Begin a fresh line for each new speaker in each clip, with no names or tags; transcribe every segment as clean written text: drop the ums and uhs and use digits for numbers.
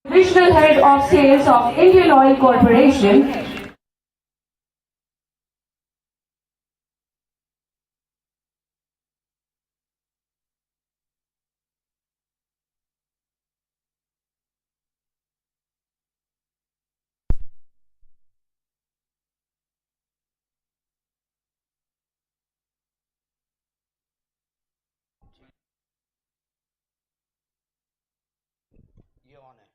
Divisional Head of Sales of Indian Oil Corporation.
You're on it.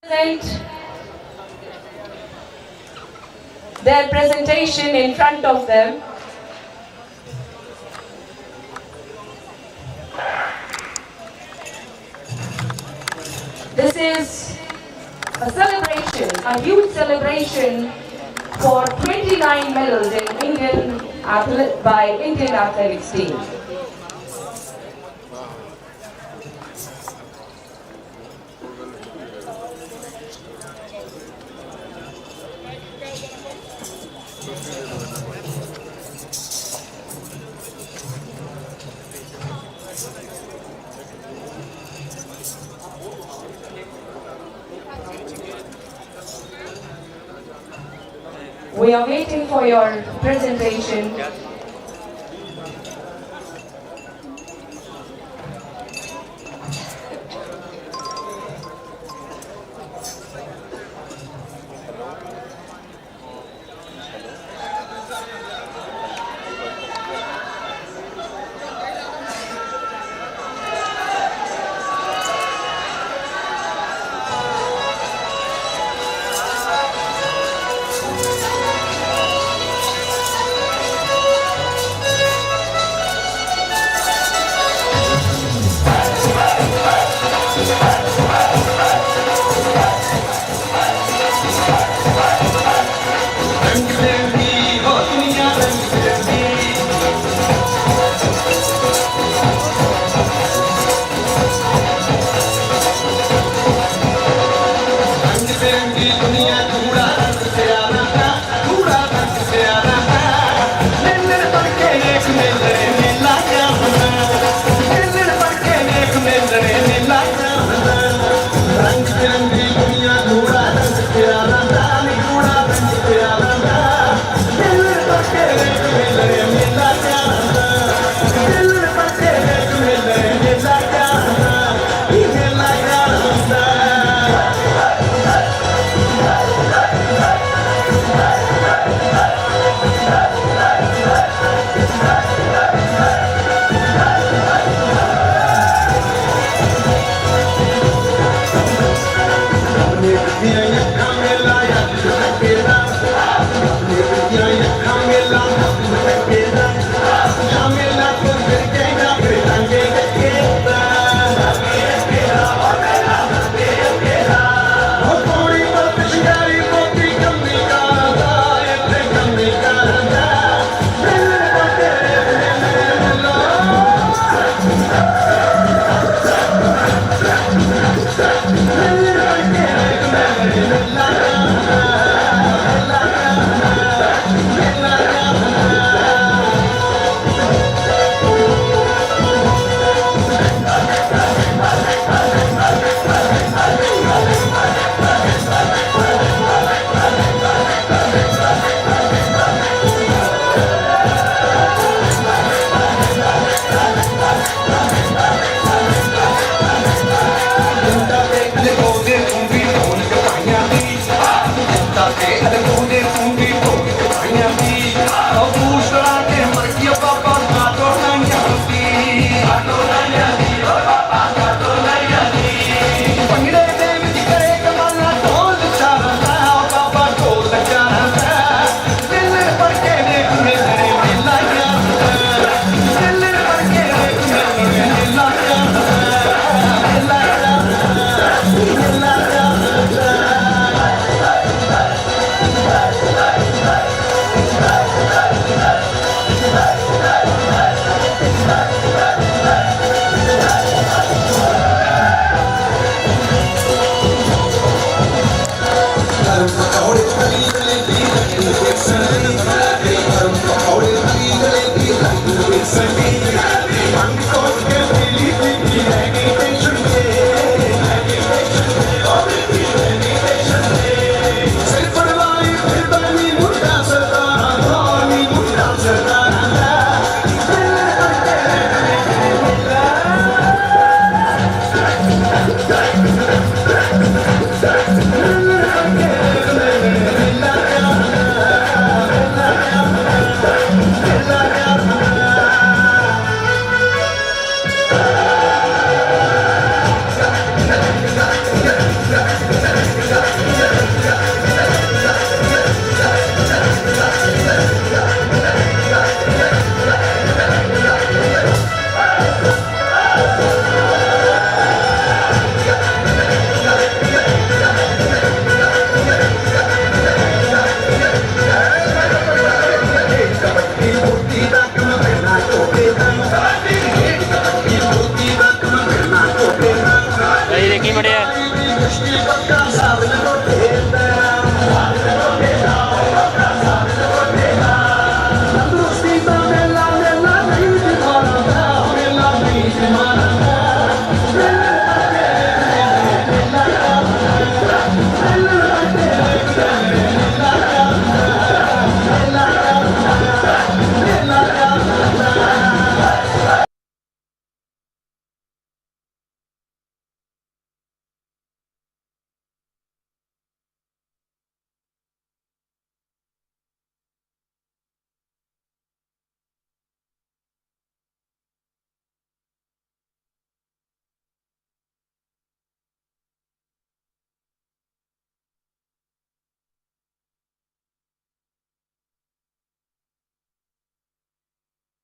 Present their presentation in front of them. This is a celebration a huge celebration for 29 medals in by Indian athletics team. We are waiting for your presentation.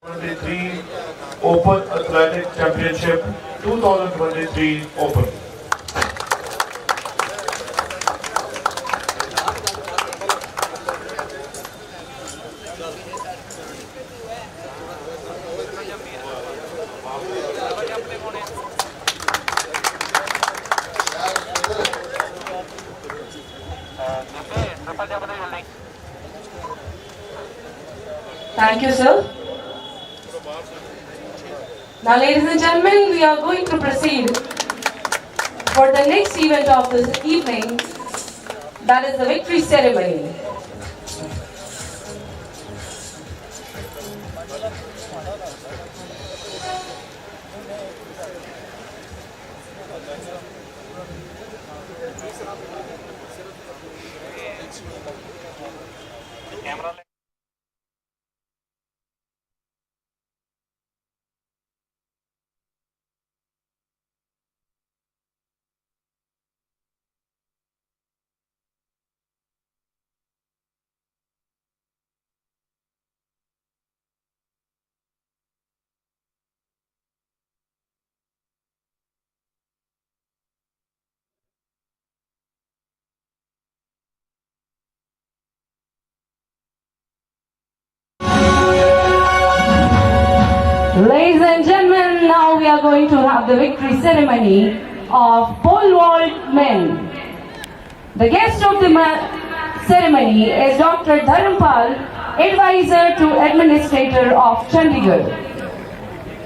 U-23 Open Athletic Championship 2023 Open.
Thank you, sir. Now, ladies and gentlemen, we are going to proceed for the next event of this evening, that is the victory ceremony. Ladies and gentlemen, now we are going to have the victory ceremony of pole vault men. The guest of the ceremony is Dr. Dharampal, advisor to administrator of Chandigarh.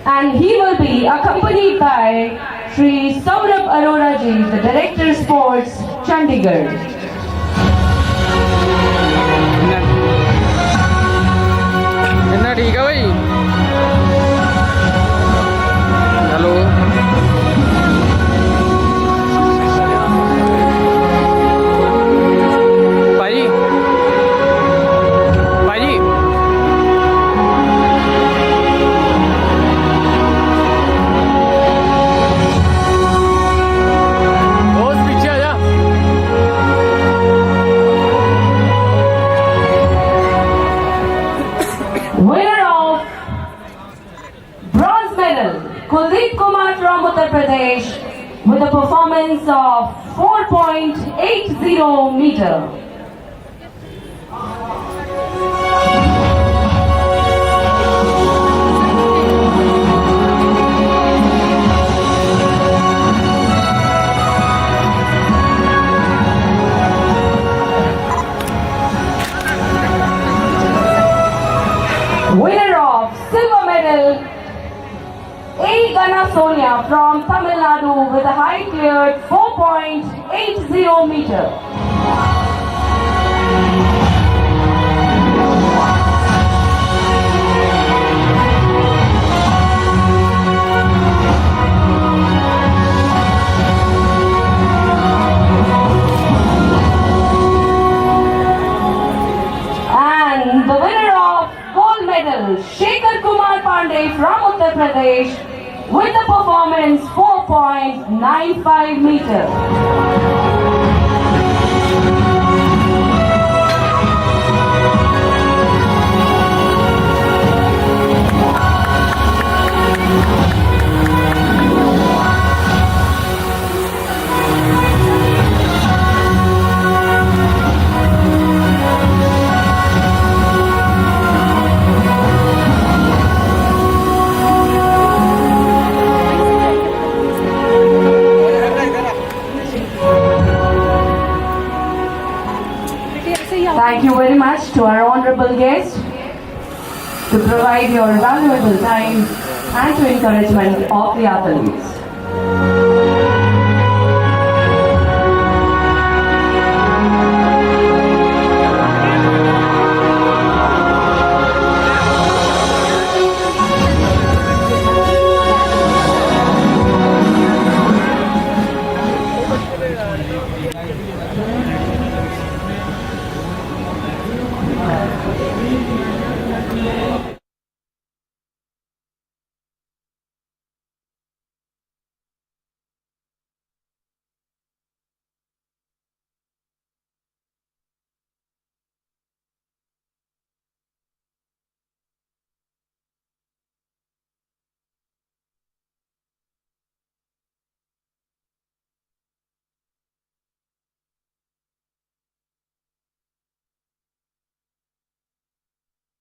And he will be accompanied by Shri Saurabh Arora ji, the Director Sports, Chandigarh.
ठीक है भाई hello भाई भाई बहुत पीछे आ जा
Kuldeep Kumar from Uttar Pradesh with a performance of 4.80 meter. Winner of silver medal, Sonia from Tamil Nadu with a height cleared 4.80 meter. And the winner of gold medal, Shekhar Kumar Pandey from Uttar Pradesh, with the performance 4.95 meter. Thank you very much to our honorable guest to provide your valuable time and to encouragement of the athletes.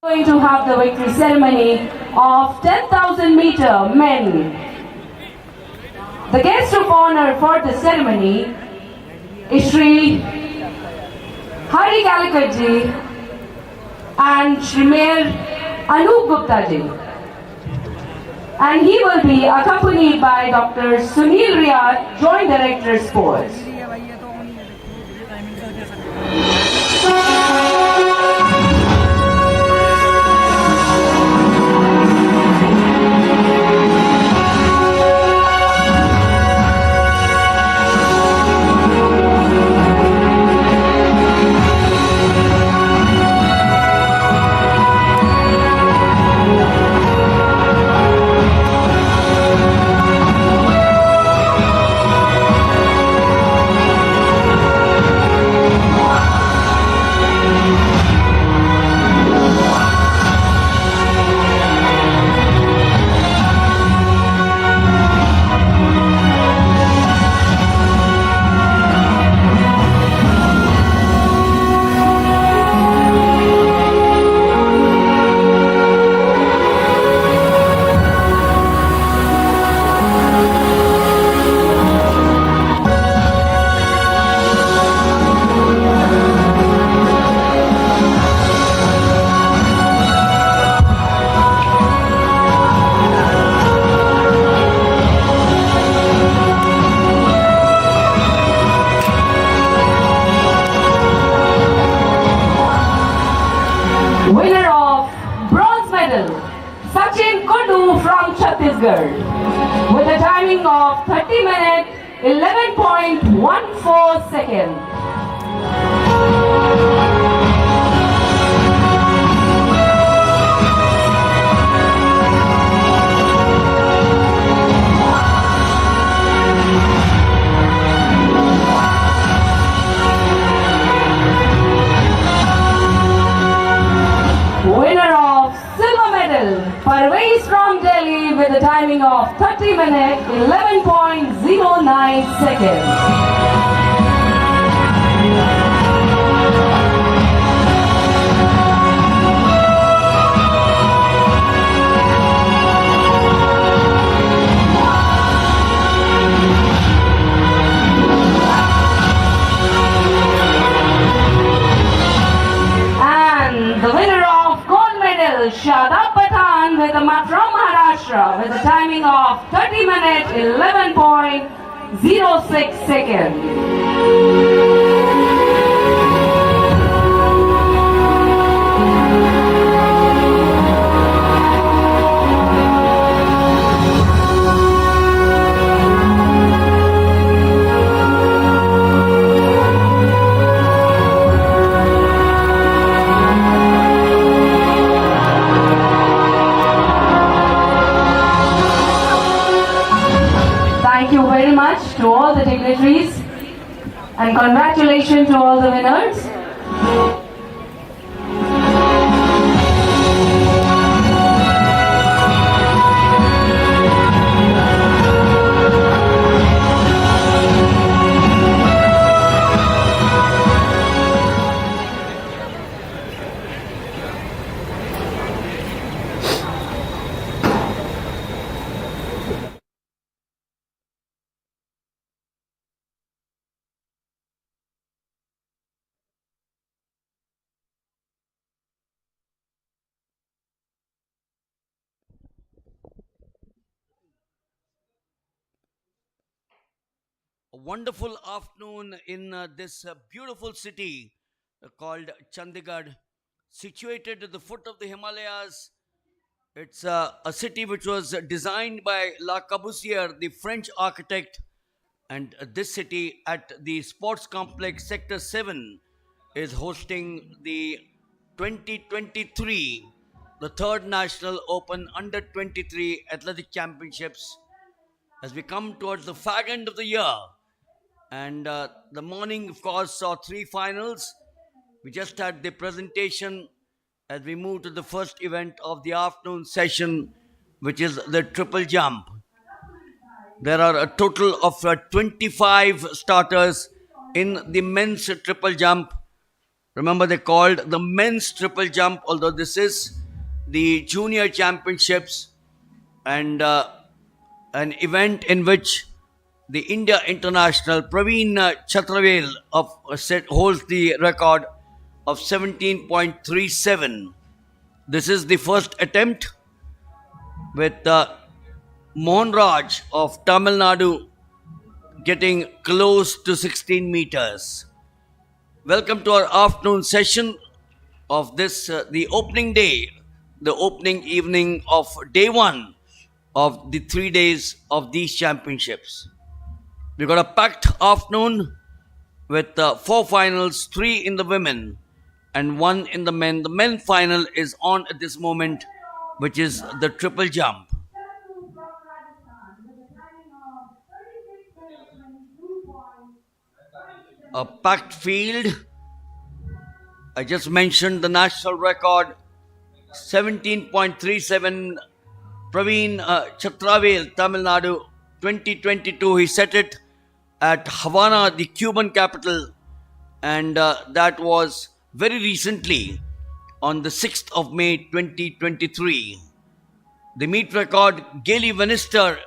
Going to have the victory ceremony of 10,000 meter men. The guest of honor for the ceremony is Shri CHANDIGARH ji and Shri Mayor Anup Gupta ji. And he will be accompanied by Dr. Sunil Riyad, Joint Director Sports. Winner of bronze medal, Sachin Kundu from Chhattisgarh, with a timing of 30 minutes 11.14 seconds. Winner of silver medal, Parvez from Delhi, with a timing of 30 minutes 11.09 seconds. And the winner of gold medal, Shadab Pathan from Maharashtra, with a timing of 30 minutes 11.06 seconds. Thank you very much to all the dignitaries and congratulations to all the winners.
A wonderful afternoon in this beautiful city called Chandigarh, situated at the foot of the Himalayas. It's a city which was designed by Le Corbusier, the French architect, and this city at the sports complex Sector 7 is hosting the 2023, the third National Open Under 23 Athletic Championships. As we come towards the fag end of the year, and the morning, of course, saw three finals. We just had the presentation as we move to the first event of the afternoon session, which is the triple jump. There are a total of 25 starters in the men's triple jump. Remember, they called the men's triple jump, although this is the junior championships and an event in which the India international Praveen Chatravel of holds the record of 17.37. This is the first attempt with Mohan Raj of Tamil Nadu getting close to 16 meters. Welcome to our afternoon session of this, the opening day, the opening evening of day one of the 3 days of these championships. We've got a packed afternoon with 4 finals, 3 in the women and 1 in the men. The men final is on at this moment, which is the triple jump. A packed field. I just mentioned the national record, 17.37. Praveen Chatravel, Tamil Nadu, 2022. He set it at Havana, the Cuban capital, and that was very recently on the 6th of May 2023. The meet record, Gaily Vanister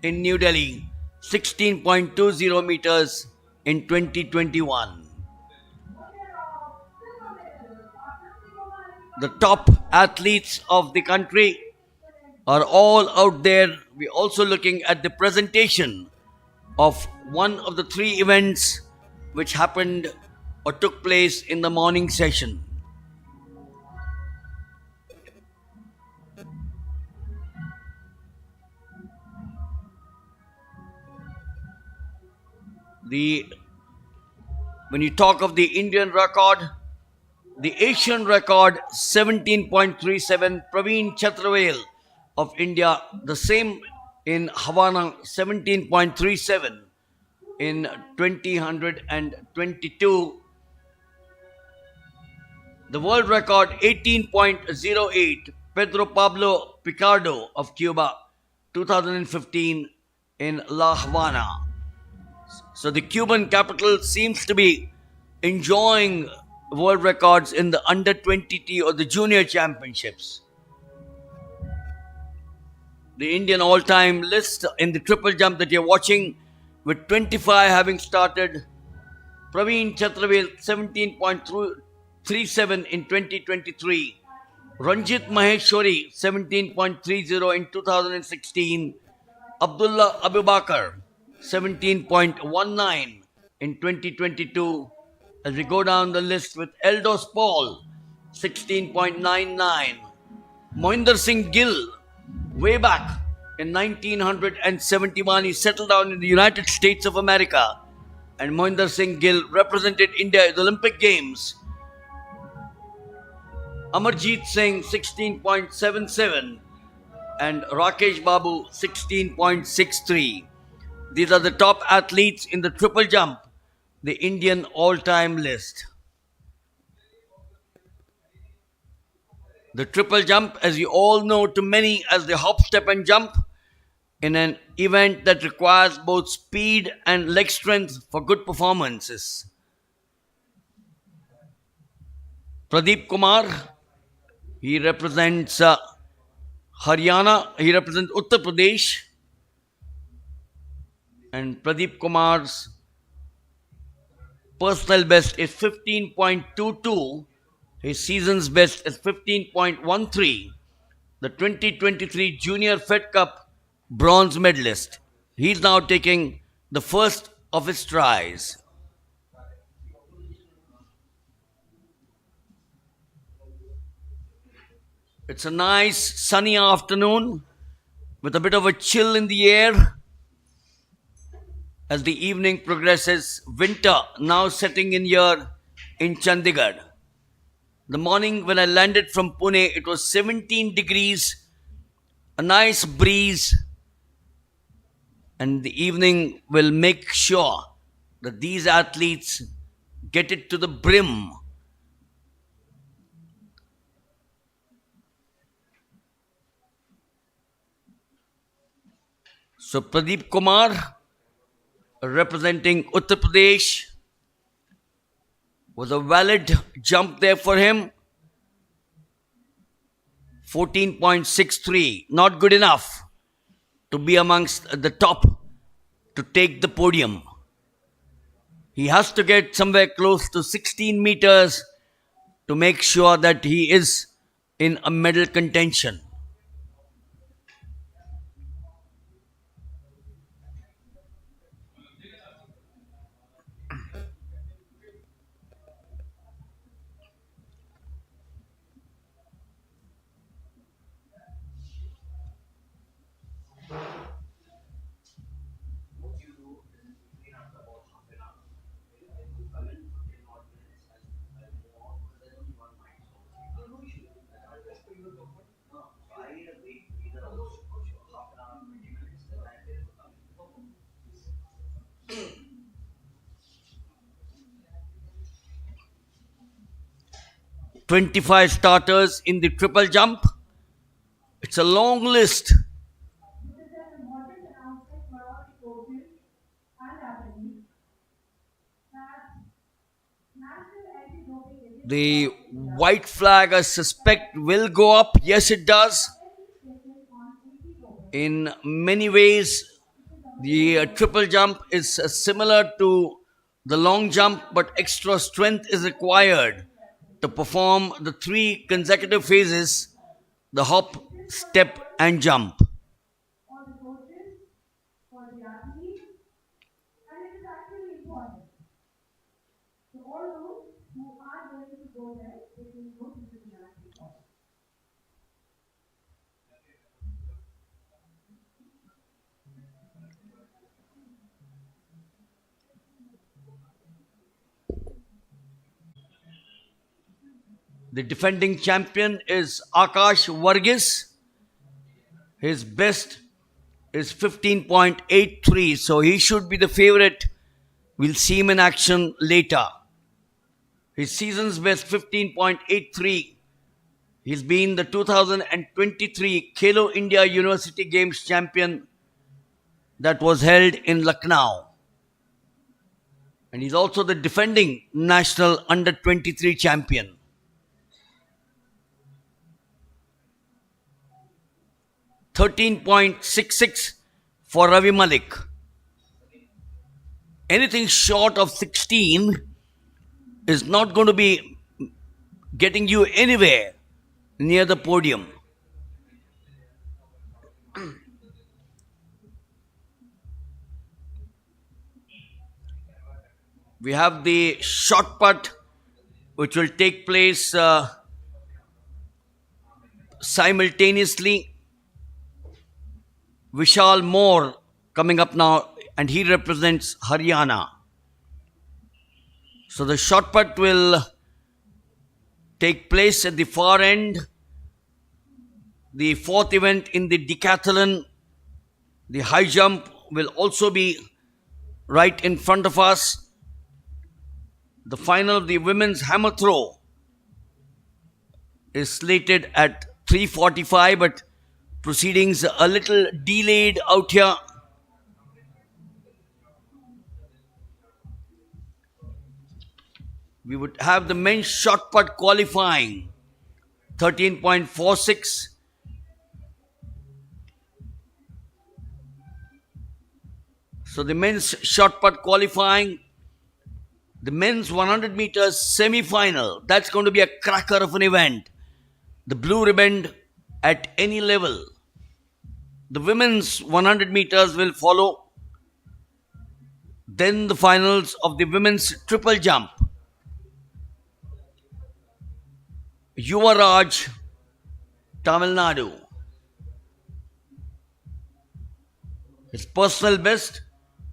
in New Delhi, 16.20 meters in 2021. The top athletes of the country are all out there. We're also looking at the presentation of one of the 3 events which happened or took place in the morning session. When you talk of the Indian record, the Asian record 17.37, Praveen Chatravel of India, the same in Havana, 17.37 in 2022. The world record 18.08, Pedro Pablo Picardo of Cuba, 2015 in La Habana. So the Cuban capital seems to be enjoying world records in the under 20 or the junior championships. The Indian all-time list in the triple jump that you're watching, with 25 having started. Praveen Chatravel 17.37 in 2023. Ranjit Maheshwari 17.30 in 2016. Abdullah Abubakar 17.19 in 2022. As we go down the list with Eldos Paul 16.99. Mohinder Singh Gill, way back in 1971, he settled down in the United States of America, and Mohinder Singh Gill represented India at the Olympic Games. Amarjeet Singh 16.77 and Rakesh Babu 16.63. These are the top athletes in the triple jump, the Indian all-time list. The triple jump, as you all know, to many as the hop, step and jump, in an event that requires both speed and leg strength for good performances. Pradeep Kumar, he represents Haryana, he represents Uttar Pradesh, and Pradeep Kumar's personal best is 15.22. His season's best is 15.13. The 2023 Junior Fed Cup bronze medalist. He's now taking the first of his tries. It's a nice sunny afternoon with a bit of a chill in the air. As the evening progresses, winter now setting in here in Chandigarh. The morning when I landed from Pune, it was 17 degrees, a nice breeze, and the evening will make sure that these athletes get it to the brim. So Pradeep Kumar, representing Uttar Pradesh, Was a valid jump there for him. 14.63. Not good enough to be amongst the top to take the podium. He has to get somewhere close to 16 meters to make sure that he is in a medal contention. "25 starters in the triple jump. It's a long list. The white flag, I suspect, will go up. Yes, it does. In many ways, the triple jump is similar to the long jump, but extra strength is required to perform the 3 consecutive phases: the hop, step, and jump. The defending champion is Akash Varghese. His best is 15.83, so he should be the favorite. We'll see him in action later. His season's best 15.83. He's been the 2023 Khelo India University Games champion that was held in Lucknow. And he's also the defending national under 23 champion. .66 for Ravi Malik. Anything short of 16 is not going to be getting you anywhere near the podium. We have the shot put, which will take place simultaneously. Vishal Moore coming up now, and he represents Haryana. So the shot put will take place at the far end. The fourth event in the decathlon, the high jump, will also be right in front of us. The final of the women's hammer throw is slated at 3:45, but proceedings a little delayed out here. We would have the men's shot put qualifying 13.46. So the men's shot put qualifying, the men's 100 meters semi-final, that's going to be a cracker of an event. The blue ribbon at any level. The women's 100 meters will follow. Then the finals of the women's triple jump. Yuvaraj, Tamil Nadu. His personal best,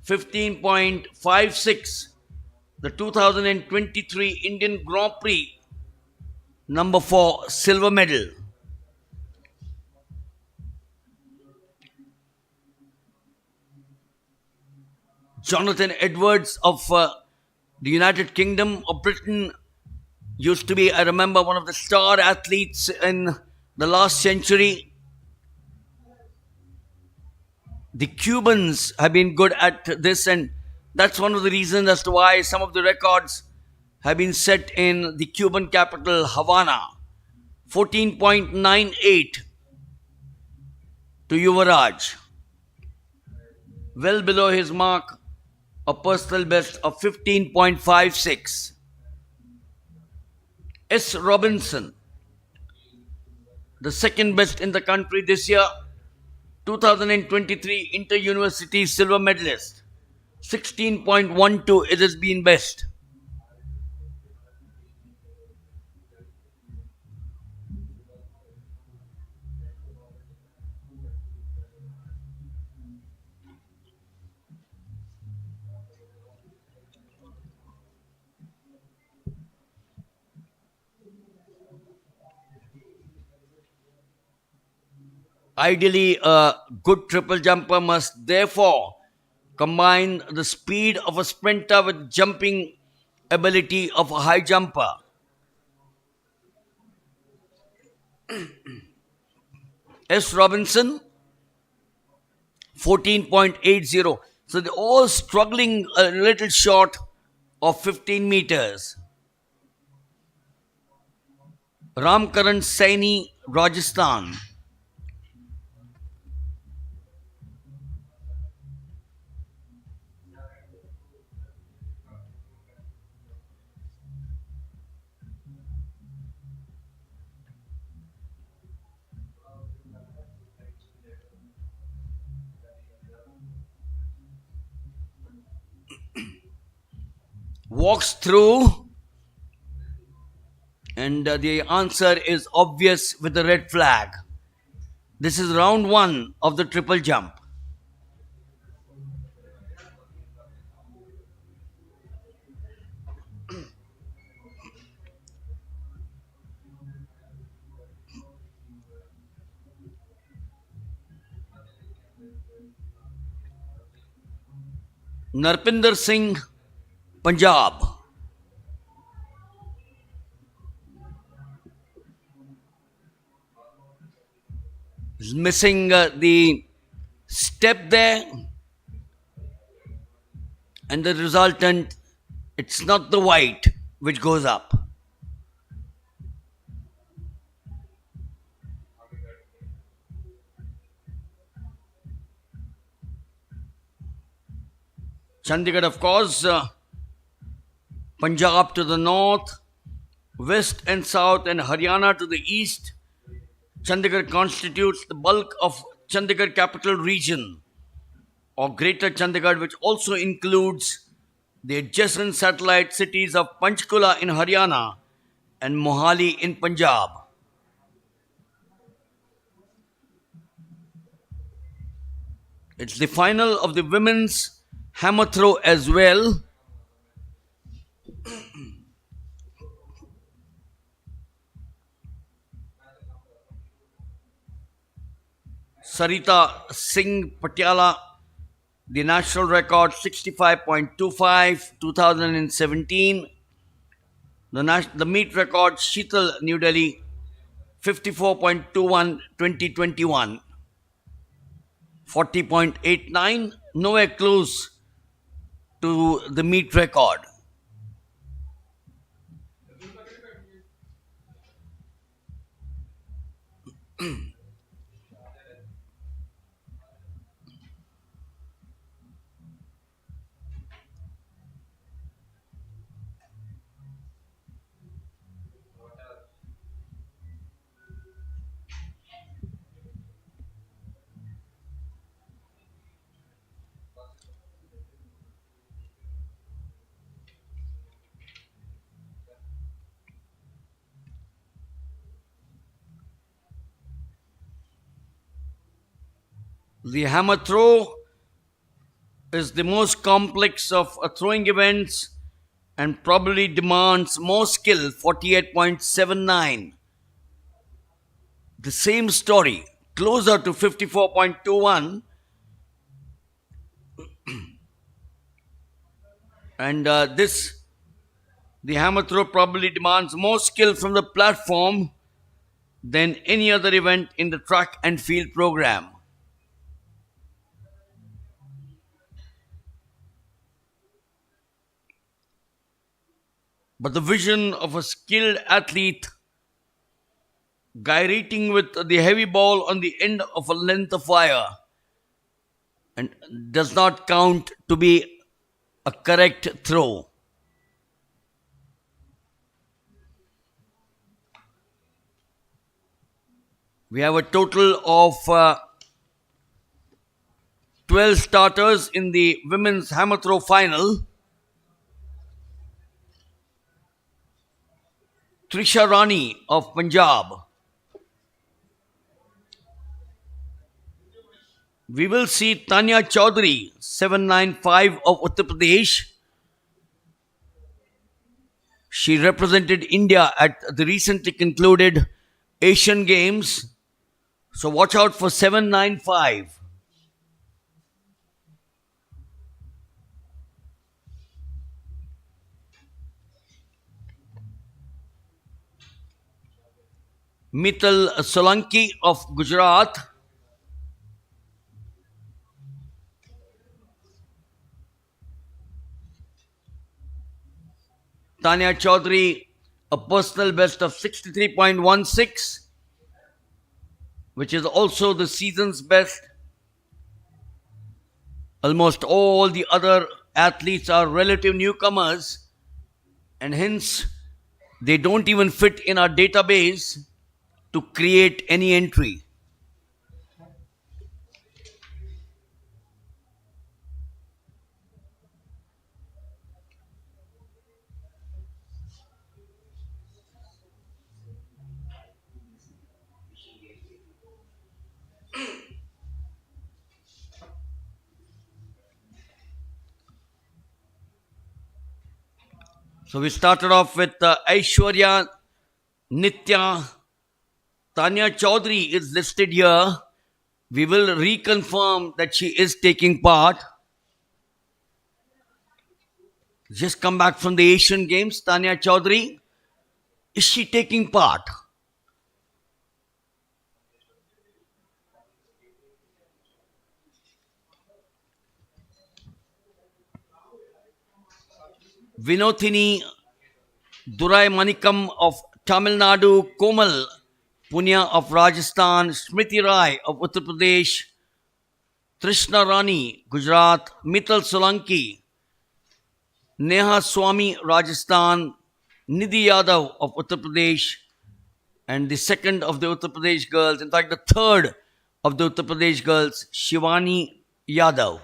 15.56. The 2023 Indian Grand Prix, number 4, silver medal. Jonathan Edwards of the United Kingdom of Britain used to be, I remember, one of the star athletes in the last century. The Cubans have been good at this, and that's one of the reasons as to why some of the records have been set in the Cuban capital Havana. 14.98 to Yuvaraj, well below his mark, a personal best of 15.56. S. Robinson, the second best in the country this year, 2023 Inter-University silver medalist. 16.12 it has been best. Ideally, a good triple jumper must therefore combine the speed of a sprinter with jumping ability of a high jumper. S. Robinson, 14.80. So they're all struggling a little short of 15 meters. Ramkaran Saini, Rajasthan. Walks through, and the answer is obvious with the red flag. This is round one of the triple jump. Narpinder Singh, Punjab. Is missing the step there, and the resultant, it's not the white which goes up. Chandigarh, of course, Punjab to the north, west and south, and Haryana to the east. Chandigarh constitutes the bulk of Chandigarh capital region, or Greater Chandigarh, which also includes the adjacent satellite cities of Panchkula in Haryana and Mohali in Punjab. It's the final of the women's hammer throw as well. Sarita Singh Patiala, the national record 65.25, 2017. The meet record Sheetal, New Delhi 54.21, 2021. 40.89, nowhere close to the meet record. The hammer throw is the most complex of throwing events and probably demands more skill, 48.79. The same story, closer to 54.21. And the hammer throw probably demands more skill from the platform than any other event in the track and field program. but the vision of a skilled athlete gyrating with the heavy ball on the end of a length of wire and does not count to be a correct throw. We have a total of 12 starters in the women's hammer throw final. Trisha Rani of Punjab. We will see Tanya Chaudhary, 795 of Uttar Pradesh. She represented India at the recently concluded Asian Games. So watch out for 795. Mithal Solanki of Gujarat. Tanya Chaudhary, a personal best of 63.16, which is also the season's best. Almost all the other athletes are relative newcomers, and hence they don't even fit in our database to create any entry. So we started off with Aishwarya, Nitya, Tanya Chaudhary is listed here. We will reconfirm that she is taking part. Just come back from the Asian Games, Tanya Chaudhary. Is she taking part? Vinothini Durai Manikam of Tamil Nadu, Komal Punya of Rajasthan, Smriti Rai of Uttar Pradesh, Trishna Rani, Gujarat, Mithal Solanki, Neha Swami, Rajasthan, Nidhi Yadav of Uttar Pradesh, and the second of the Uttar Pradesh girls, in fact, the third of the Uttar Pradesh girls, Shivani Yadav.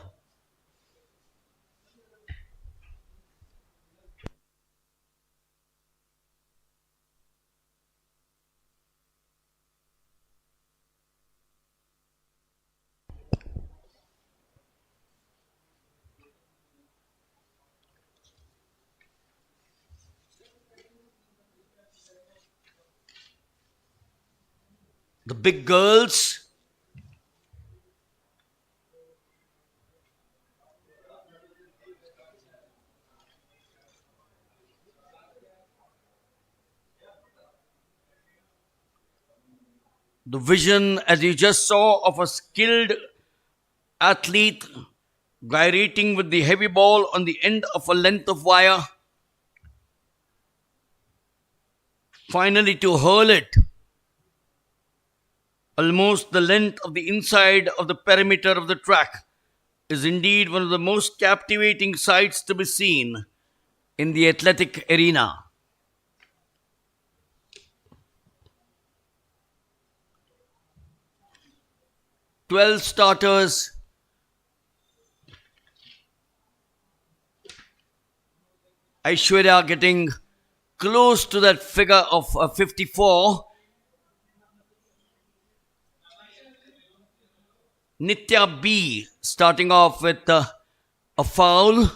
The big girls, the vision, as you just saw, of a skilled athlete gyrating with the heavy ball on the end of a length of wire, finally to hurl it almost the length of the inside of the perimeter of the track, is indeed one of the most captivating sights to be seen in the athletic arena. "12 starters, Aishwarya getting close to that figure of 54. Nitya B starting off with a foul.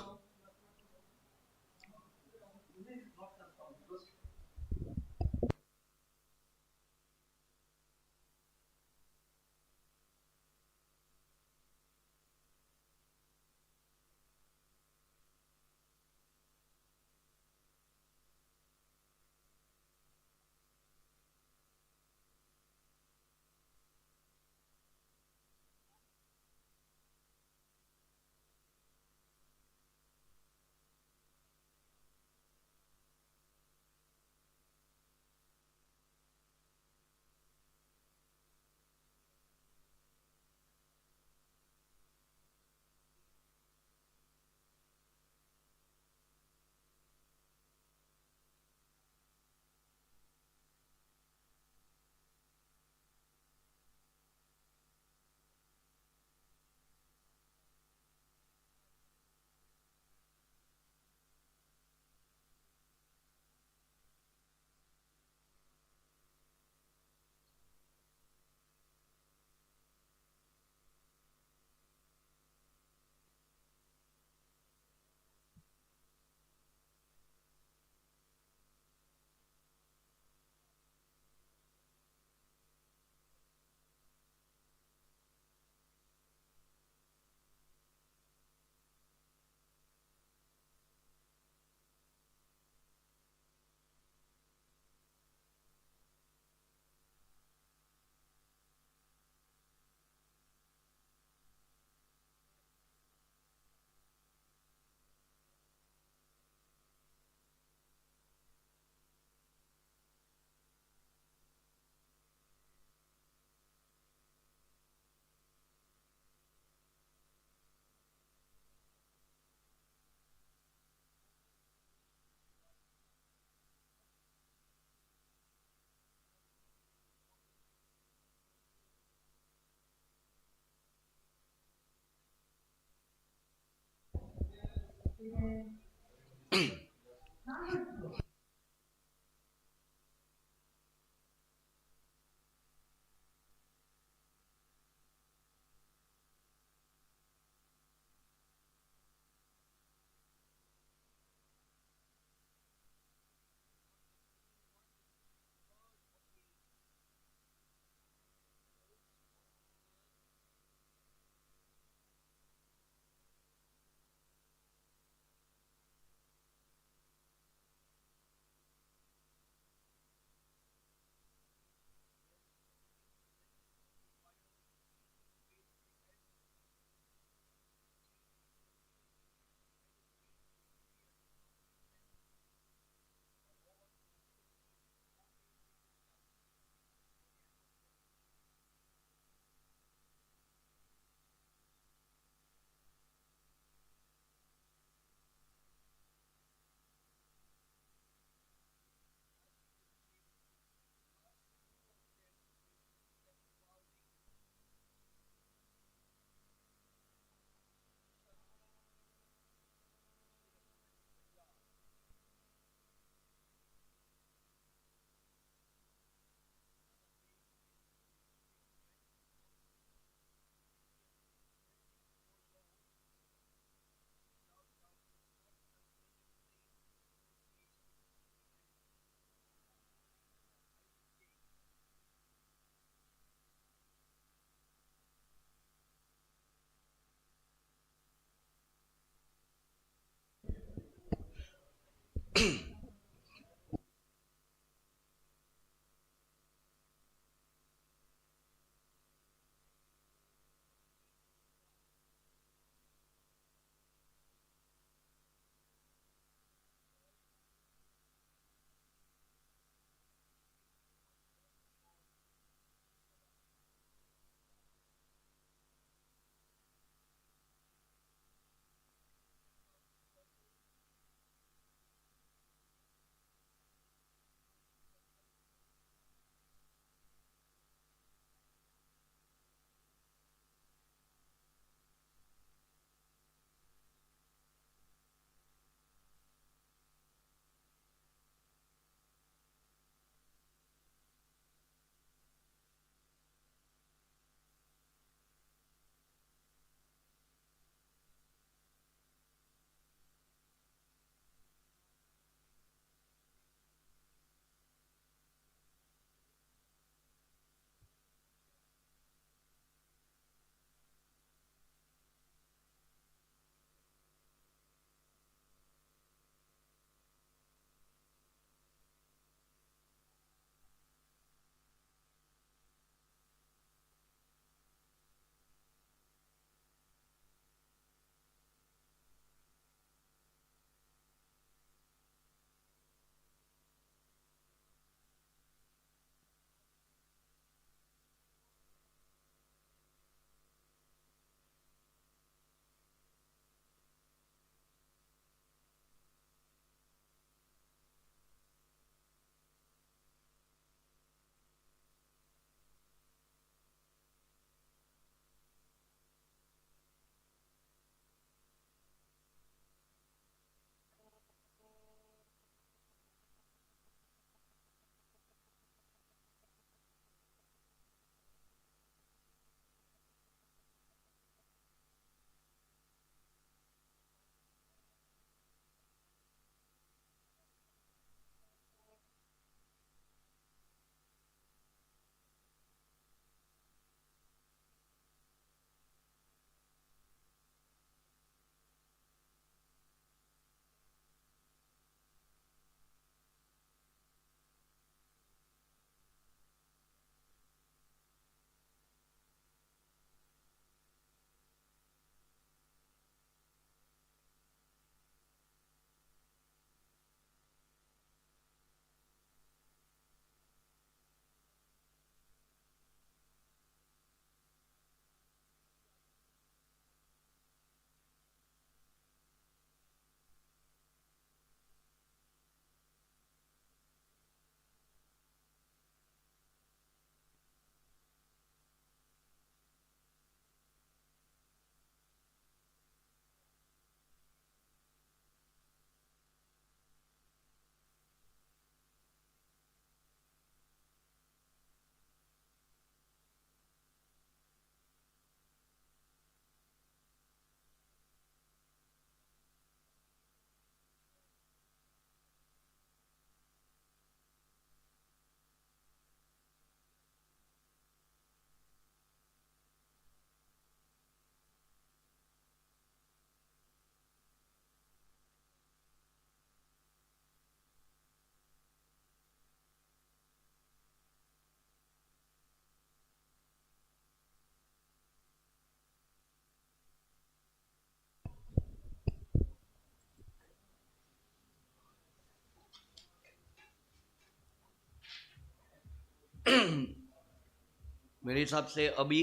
मेरे हिसाब से अभी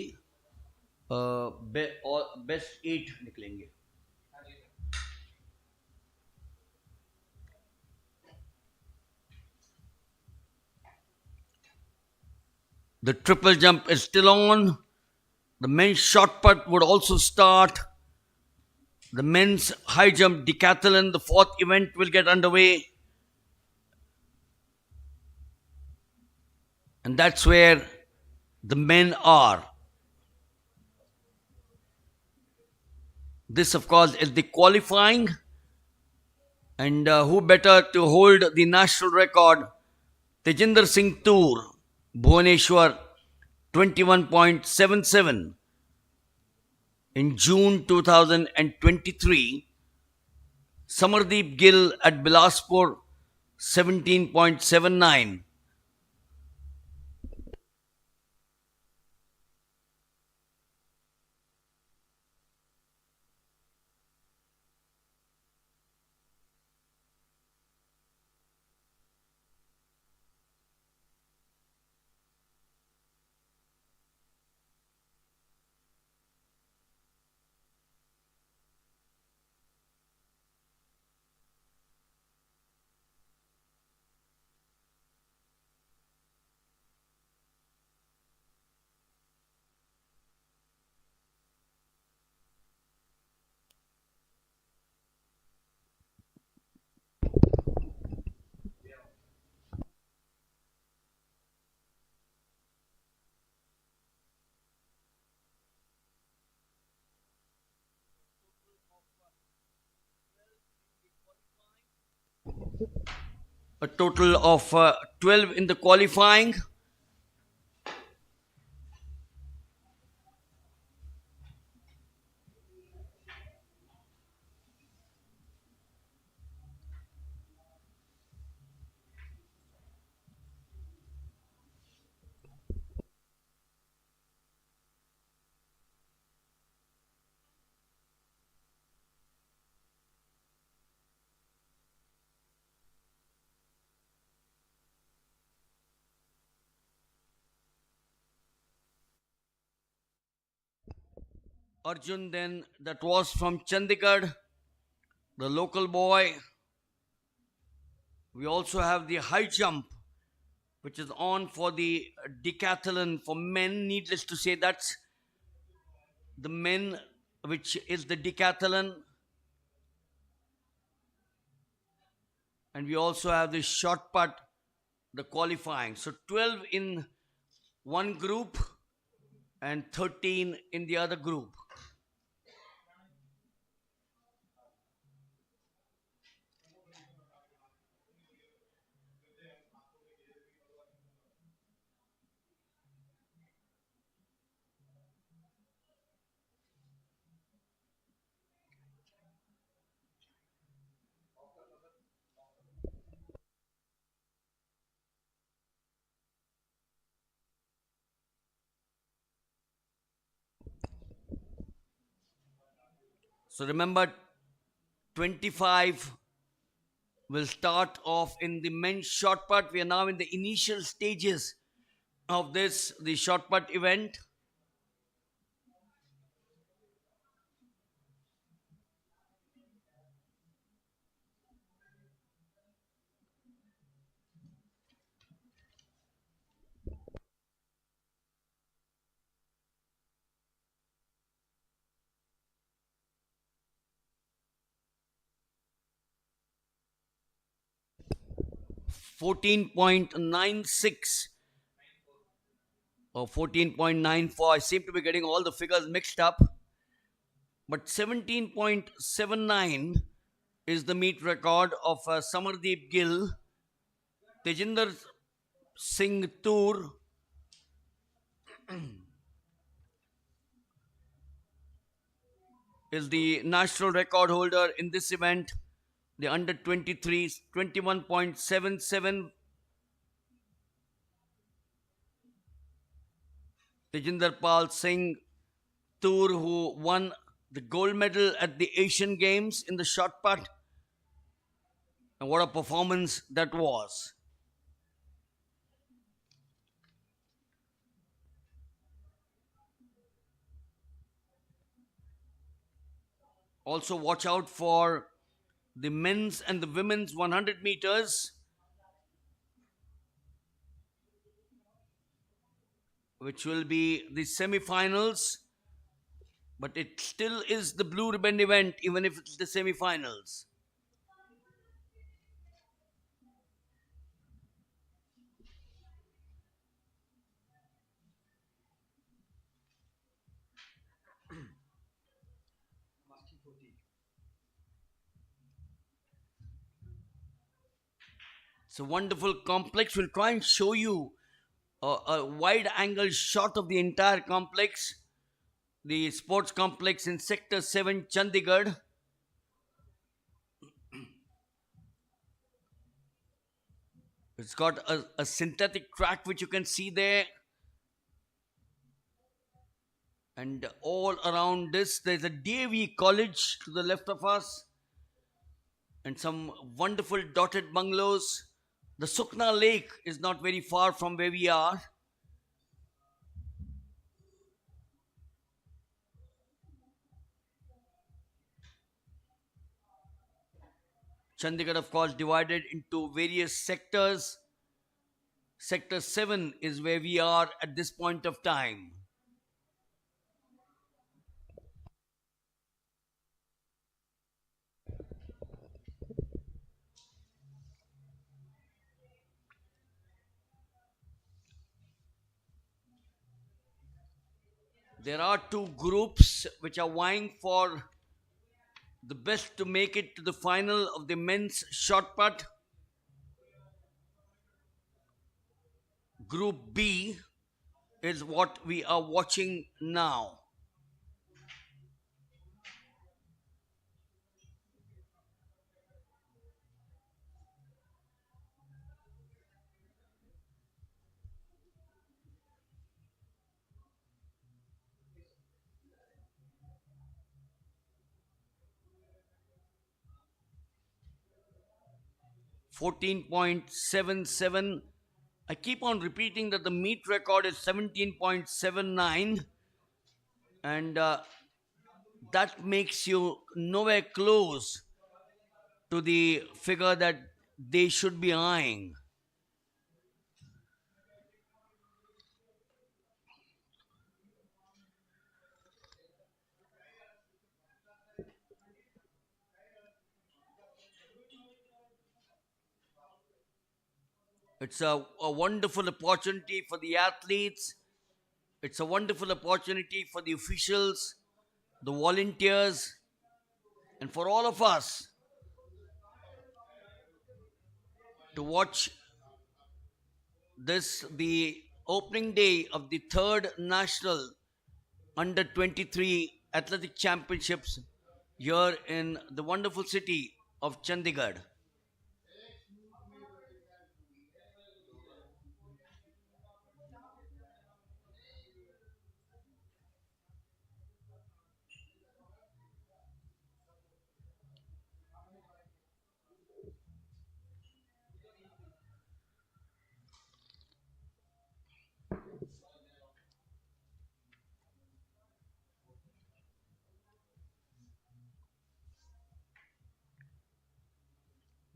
best 8 निकलेंगे. The triple jump is still on. The men's shot put would also start. The men's high jump decathlon, the fourth event, will get underway. And that's where the men are. This, of course, is the qualifying. And who better to hold the national record? Tejinder Singh Toor, Bhubaneswar, 21.77. In June 2023, Samardeep Gill at Bilaspur, 17.79. A total of 12 in the qualifying. Arjun, then, that was from Chandigarh, the local boy. We also have the high jump, which is on for the decathlon for men. Needless to say, that's the men, which is the decathlon. And we also have the short put, the qualifying. So 12 in one group and 13 in the other group. So remember, 25 will start off in the men's short put. We are now in the initial stages of this, the short put event. .96 or 14.94. I seem to be getting all the figures mixed up. But 17.79 is the meet record of Samardeep Gill. Tejinder Singh Toor is the national record holder in this event. The under 23 21.77. Tejinder Pal Singh Toor, who won the gold medal at the Asian Games in the shot put. And what a performance that was. Also, watch out for the men's and the women's 100 meters, which will be the semi-finals. But it still is the blue ribbon event, even if it's the semi-finals. It's a wonderful complex. We'll try and show you a wide angle shot of the entire complex, the sports complex in Sector 7, Chandigarh. It's got a synthetic track which you can see there. And all around this, there's a DAV college to the left of us, and some wonderful dotted bungalows. The Sukna Lake is not very far from where we are. Chandigarh, of course, divided into various sectors. Sector 7 is where we are at this point of time. There are two groups which are vying for the best to make it to the final of the men's shot put. Group B is what we are watching now. .77. I keep on repeating that the meet record is 17.79, and that makes you nowhere close to the figure that they should be eyeing. It's a wonderful opportunity for the athletes. It's a wonderful opportunity for the officials, the volunteers, and for all of us to watch this, the opening day of the third national under 23 athletic championships here in the wonderful city of Chandigarh.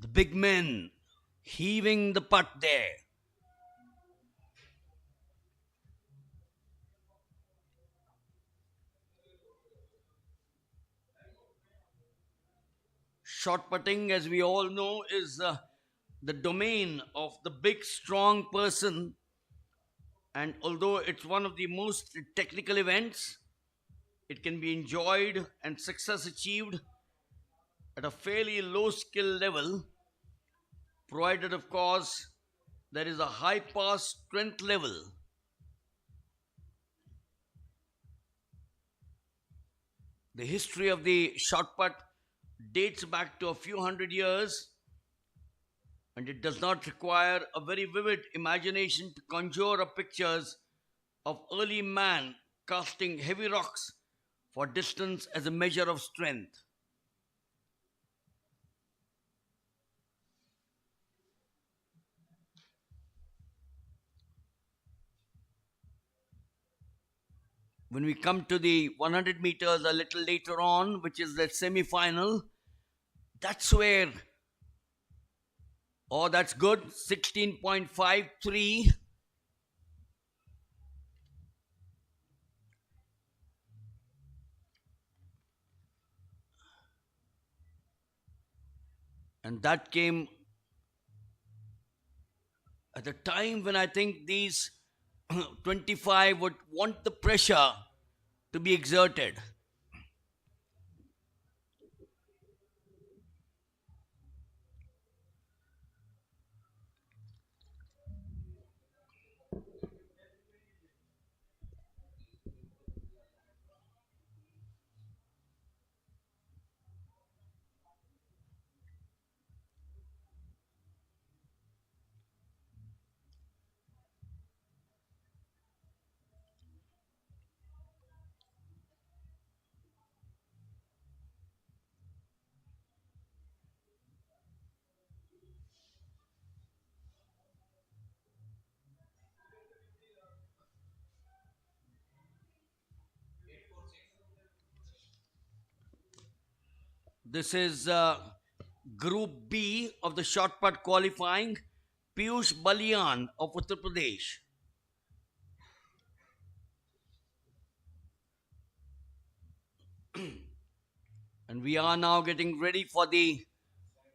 The big men heaving the putt there. Shot putting, as we all know, is the domain of the big, strong person. And although it's one of the most technical events, it can be enjoyed and success achieved at a fairly low skill level, provided, of course, there is a high pass strength level. The history of the shot put dates back to a few hundred years, and it does not require a very vivid imagination to conjure up pictures of early man casting heavy rocks for distance as a measure of strength. When we come to the 100 meters a little later on, which is the semi-final, that's where, oh, that's good, 16.53. And that came at a time when I think these 25 would want the pressure to be exerted. This is Group B of the short put qualifying. Piyush Balian of Uttar Pradesh. And we are now getting ready for the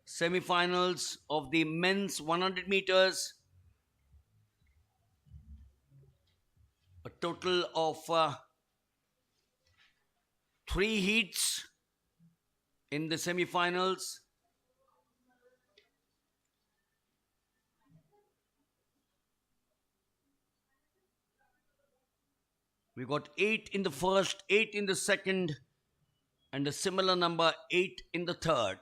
semi-finals of the men's 100 meters. A total of 3 heats in the semi-finals. We got 8 in the first, 8 in the second, and a similar number 8 in the third.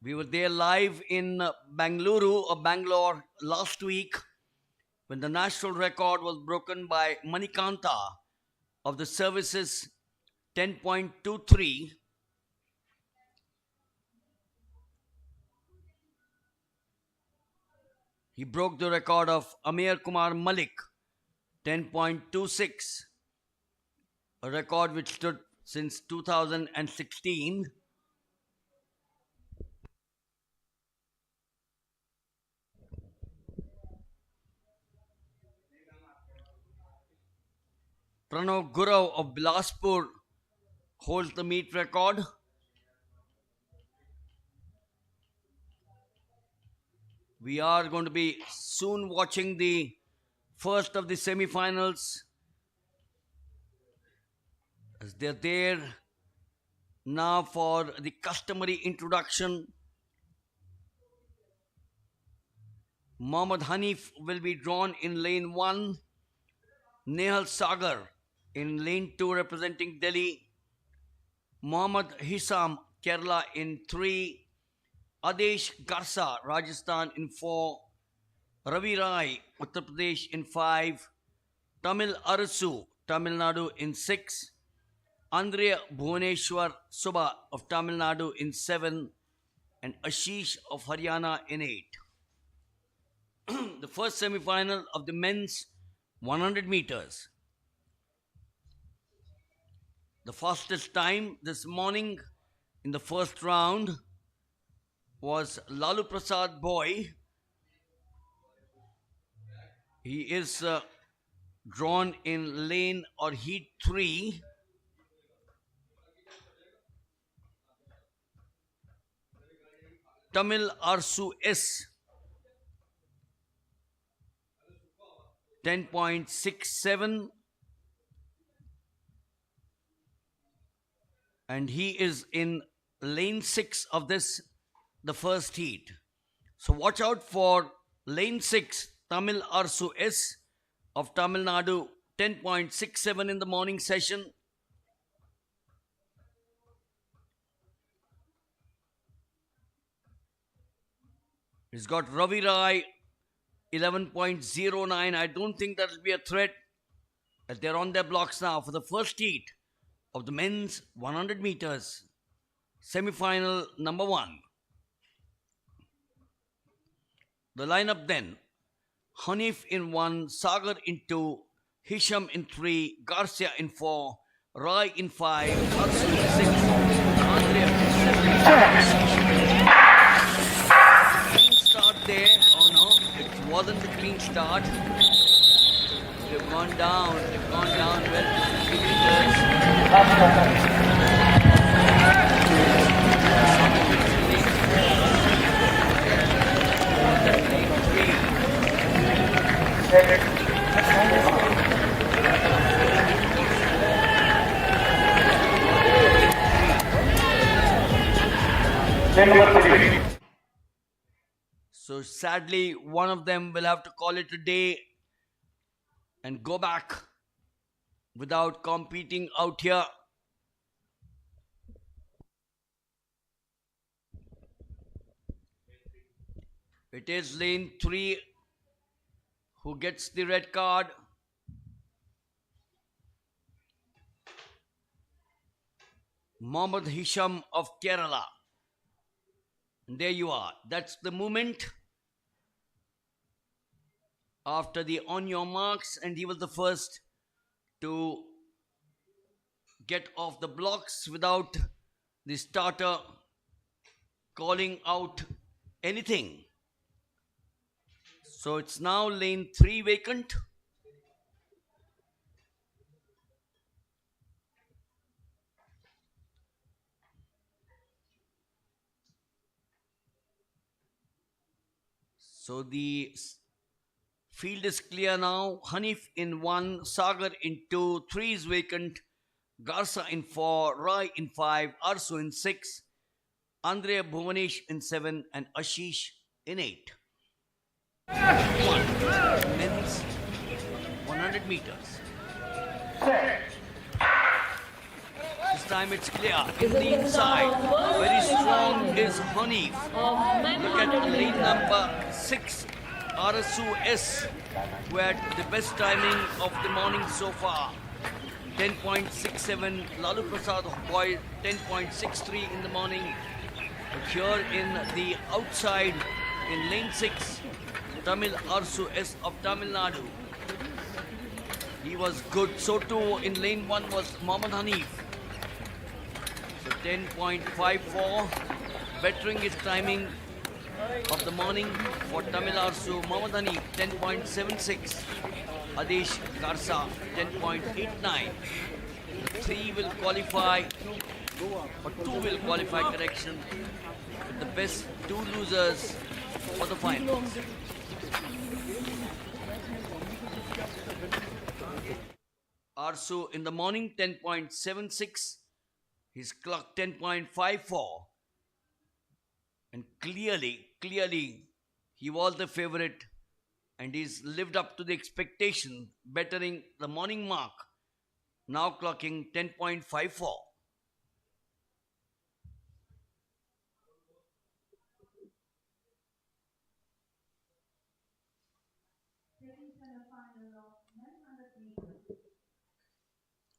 We were there live in Bangalore last week when the national record was broken by Manikanta of the services 10.23. He broke the record of Amir Kumar Malik, 10.26, a record which stood since 2016. Pranav Gurav of Bilaspur holds the meet record. We are going to be soon watching the first of the semi-finals as they're there now for the customary introduction. Mohammad Hanif will be drawn in lane 1. Nehal Sagar in lane 2 representing Delhi. Mohammad Hisam, Kerala in 3. Adesh Garsa, Rajasthan in 4. Ravi Rai, Uttar Pradesh in 5. Tamil Arasu, Tamil Nadu in 6. Andrea Bhuvaneshwar Subha of Tamil Nadu in 7. And Ashish of Haryana in 8. The first semi-final of the men's 100 meters. The fastest time this morning in the first round was Lalu Prasad Boy. He is drawn in lane or heat 3. Tamil Arsu S, 10.67, and he is in lane 6 of this, the first heat. So watch out for lane 6, Tamil Arsu S of Tamil Nadu, 10.67 in the morning session. He's got Ravi Rai, 11.09. I don't think that will be a threat as they're on their blocks now for the first heat of the men's 100 meters, semi-final number 1. The lineup then: Hanif in 1, Sagar in 2, Hisham in 3, Garcia in 4, Rai in 5, Arsu in 6, Andrea in 7. Clean start there. Oh no, it wasn't a clean start. They've gone down. They've gone down well to 50 meters. So sadly, one of them will have to call it a day and go back without competing out here. It is lane 3 who gets the red card. Mohammad Hisham of Kerala. And there you are. That's the moment after the on your marks, and he was the first to get off the blocks without the starter calling out anything. So it's now lane 3 vacant. So the field is clear now. Hanif in 1, Sagar in 2, 3 is vacant, Garza in 4, Rai in 5, Arsu in 6, Andrea Bhuvanesh in 7, and Ashish in 8. Men's 100 meters. This time it's clear. In the inside, very strong is Hanif. Look at lane number 6, RSU S, who had the best timing of the morning so far. 10.67. Lalu Prasad Boy 10.63 in the morning. But here in the outside, in lane 6, Tamil Arsu S of Tamil Nadu. He was good. So too in lane 1 was Mohammad Hanif. So 10.54, bettering his timing of the morning for Tamil Arsu. Mohammad Hanif 10.76. Adesh Garza 10.89. 3 will qualify, or 2 will qualify, correction, with the best 2 losers for the finals. Arsu in the morning 10.76. His clock 10.54. And clearly, he was the favorite, and he's lived up to the expectation, bettering the morning mark, now clocking 10.54.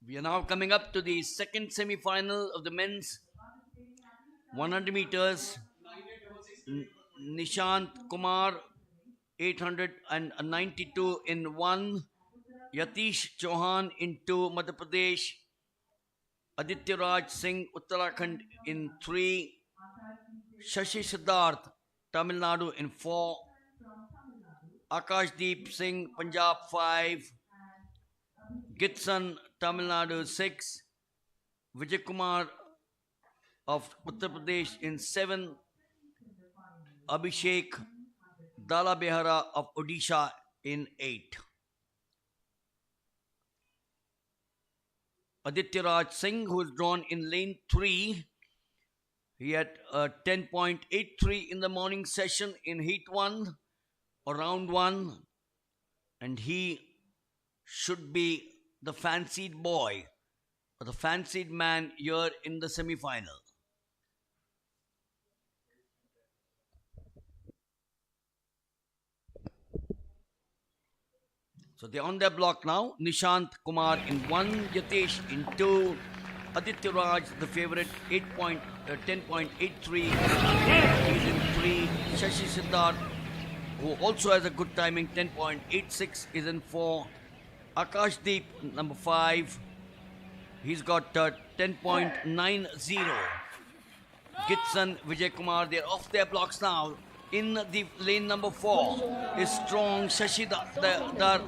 We are now coming up to the second semi-final of the men's 100 meters. Nishant Kumar 892 in 1, Yatish Chauhan in 2, Madhya Pradesh, Aditya Raj Singh Uttarakhand in 3, Shashi Siddharth Tamil Nadu in 4, Akashdeep Singh Punjab 5, Gitsan Tamil Nadu 6, Vijay Kumar of Uttar Pradesh in 7, Abhishek Dala Behara of Odisha in 8. Aditya Raj Singh, who is drawn in lane 3, he had 10.83 in the morning session in heat 1 or round 1, and he should be the fancied boy or the fancied man here in the semi-final. So they're on their block now. Nishant Kumar in 1, Yatesh in 2, Aditya Raj, the favorite, 10.83. He's in 3. Shashi Siddharth who also has a good timing, 10.86, is in 4. Akashdeep, number 5, he's got 10.90. Gitson, Vijay Kumar, they're off their blocks now. In the lane number 4 is strong Shashidhar.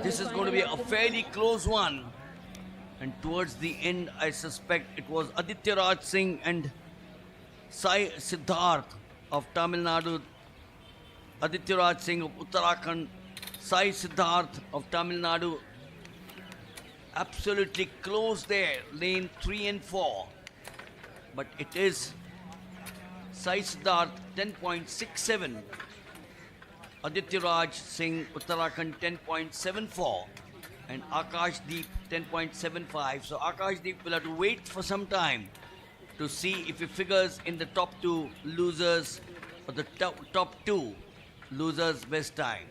This is going to be a fairly close one. And towards the end, I suspect it was Aditya Raj Singh and Sai Siddharth of Tamil Nadu. Aditya Raj Singh of Uttarakhand, Sai Siddharth of Tamil Nadu. Absolutely close there, lane 3 and 4. But it is Sai Siddharth 10.67. Aditya Raj Singh, Uttarakhand 10.74. And Akashdeep 10.75. So Akashdeep will have to wait for some time to see if he figures in the top 2 losers or the top 2 losers' best time.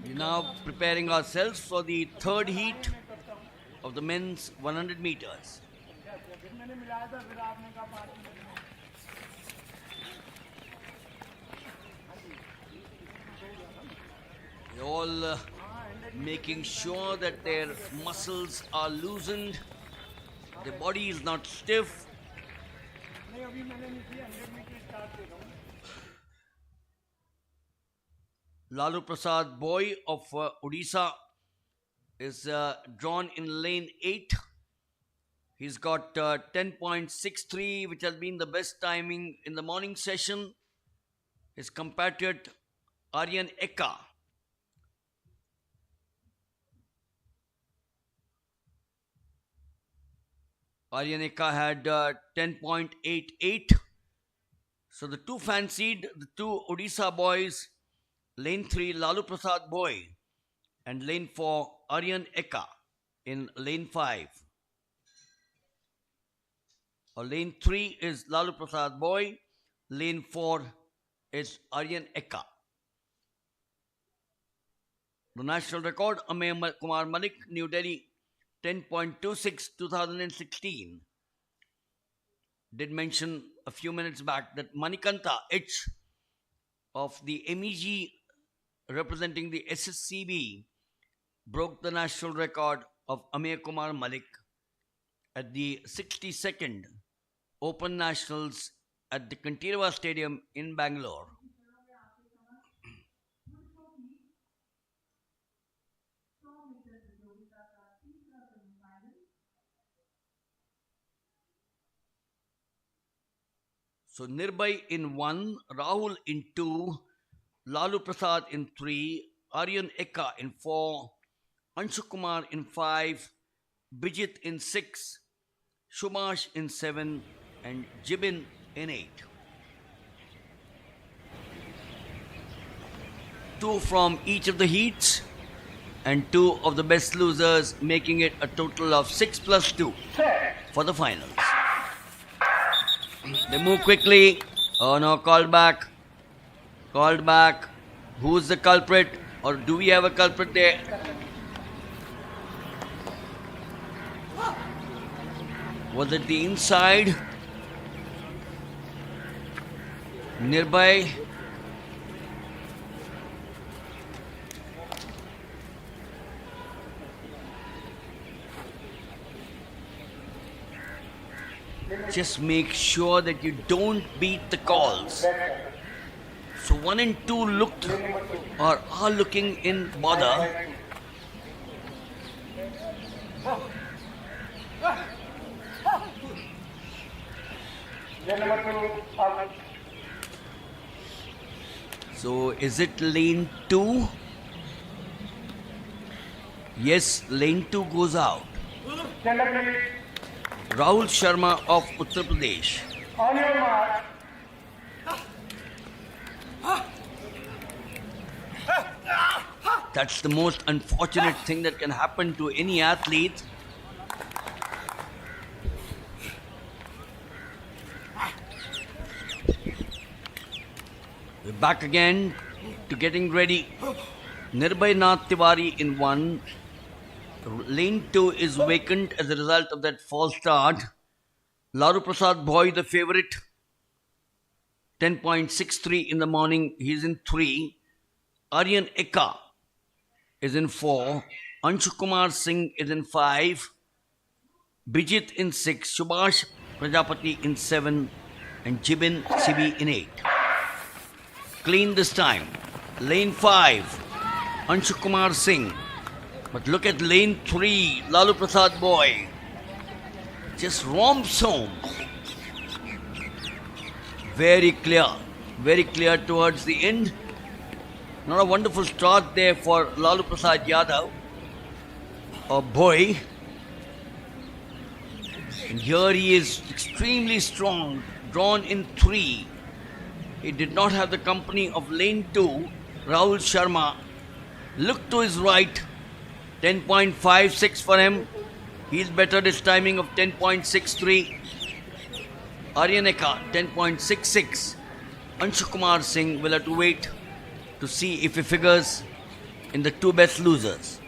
We're now preparing ourselves for the third heat of the men's 100 meters. They're all making sure that their muscles are loosened, their body is not stiff. Lalu Prasad Boy of Odisha is drawn in lane 8. He's got 10.63, which has been the best timing in the morning session. His compatriot Aryan Eka. Aryan Eka had 10.88. So the two fancied, the two Odisha boys, lane 3 Lalu Prasad Boy and lane 4 Aryan Eka in lane 5. Lane 3 is Lalu Prasad Boy, lane 4 is Aryan Eka. The national record, Amey Kumar Malik, New Delhi, 10.26, 2016. Did mention a few minutes back that Manikanta H of the MEG representing the SSCB broke the national record of Amey Kumar Malik at the 62nd Open Nationals at the Kantirava Stadium in Bangalore. So Nirbhay in 1, Rahul in 2, Lalu Prasad in 3, Aryan Eka in 4, Anshu Kumar in 5, Bijit in 6, Shumash in 7, and Jibin in 8. 2 from each of the heats and 2 of the best losers, making it a total of 6 plus 2 for the finals. They move quickly. Oh no, called back. Called back. Who's the culprit? Or do we have a culprit there? Was it the inside? Nirbhay. Just make sure that you don't beat the calls. So 1 and 2 looked or are looking in bother. So is it lane 2? Yes, lane 2 goes out. Rahul Sharma of Uttar Pradesh.
On your mark.
That's the most unfortunate thing that can happen to any athlete. We're back again to getting ready. Nirbhay Nath Tiwari in 1. Lane 2 is vacant as a result of that false start. Laru Prasad Bhoy, the favorite, 10.63 in the morning. He's in 3. Aryan Eka is in 4. Anshu Kumar Singh is in 5. Bijit in 6. Subhash Prajapati in 7. And Jibin Sibi in 8. Clean this time. Lane 5. Anshu Kumar Singh. But look at lane 3. Lalu Prasad Boy. Just romps home. Very clear. Very clear towards the end. Not a wonderful start there for Lalu Prasad Yadav. Or Boy. And here he is extremely strong. Drawn in 3. He did not have the company of lane 2. Rahul Sharma. Look to his right. 10.56 for him. He's better this timing of 10.63. Aryaneka 10.66. Anshu Kumar Singh will have to wait to see if he figures in the 2 best losers.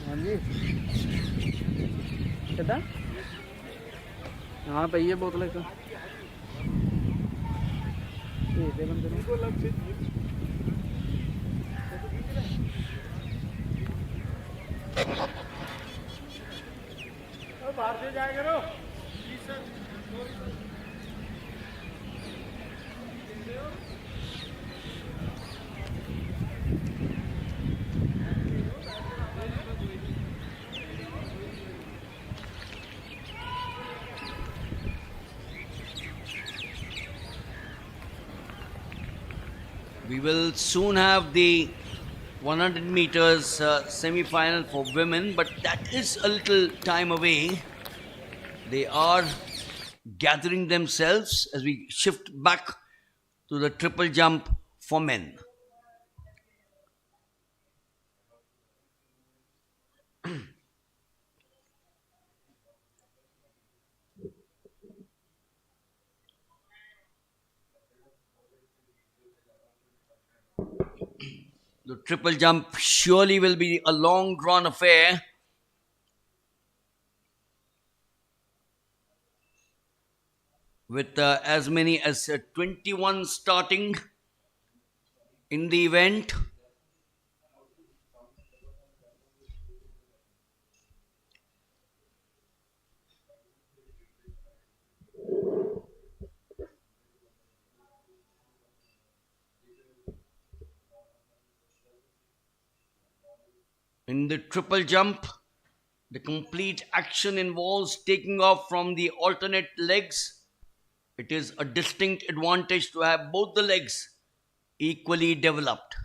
हाँ जी कितना हाँ पई है बोतल एक बंदे बाहर से जाएगा रो
We will soon have the 100 meters semi-final for women, but that is a little time away. They are gathering themselves as we shift back to the triple jump for men. The triple jump surely will be a long drawn affair. With as many as 21 starting in the event. In the triple jump, the complete action involves taking off from the alternate legs. It is a distinct advantage to have both the legs equally developed.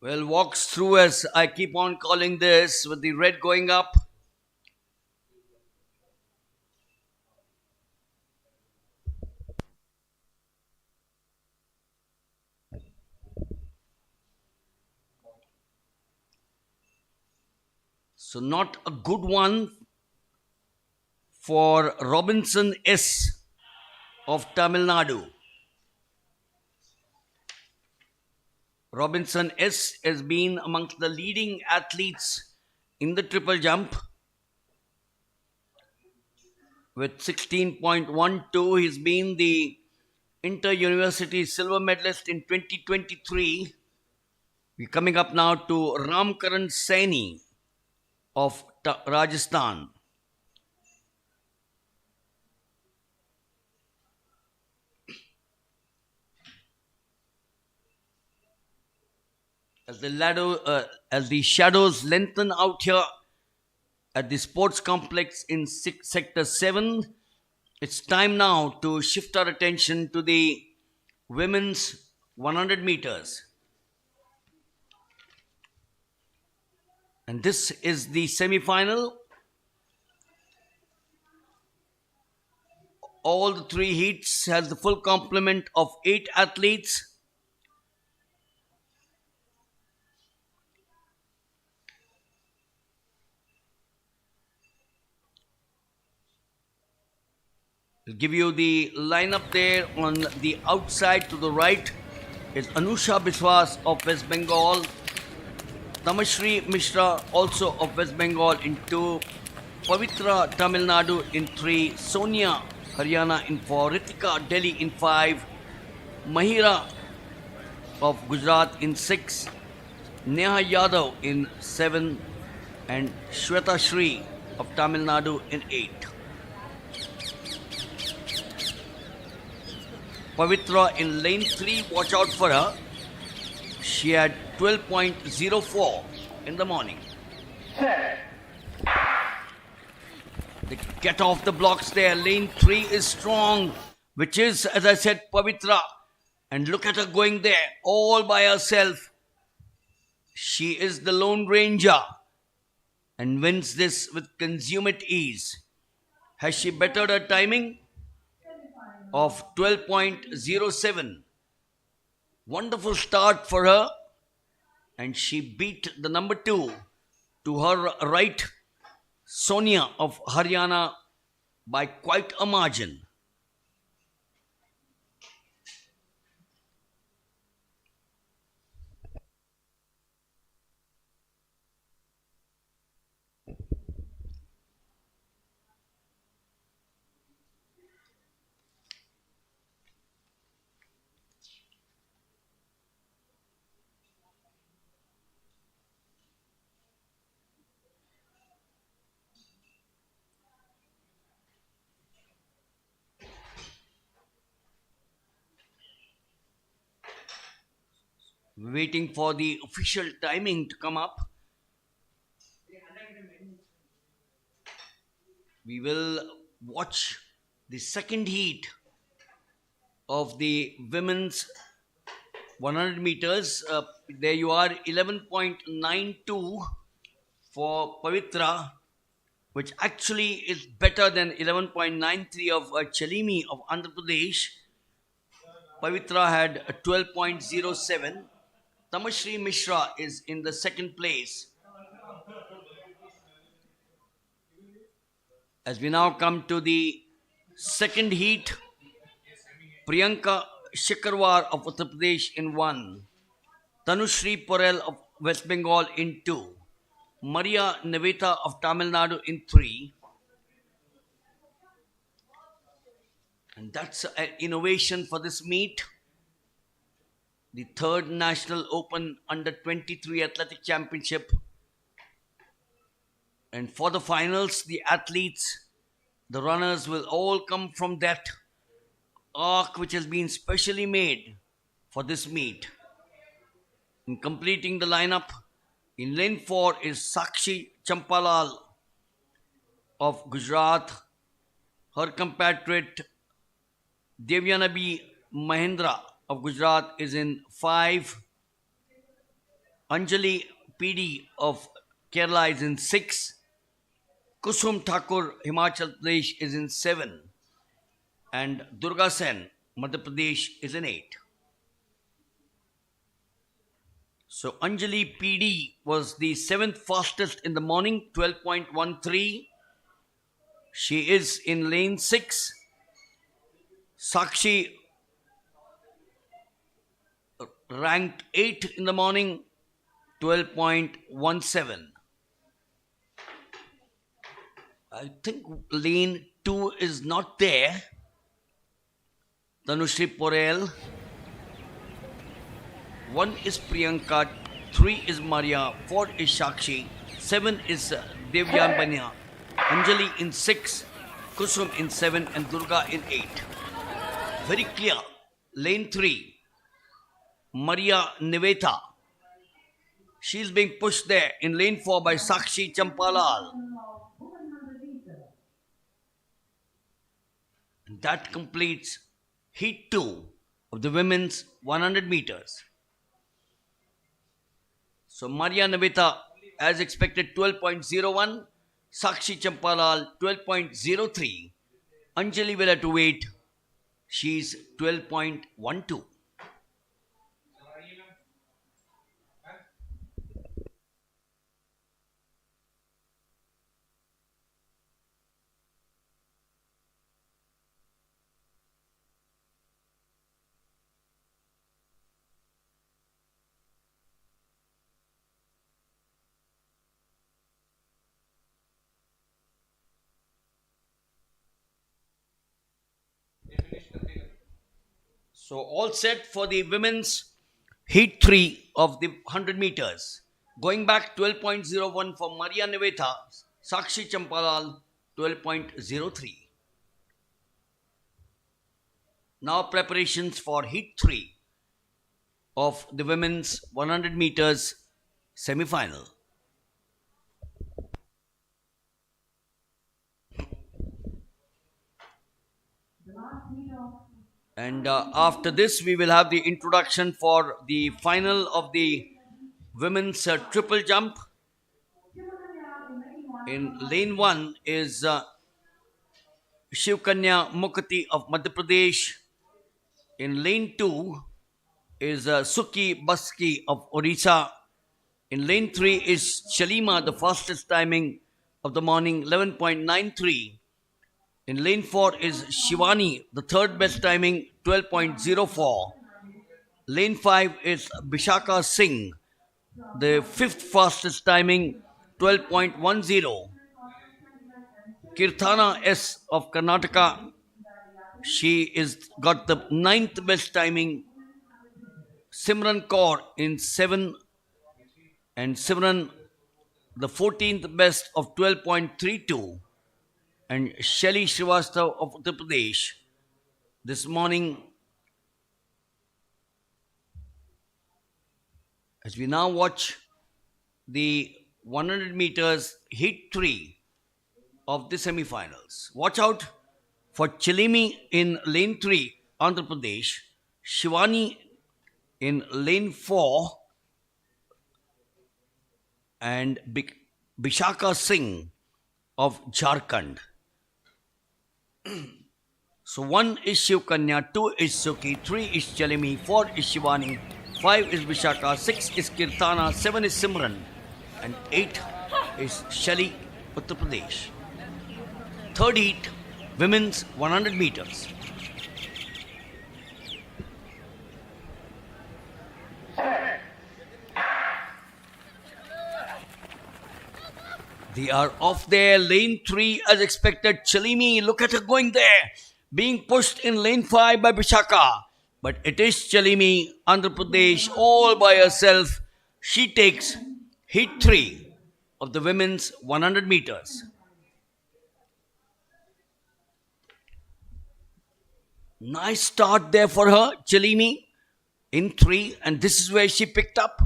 Well, walks through, as I keep on calling this, with the red going up. So not a good one for Robinson S. of Tamil Nadu. Robinson S. has been amongst the leading athletes in the triple jump. With 16.12, he's been the inter-university silver medalist in 2023. We're coming up now to Ramkaran Saini of Rajasthan. as the shadows lengthen out here at the sports complex in Sector 7, it's time now to shift our attention to the women's 100 meters. And this is the semi-final. All the three heats has the full complement of 8 athletes. I'll give you the lineup there. On the outside to the right is Anusha Biswas of West Bengal, Tamashri Mishra also of West Bengal in 2, Pavitra Tamil Nadu in 3, Sonia Haryana in 4, Ritika Delhi in 5, Mahira of Gujarat in 6, Neha Yadav in 7, and Shweta Shri of Tamil Nadu in 8. Pavitra in lane 3, watch out for her. She had 12.04 in the morning. They get off the blocks there. Lane 3 is strong, which is, as I said, Pavitra. And look at her going there all by herself. She is the Lone Ranger and wins this with consummate ease. Has she bettered her timing? Of 12.07. Wonderful start for her, and she beat the number 2 to her right, Sonia of Haryana, by quite a margin. Waiting for the official timing to come up. We will watch the second heat of the women's 100 meters. There you are, 11.92 for Pavitra, which actually is better than 11.93 of Chalimi of Andhra Pradesh. Pavitra had 12.07. Tamashri Mishra is in the second place. As we now come to the second heat, Priyanka Shikarwar of Uttar Pradesh in 1, Tanushri Porel of West Bengal in 2, Maria Neveta of Tamil Nadu in 3. And that's an innovation for this meet. The third National Open Under 23 Athletic Championship. And for the finals, the athletes, the runners will all come from that arc which has been specially made for this meet. In completing the lineup, in lane 4 is Sakshi Champalal of Gujarat. Her compatriot Devyanabi Mahendra of Gujarat is in 5. Anjali PD of Kerala is in 6. Kusum Thakur Himachal Pradesh is in 7. And Durga Sen Madhya Pradesh is in 8. So Anjali PD was the 7th fastest in the morning, 12.13. She is in lane 6. Sakshi ranked 8 in the morning, 12.17. I think lane 2 is not there. Tanushri Porel. 1 is Priyanka, 3 is Maria, 4 is Sakshi, 7 is Devyan Banya, Anjali in 6, Kusum in 7 and Durga in 8. Very clear. Lane 3, Maria Neveta She's being pushed there in lane 4 by Sakshi Champalal. And that completes heat 2 of the women's 100 meters. So Maria Navita, as expected, 12.01. Sakshi Champalal, 12.03. Anjali will have to wait. She's 12.12. So all set for the women's heat 3 of the 100 meters. Going back 12.01 for Maria Naveta, Sakshi Champalal 12.03. Now preparations for heat 3 of the women's 100 meters semi-final. And after this, we will have the introduction for the final of the women's triple jump. In lane 1 is Shivkanya Mukhati of Madhya Pradesh. In lane 2 is Suki Baski of Odisha. In lane 3 is Shalima, the fastest timing of the morning, 11.93. In lane 4 is Shivani, the third best timing, 12.04. Lane 5 is Bishaka Singh, the fifth fastest timing, 12.10. Kirthana S of Karnataka, she is got the ninth best timing. Simran Kaur in 7, and Simran the 14th best of 12.32. And Shelly Srivastav of Uttar Pradesh this morning. As we now watch the 100 meters heat 3 of the semi-finals. Watch out for Chilimi in lane 3, Andhra Pradesh, Shivani in lane 4, and Bishaka Singh of Jharkhand. So 1 is Shivkanya, 2 is Suki, 3 is Chalimi, 4 is Shivani, 5 is Vishaka, 6 is Kirtana, 7 is Simran, and 8 is Shelly, Uttar Pradesh. Third heat, women's 100 meters. They are off there, lane 3 as expected. Chalimi, look at her going there. Being pushed in lane 5 by Bishaka. But it is Chalimi, Andhra Pradesh, all by herself. She takes heat 3 of the women's 100 meters. Nice start there for her, Chalimi, in 3. And this is where she picked up.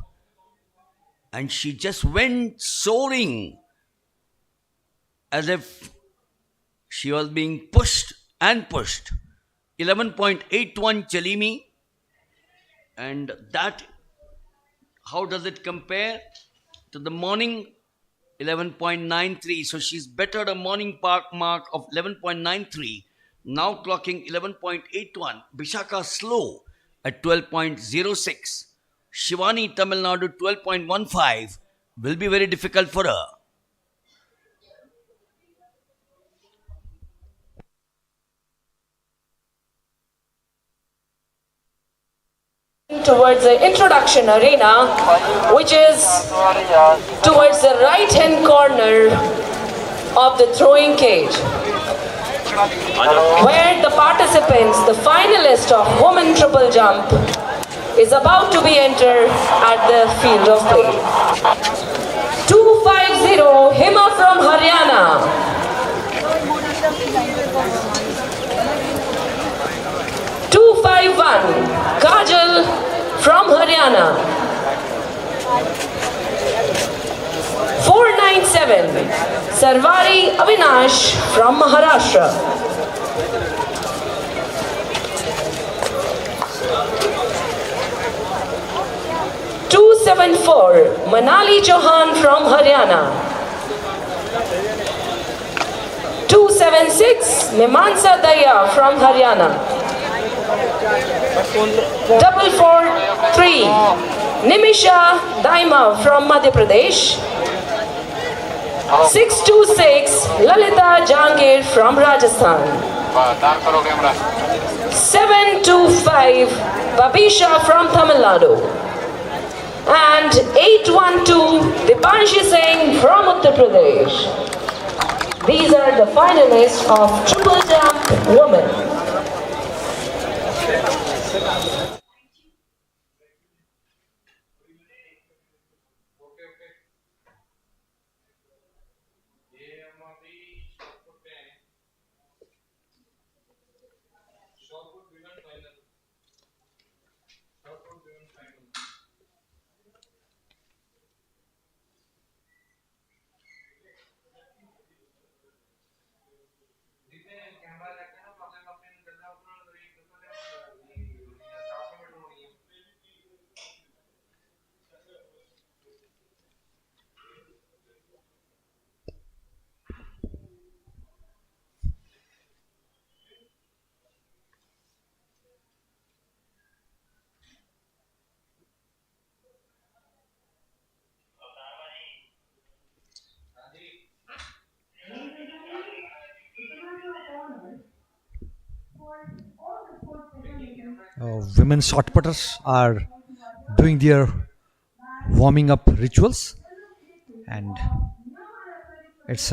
And she just went soaring, as if she was being pushed and pushed. 11.81 Chalimi. And that, how does it compare to the morning? 11.93. So she's bettered a morning mark of 11.93. Now clocking 11.81. Bishaka slow at 12.06. Shivani, Tamil Nadu, 12.15. Will be very difficult for her.
Towards the introduction arena, which is towards the right hand corner of the throwing cage, where the participants, the finalist of women triple jump, is about to be entered at the field of play. 250 Hima from Haryana. 251 Kajal from Haryana. 207, Sarvari Avinash from Maharashtra. 274, Manali Chauhan from Haryana. 276, Mimansa Daya from Haryana. 443, Nimisha Daima from Madhya Pradesh. 626, Lalita Jangir from Rajasthan. 725, Babisha from Tamil Nadu. And 812, Dipanshi Singh from Uttar Pradesh. These are the finalists of triple jump women.
Women shot putters are doing their warming up rituals, and it's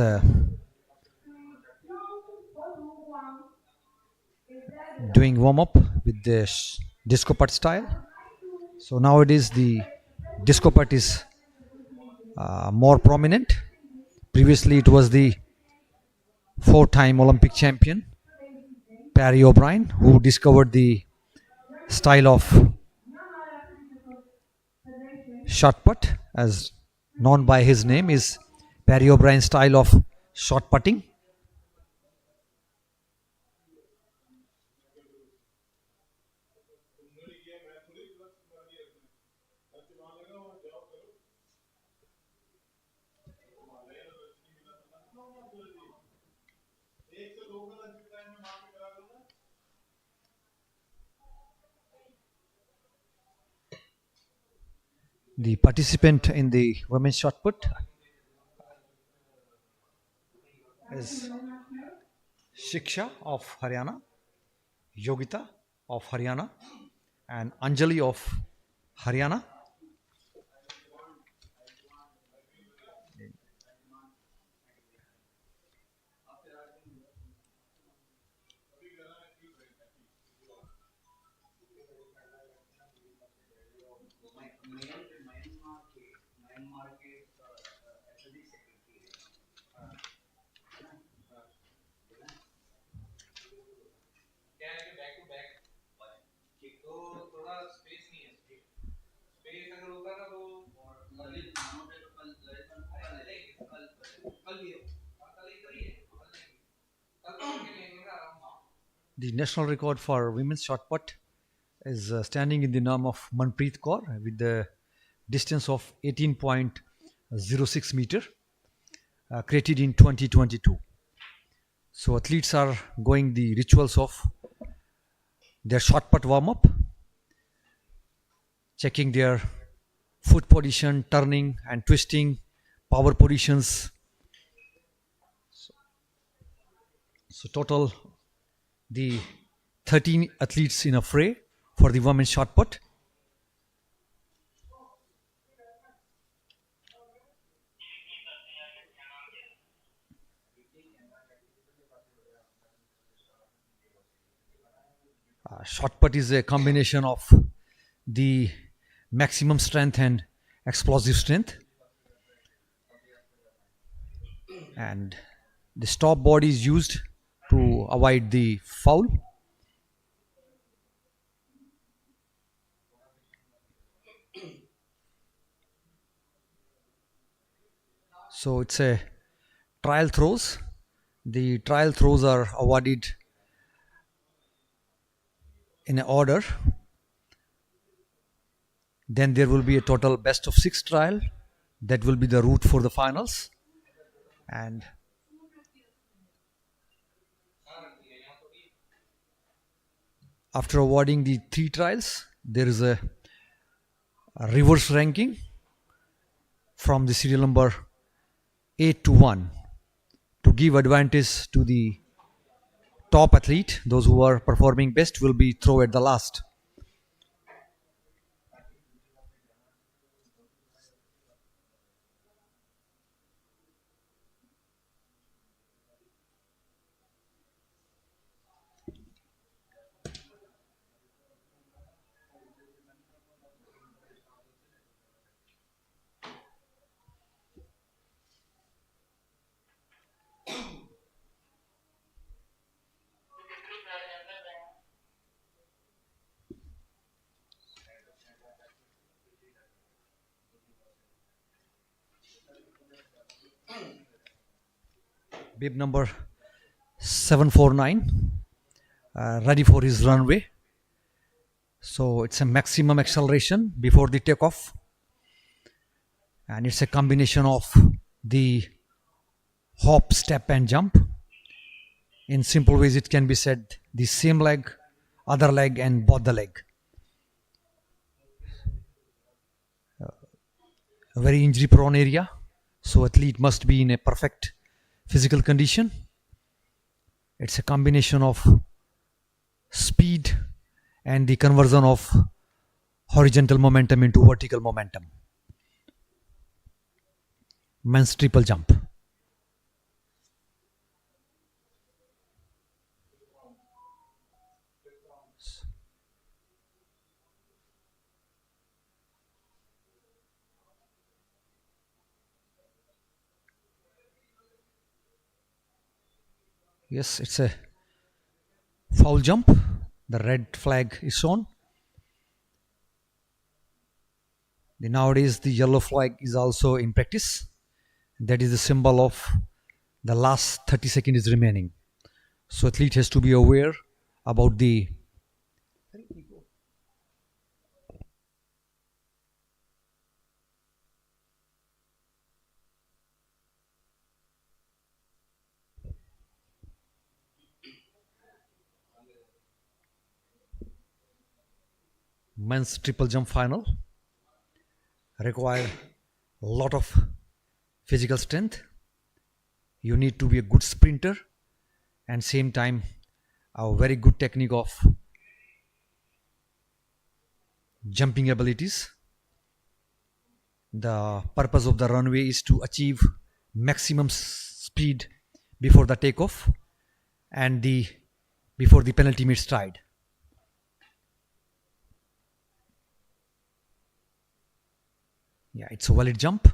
doing warm up with this disco putt style. So nowadays the disco putt is more prominent. Previously it was the four-time Olympic champion Perry O'Brien who discovered the style of shot put, as known by his name, is Perry O'Brien's style of shot putting. The participant in the women's shot put is Shiksha of Haryana, Yogita of Haryana, and Anjali of Haryana. The national record for women's shot put is standing in the name of Manpreet Kaur with the distance of 18.06 meter, created in 2022. So athletes are going the rituals of their shot put warm up, checking their foot position, turning and twisting, power positions. So total the 13 athletes in a fray for the women's shot put. Shot put is a combination of the maximum strength and explosive strength, and the stop body is used to avoid the foul. So it's a trial throws. The trial throws are awarded in order. Then there will be a total best of 6 trial. That will be the route for the finals. And after awarding the 3 trials, there is a reverse ranking from the serial number 8 to 1 to give advantage to the top athlete. Those who are performing best will be thrown at the last. Bib number 749 ready for his runway. So it's a maximum acceleration before the takeoff, and it's a combination of the hop, step and jump. In simple ways it can be said the same leg, other leg and both the leg. A very injury prone area, so athlete must be in a perfect physical condition. It's a combination of speed and the conversion of horizontal momentum into vertical momentum. Men's triple jump. Yes, it's a foul jump. The red flag is shown. Nowadays the yellow flag is also in practice. That is the symbol of the last 30 seconds is remaining. So athlete has to be aware about the men's triple jump final. Require a lot of physical strength. You need to be a good sprinter and same time a very good technique of jumping abilities. The purpose of the runway is to achieve maximum speed before the takeoff and before the penultimate stride. Yeah, it's a valid jump.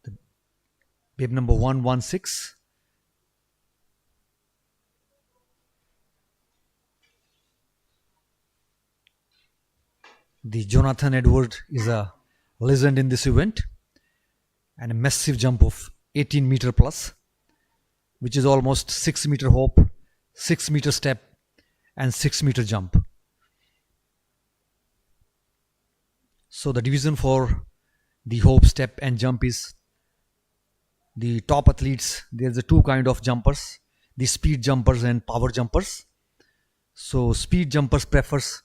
The bib number 116. The Jonathan Edward is a legend in this event, and a massive jump of 18 meter plus, which is almost 6 meter hop, 6 meter step and 6 meter jump. So the division for the hop, step and jump is the top athletes. There's a two kind of jumpers, the speed jumpers and power jumpers. So speed jumpers prefers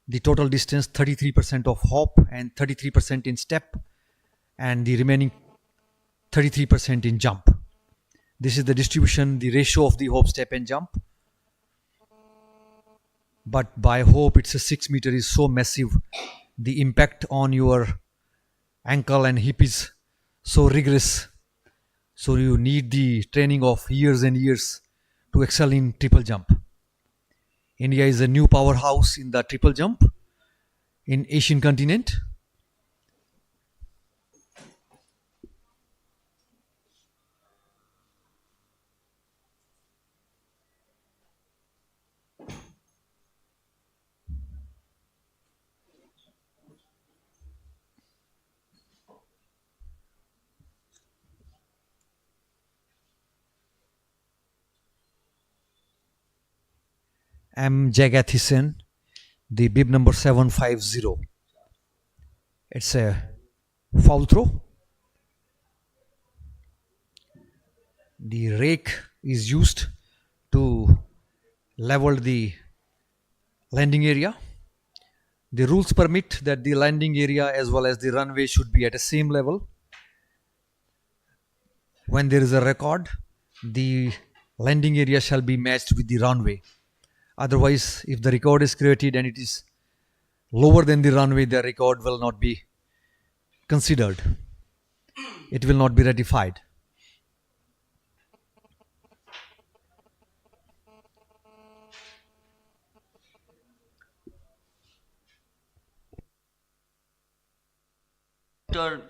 the total distance 33% of hop and 33% in step and the remaining 33% in jump. This is the distribution, the ratio of the hop, step and jump. But by hop it's a 6 meter is so massive, the impact on your ankle and hip is so rigorous, so you need the training of years and years to excel in triple jump. India is a new powerhouse in the triple jump in Asian continent. M. Jagathisen, the bib number 750. It's a foul throw. The rake is used to level the landing area. The rules permit that the landing area as well as the runway should be at the same level. When there is a record, the landing area shall be matched with the runway. Otherwise, if the record is created and it is lower than the runway, the record will not be considered. It will not be ratified.
After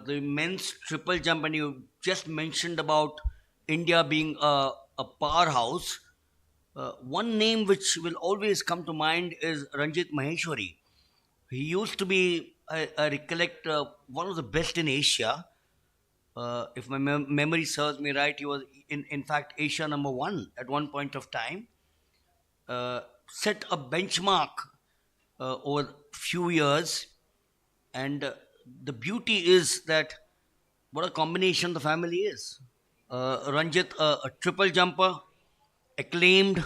the men's triple jump, and you just mentioned about India being a powerhouse, one name which will always come to mind is Ranjit Maheshwari. He used to be, I recollect, one of the best in Asia. If my memory serves me right, he was in fact Asia number one at one point of time. Set a benchmark over a few years, and the beauty is that what a combination the family is. Ranjit, a triple jumper, acclaimed,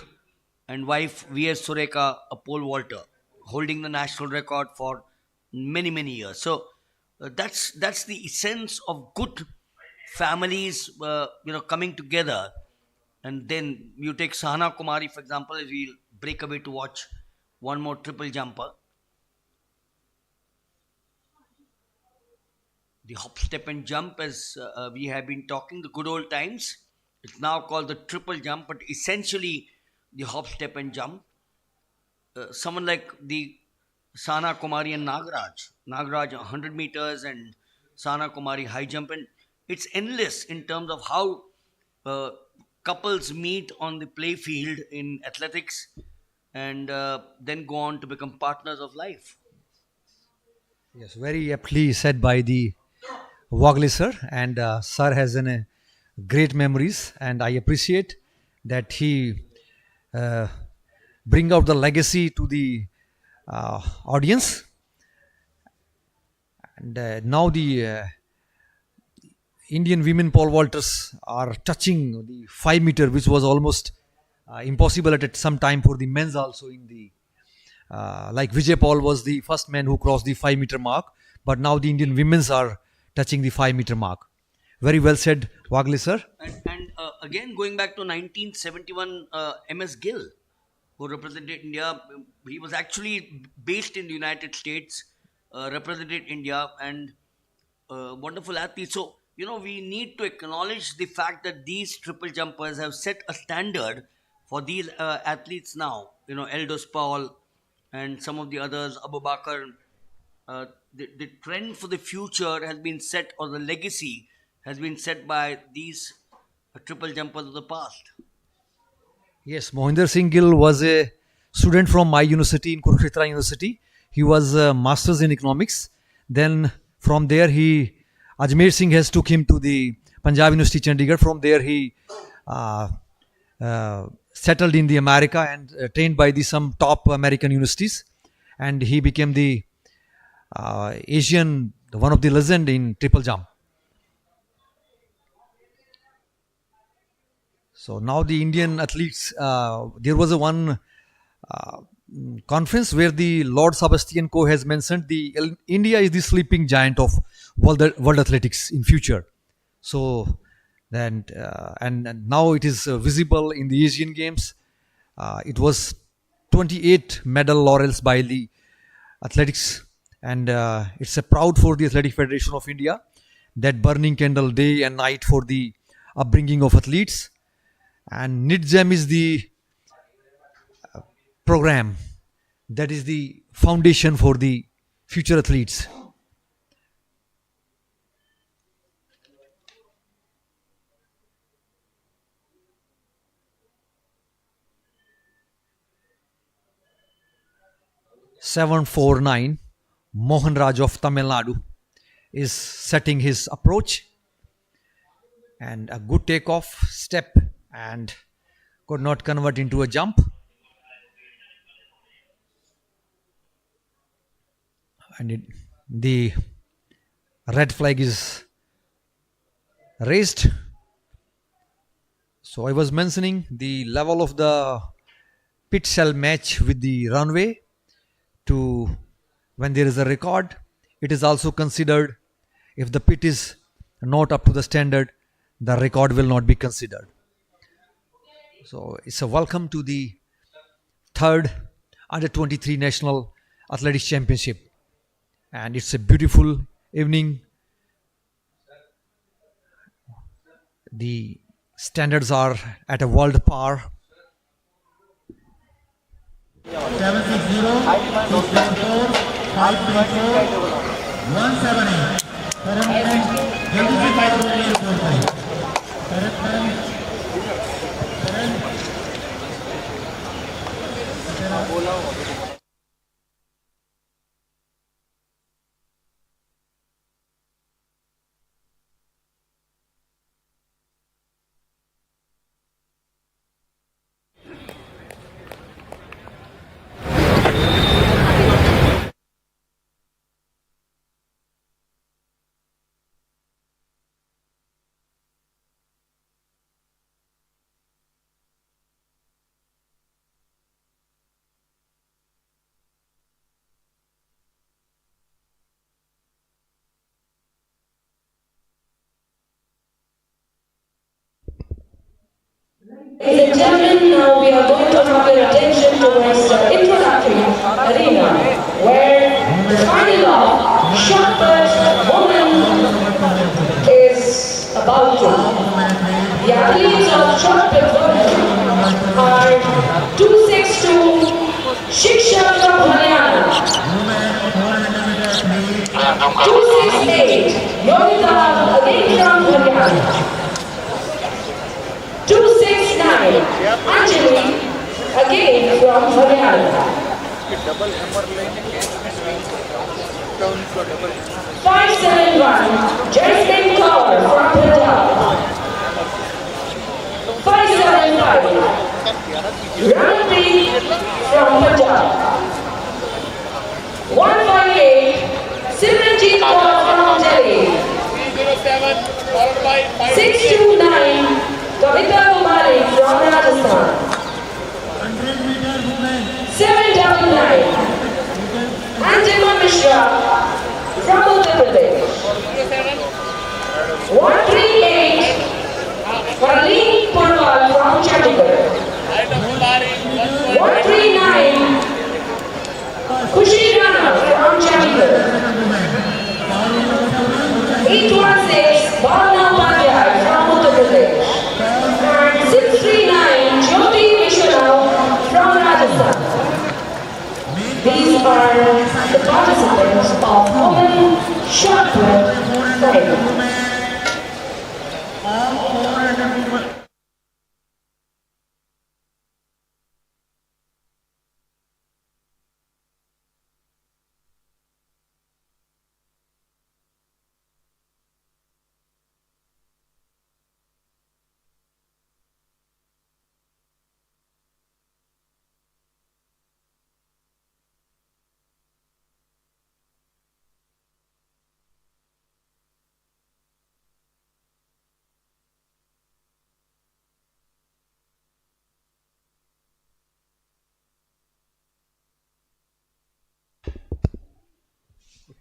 and wife V.S. Sureka, a pole vaulter, holding the national record for many years. So that's the essence of good families, coming together. And then you take Sahana Kumari, for example, as we break away to watch one more triple jumper. The hop, step, and jump, as we have been talking, the good old times. It's now called the triple jump, but essentially the hop, step, and jump. Someone like the Sana Kumari and Nagaraj. Nagaraj 100 meters and Sana Kumari high jump. And it's endless in terms of how couples meet on the play field in athletics and then go on to become partners of life.
Yes, very aptly said by the Wagle sir, and sir has great memories, and I appreciate that he bring out the legacy to the audience. And now the Indian women pole vaulters are touching the 5 meter, which was almost impossible at some time for the men's also. In the like Vijay Paul was the first man who crossed the 5 meter mark, but now the Indian women's are touching the 5 meter mark. Very well said, Wagle sir.
And again, going back to 1971, M.S. Gill, who represented India, he was actually based in the United States, represented India, and wonderful athlete. So, we need to acknowledge the fact that these triple jumpers have set a standard for these athletes now. Eldos Paul and some of the others, Abu Bakr. The trend for the future has been set, or the legacy has been set by these triple jumpers of the past.
Yes, Mohinder Singh Gill was a student from my university in Kurukshetra University. He was a master's in economics. Then from there, Ajmer Singh has took him to the Punjab University, Chandigarh. From there, he settled in the America and trained by some top American universities. And he became the Asian, one of the legend in triple jump. So now the Indian athletes, there was one conference where the Lord Sebastian Coe has mentioned India is the sleeping giant of world athletics in future. So then and now it is visible in the Asian Games. It was 28 medal laurels by the athletics, and it's a proud for the Athletic Federation of India, that burning candle day and night for the upbringing of athletes. And NITGEM is the program that is the foundation for the future athletes. (749) Mohan Raj of Tamil Nadu is setting his approach, and a good takeoff step, and could not convert into a jump. and the red flag is raised. So I was mentioning the level of the pit shall match with the runway. To when there is a record, it is also considered. If the pit is not up to the standard, the record will not be considered. So it's a welcome to the third under 23 national athletics championship, and it's a beautiful evening. The standards are at a world par.
760, 644, 534, 178. Current time, जल्दी से बात हो रही है score पे. Current time,
Ladies and gentlemen, now we are going to have your attention towards the introductory arena, where the CHANDIGARH shot put woman is about to. The athletes of shot put women are 262 Shiksha from Haryana, 268 Yogita again from Haryana, 269 Anjali again from Haryana. 571 Jasmine Kaur from Punjab. 575 Ranpreet from Punjab. 158 Simranjeet Kaur from Delhi. 629 Kavita Kumari from Rajasthan. 799 Anjima Mishra from Uttar Pradesh. 138 Harleen Purwal from Chandigarh. 139 Khushi Rana from Chandigarh. 816 Bhavna Upadhyay from Uttar Pradesh. And 639 Jyoti Vishwanath from Rajasthan. These are the participants of women shot put final.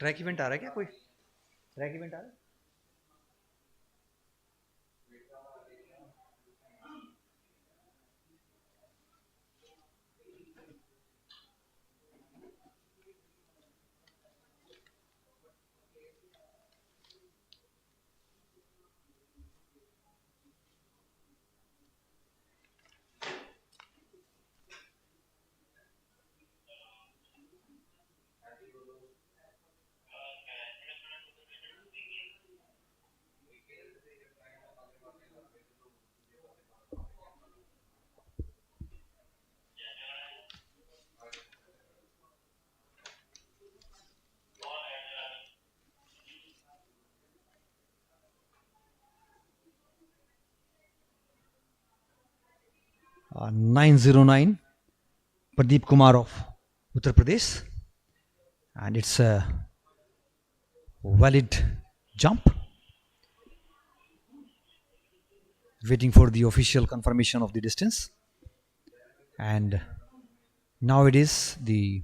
Track event आ रहा है क्या कोई track event आ रहा है 909 Pradeep Kumar of Uttar Pradesh. and it's a valid jump. Waiting for the official confirmation of the distance, and now it is the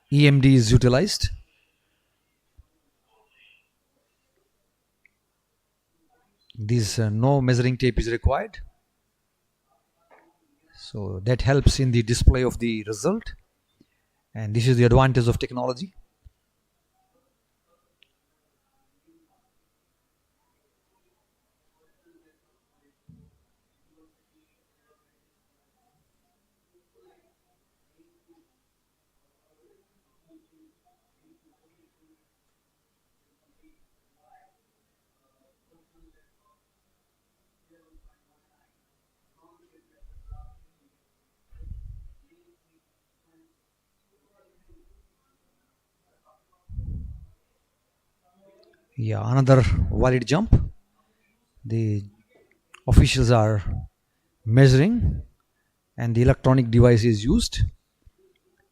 EMD is utilized. This no measuring tape is required, so that helps in the display of the result, and this is the advantage of technology. Yeah, another valid jump. The officials are measuring and the electronic device is used,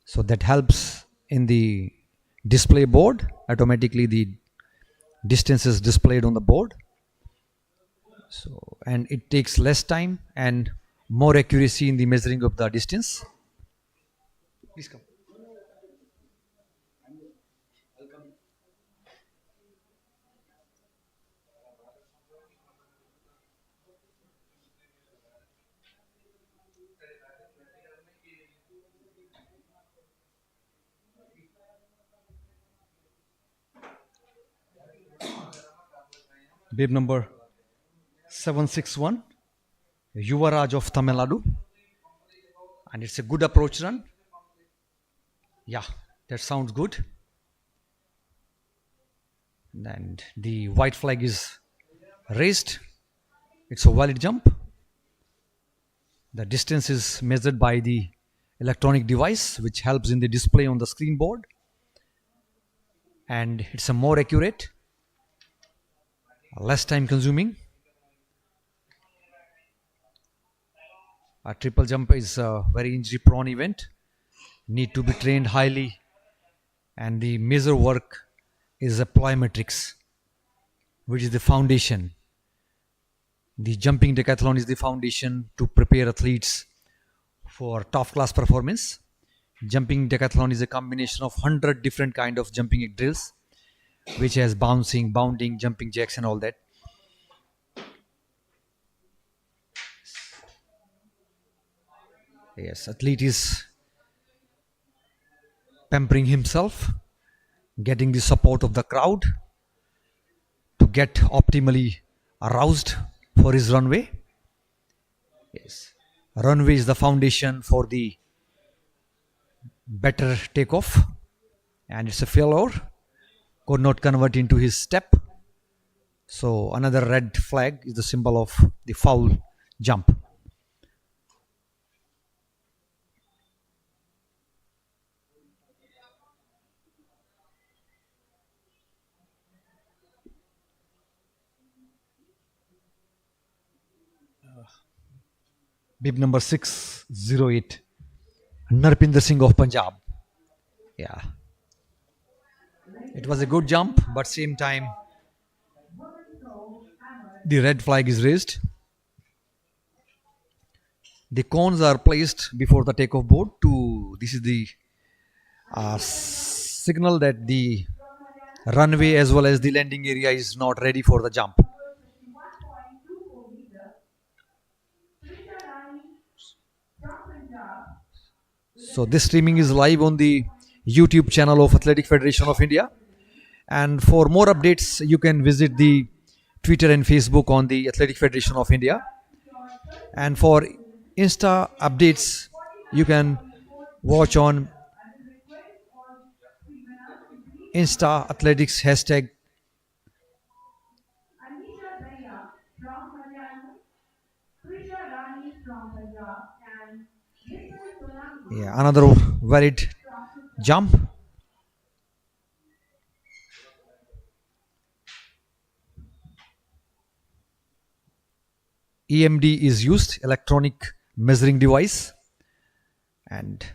so that helps in the display board. Automatically the distance is displayed on the board, so and it takes less time and more accuracy in the measuring of the distance. Please come. Bib number 761, Yuvaraj of Tamil Nadu, and it's a good approach run. Yeah, that sounds good. And the white flag is raised. It's a valid jump. The distance is measured by the electronic device, which helps in the display on the screen board, and it's a more accurate, less time consuming. A triple jump is a very injury prone event, need to be trained highly, and the major work is a plyometrics, which is the foundation. The jumping decathlon is the foundation to prepare athletes for top class performance. Jumping decathlon is a combination of 100 different kind of jumping drills, which has bouncing, bounding, jumping jacks and all that. Yes, athlete is pampering himself, getting the support of the crowd to get optimally aroused for his runway. Yes, runway is the foundation for the better takeoff, and it's a failure, could not convert into his step. So another red flag is the symbol of the foul jump. Bib number 608, Narpinder Singh of Punjab. Yeah, it was a good jump, but same time the red flag is raised. The cones are placed before the takeoff board this is the signal that the runway as well as the landing area is not ready for the jump. So this streaming is live on the YouTube channel of Athletic Federation of India, and for more updates you can visit the Twitter and Facebook on the Athletic Federation of India, and for Insta updates you can watch on Insta Athletics hashtag. Yeah, another valid jump. EMD is used, electronic measuring device, and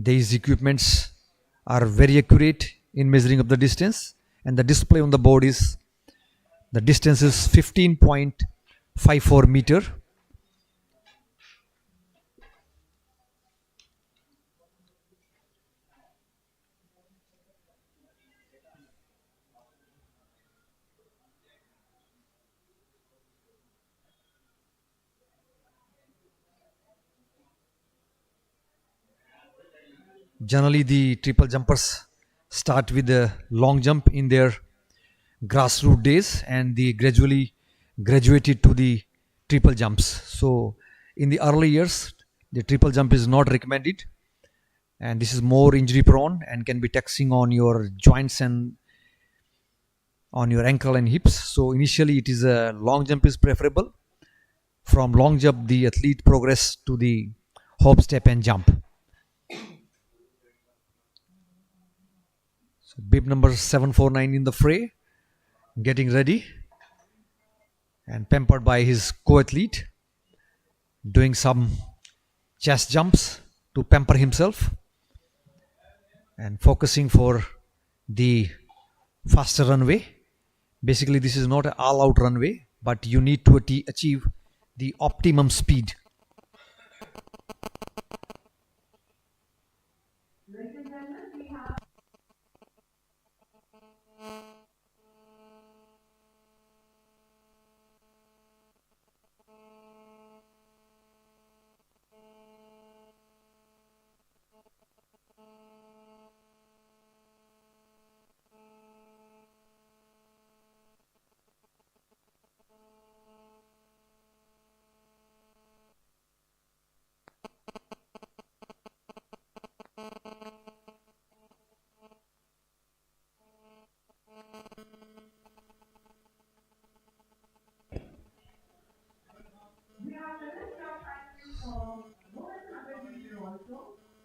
These equipments are very accurate in measuring of the distance, and the display on the board is the distance is 15.54 meter. Generally, the triple jumpers start with a long jump in their grassroots days, and they gradually graduated to the triple jumps. So, in the early years, the triple jump is not recommended, and this is more injury prone and can be taxing on your joints and on your ankle and hips. So, initially, it is a long jump is preferable. From long jump, the athlete progress to the hop, step, and jump. So, bib number 749 in the fray, getting ready and pampered by his co-athlete, doing some chest jumps to pamper himself and focusing for the faster runway. Basically, this is not an all-out runway, but you need to achieve the optimum speed.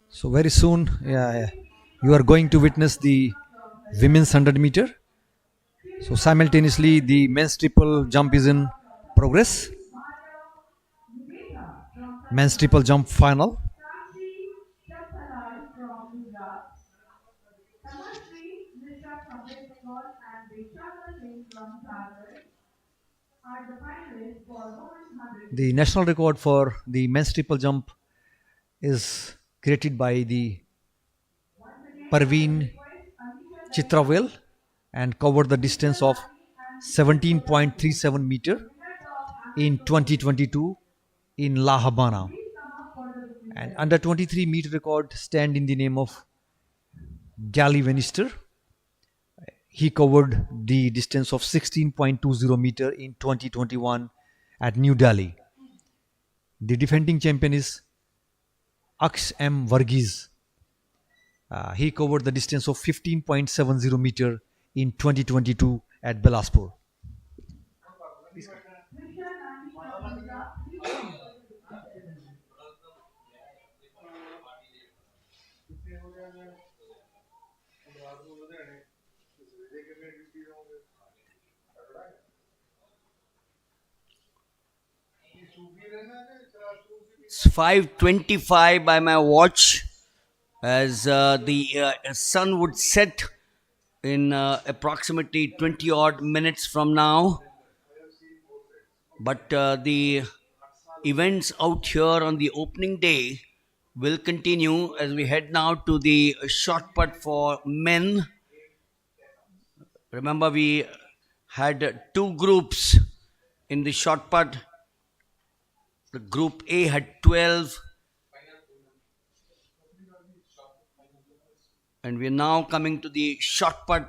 So very soon, you are going to witness the women's 100 meter. So simultaneously, the men's triple jump is in progress. Men's triple jump final. The national record for the men's triple jump is created by the Parveen Chitravel and covered the distance of 17.37 meter in 2022 in La Habana. And under 23 meter record stand in the name of Gally Venister. He covered the distance of 16.20 meter in 2021 at New Delhi. The defending champion is Aksh M. Varghese. He covered the distance of 15.70 meter in 2022 at Bilaspur.
It's 5:25 by my watch, as the sun would set in approximately 20 odd minutes from now. But the events out here on the opening day will continue as we head now to the shot put for men. Remember, we had two groups in the shot put. The group A had 12, and we are now coming to the shot put,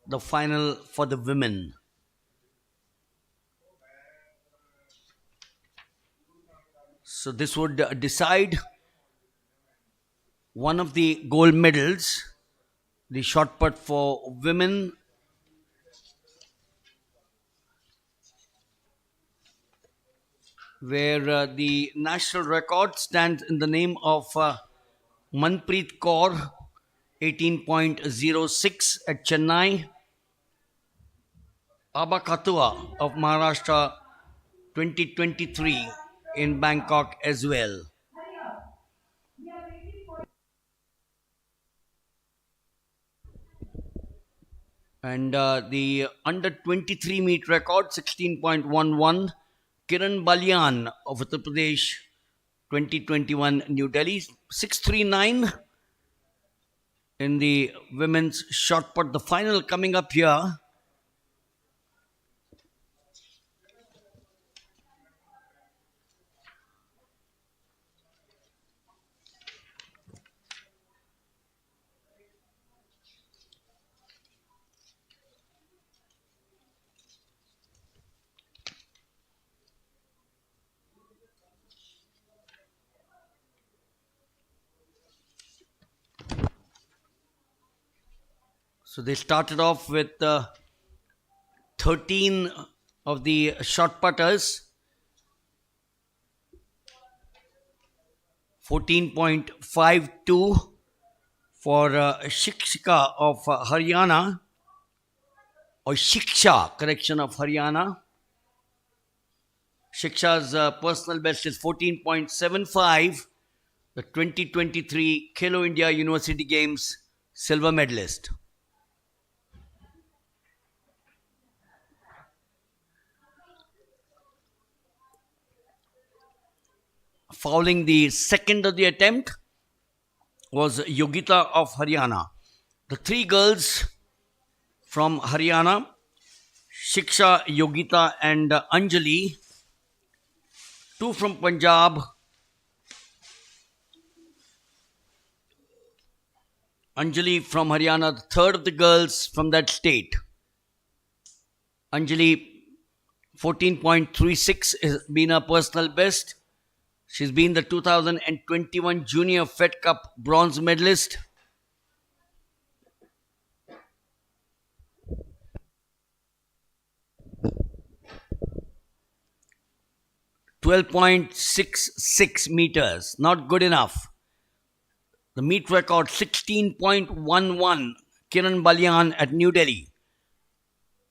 the final for the women. So this would decide one of the gold medals, the shot put for women. Where the national record stands in the name of Manpreet Kaur, 18.06 at Chennai. Aba Katua of Maharashtra, 2023 in Bangkok as well. And the under 23 meet record 16.11, Kiran Balyan of Uttar Pradesh, 2021 New Delhi, 639 in the women's shot put. The final coming up here. So they started off with 13 of the shot putters, 14.52 for Shikshika of Haryana, or Shiksha, correction, of Haryana. Shiksha's personal best is 14.75, the 2023 Khelo India University Games silver medalist. Fouling the second of the attempt was Yogita of Haryana. The three girls from Haryana, Shiksha, Yogita and Anjali, two from Punjab, Anjali from Haryana, the third of the girls from that state. Anjali, 14.36 has been her personal best. She's been the 2021 Junior Fed Cup bronze medalist. .66 meters, not good enough. The meet record 16.11, Kiran Balyan at New Delhi.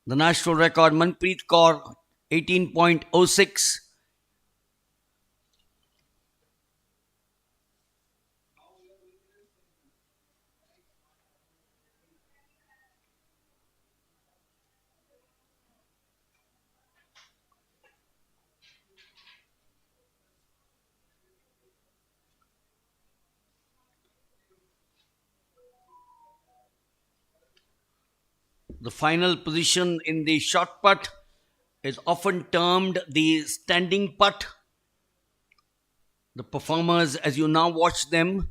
The national record, Manpreet Kaur, 18.06. The final position in the shot put is often termed the standing putt. The performers, as you now watch them,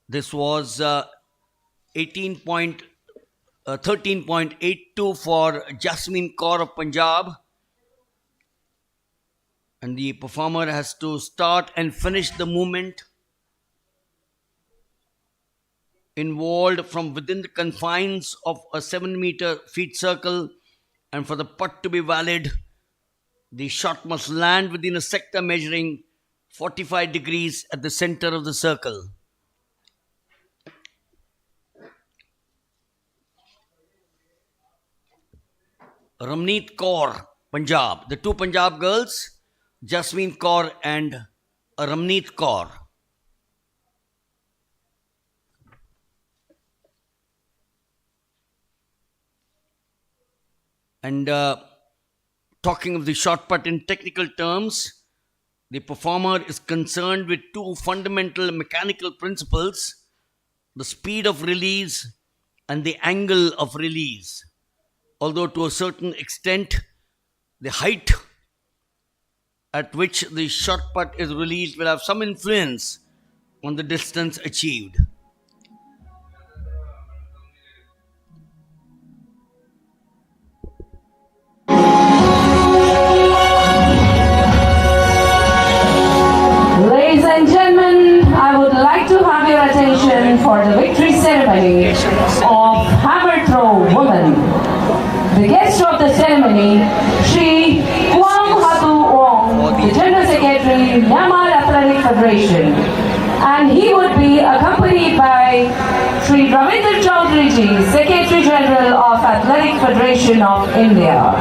this was 13.82 for Jasmine Kaur of Punjab. And the performer has to start and finish the movement involved from within the confines of a 7 feet circle, and for the putt to be valid, the shot must land within a sector measuring 45 degrees at the center of the circle. Ramneet Kaur, Punjab. The two Punjab girls, Jasmine Kaur and Ramneet Kaur. And talking of the shot put in technical terms, the performer is concerned with two fundamental mechanical principles: the speed of release and the angle of release. Although to a certain extent, the height at which the shot put is released will have some influence on the distance achieved.
Ladies and gentlemen, I would like to have your attention for the victory ceremony of hammer throw women. The guest of the ceremony, Shri Kwang Hatu Wong, the General Secretary, Myanmar Athletic Federation. And he would be accompanied by Shri Ravinder Chaudhary Ji, Secretary General of Athletic Federation of India.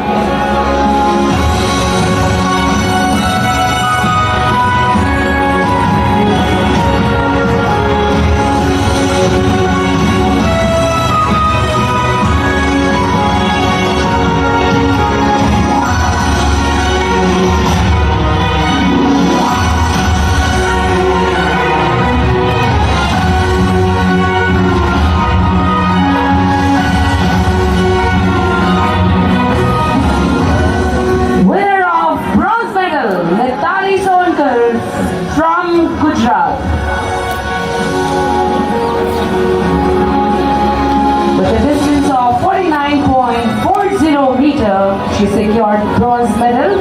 got bronze medal.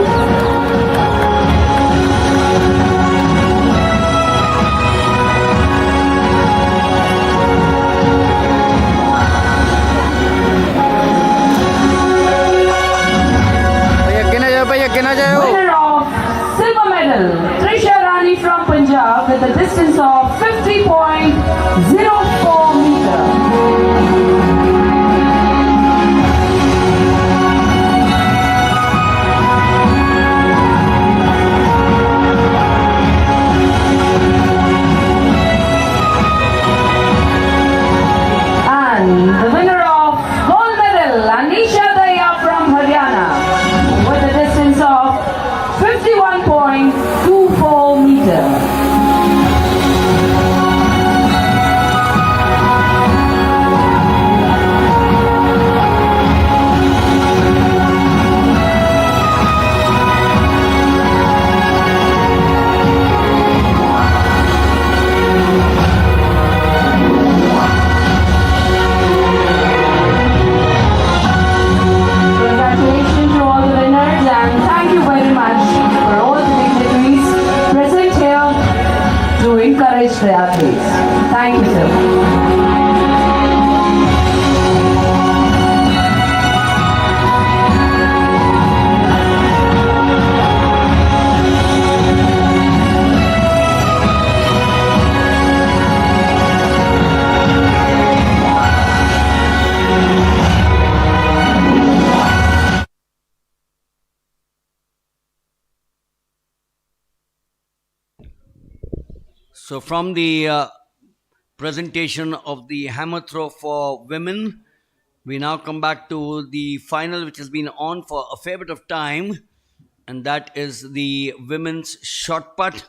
भैया गिना जाओ, भैया गिना जाओ।
Winner of silver medal, Trisha Rani from Punjab with a distance of 50.04 meter. And the winner of gold medal, Anisha Daya from Haryana with a distance of 51.24 meter. Congratulations to all the winners and thank you very much for all the dignitaries present here to encourage the athletes. Thank you, sir.
So, from the presentation of the hammer throw for women, we now come back to the final, which has been on for a fair bit of time, and that is the women's shot put.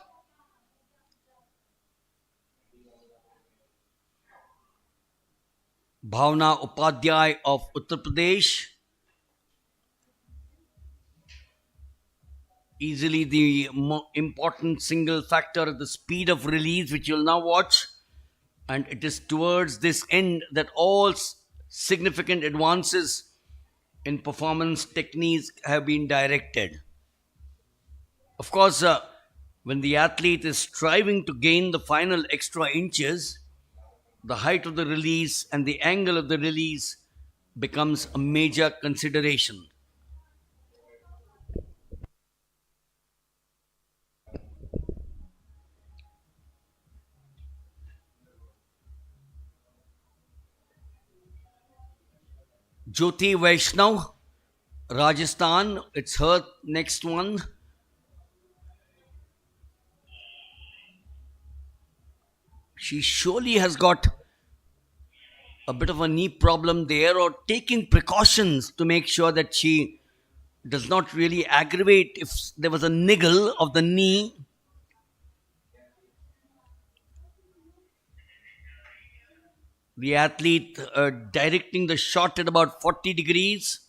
Bhavna Upadhyay of Uttar Pradesh, easily the important single factor, the speed of release, which you'll now watch. And it is towards this end that all significant advances in performance techniques have been directed. Of course, when the athlete is striving to gain the final extra inches, the height of the release and the angle of the release becomes a major consideration. Jyoti Vaishnav, Rajasthan, it's her next one. She surely has got a bit of a knee problem there, or taking precautions to make sure that she does not really aggravate if there was a niggle of the knee. The athlete directing the shot at about 40 degrees,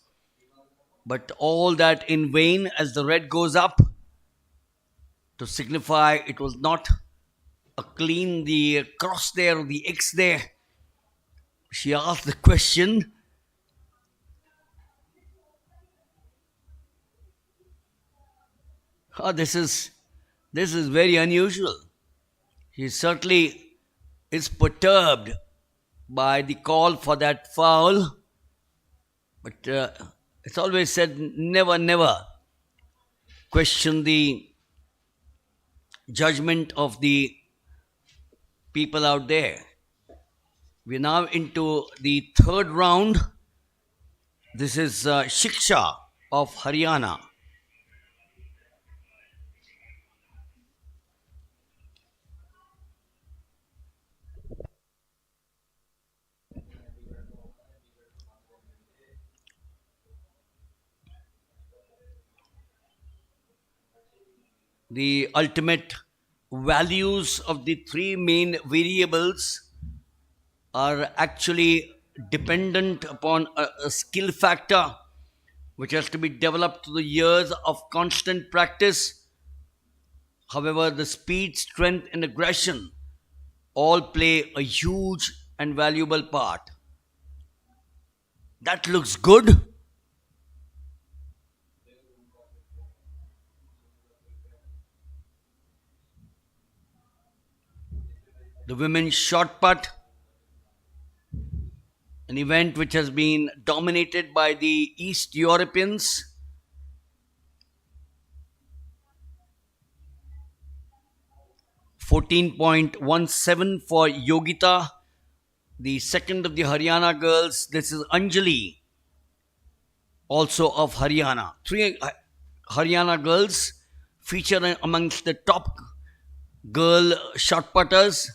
but all that in vain as the red goes up to signify it was not a clean, the cross there or the X there. She asked the question. This is very unusual. She certainly is perturbed by the call for that foul. But it's always said, never, never question the judgment of the people out there. We're now into the third round. This is Shiksha of Haryana. The ultimate values of the three main variables are actually dependent upon a skill factor which has to be developed through the years of constant practice. However, the speed, strength, and aggression all play a huge and valuable part. That looks good. The women's shot put, an event which has been dominated by the East Europeans. .17 for Yogita, the second of the Haryana girls. This is Anjali, also of Haryana. Three Haryana girls feature amongst the top girl shot putters,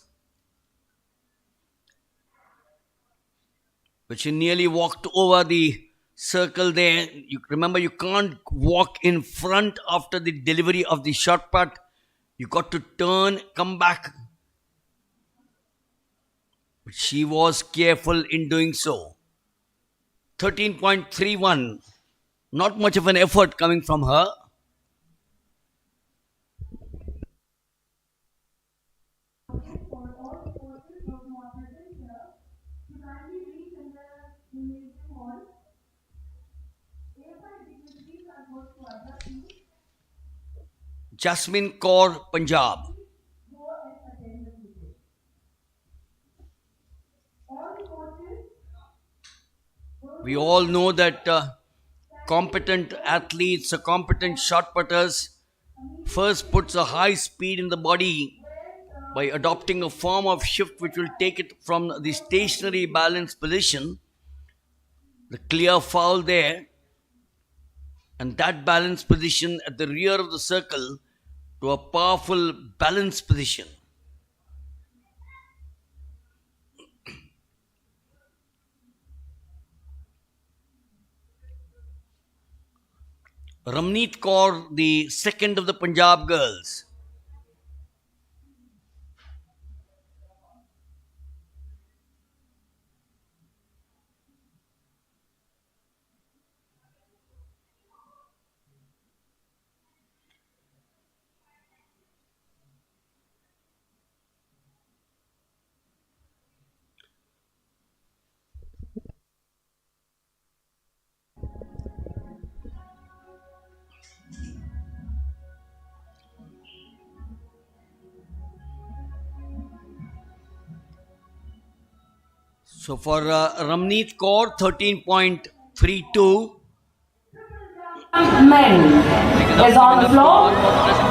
but she nearly walked over the circle there. You remember, you can't walk in front after the delivery of the shot put. You got to turn, come back. But she was careful in doing so. 13.31. Not much of an effort coming from her. Jasmine Kaur, Punjab. We all know that competent athletes, competent shot putters, first puts a high speed in the body by adopting a form of shift which will take it from the stationary balanced position, the clear foul there, and that balanced position at the rear of the circle to a powerful balanced position. Ramneet Kaur, the second of the Punjab girls. So for Ramneet Kaur, 13.32.
Men is on the floor.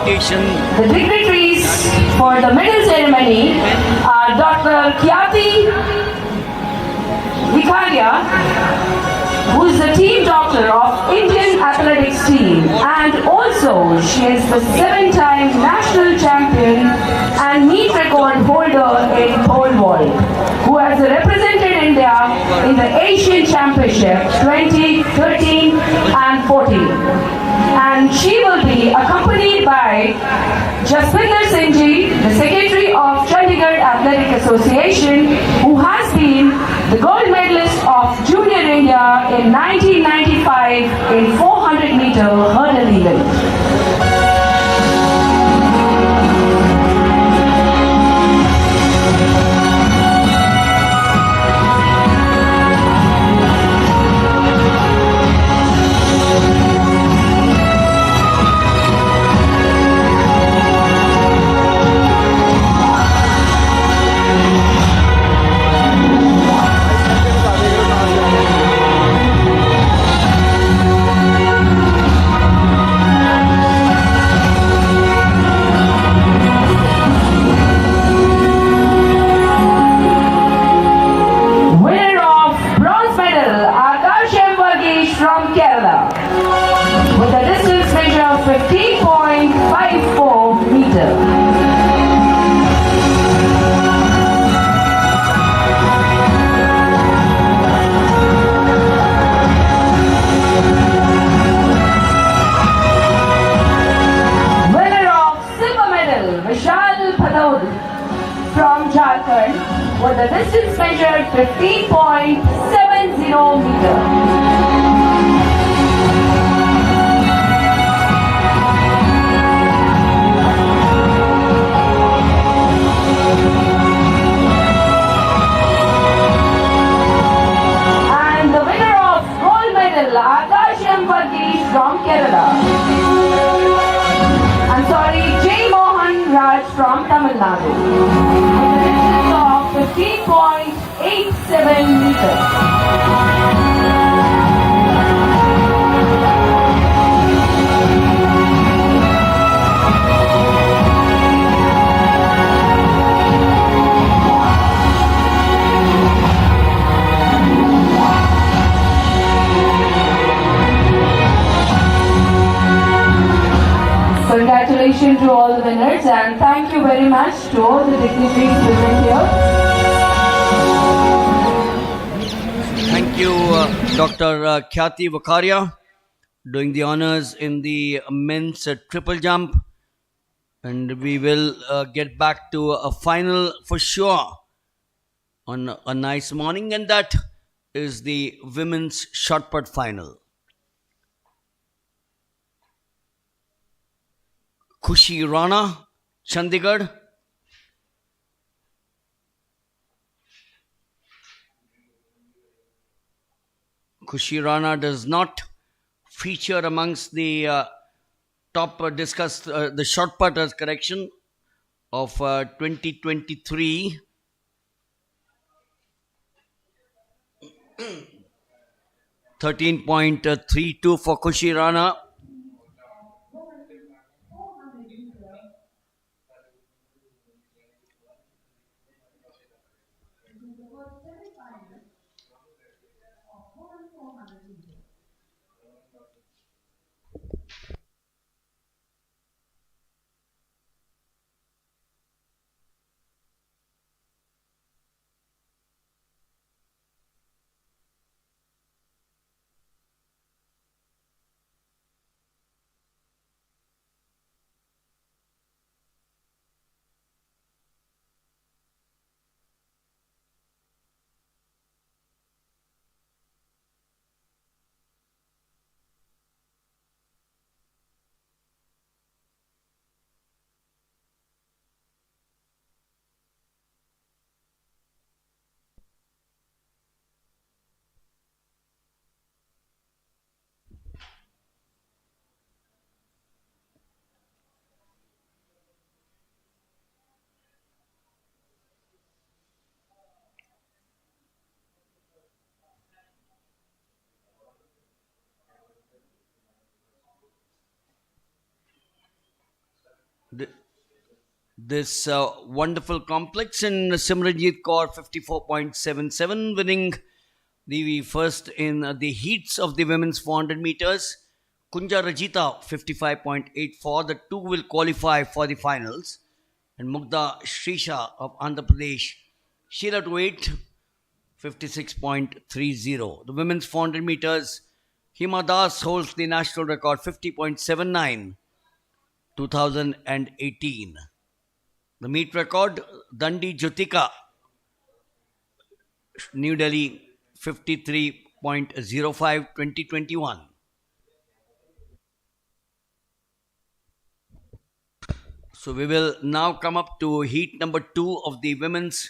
Presentation.
The dignitaries for the medal ceremony are Dr. Kyati Vikaria, who is the team doctor of Indian athletics team, and also she is the 7-time national champion and meet record holder in pole vault, who has represented India in the Asian Championship 2013 and 14. And she will be accompanied by Jaswinder Singh Ji, the Secretary of Chandigarh Athletic Association, who has been the gold medalist of Junior India in 1995 in 400-meter hurdle event. From Kerala with a distance measure of 15.54 meters. Winner of silver medal, Vishal Padod from Jharkhand with a distance measured 15.70 meters. From Kerala. I'm sorry, J. Mohan Raj from Tamil Nadu. 87 meters. Congratulations to all the winners and thank you very much to all the dignitaries present here.
Thank you, Dr. Khyati Vakaria, doing the honors in the men's triple jump. And we will get back to a final for sure on a nice morning, and that is the women's shot put final. Khushi Rana, Chandigarh. Khushi Rana does not feature amongst the top discussed the shot putters correction of 2023. 13.32 for Khushi Rana. This wonderful complex in Simranjit Kaur 54.77, winning the first in the heats of the women's 400 meters. Kunja Rajita 55.84. The two will qualify for the finals. And Mugdha Shrisha of Andhra Pradesh, Sheila to 8, 56.30. The women's 400 meters, Hima Das holds the national record 50.79, 2018. The meet record, Dandi Jyotika, New Delhi 53.05, 2021. So we will now come up to heat number 2 of the women's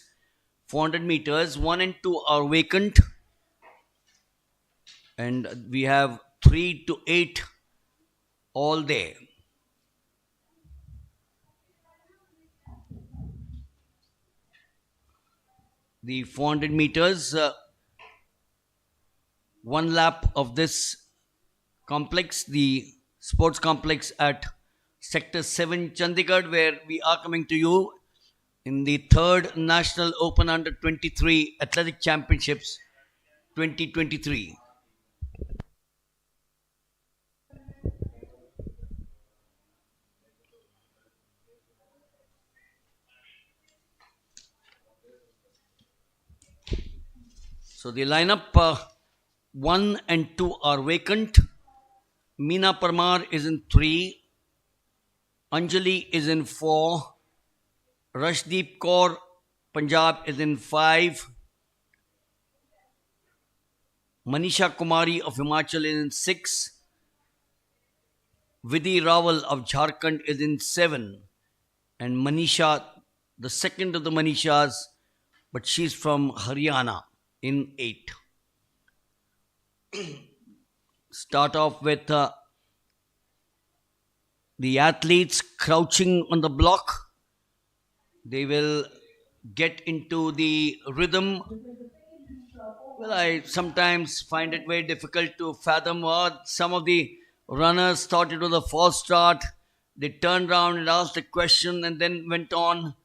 400 meters. 1 and 2 are vacant. And we have 3 to 8 all day. The 400 meters, one lap of this complex, the sports complex at Sector 7 Chandigarh, where we are coming to you in the 3rd National Open Under 23 Athletic Championships 2023. So the lineup, 1 and 2 are vacant. Meena Parmar is in 3. Anjali is in 4. Rashdeep Kaur, Punjab, is in 5. Manisha Kumari of Himachal is in 6. Vidhi Rawal of Jharkhand is in 7. And Manisha, the second of the Manishas, but she's from Haryana, in 8. Start off with the athletes crouching on the block. They will get into the rhythm Well, I sometimes find it very difficult to fathom what some of the runners thought it was a false start. They turned around and asked a question and then went on.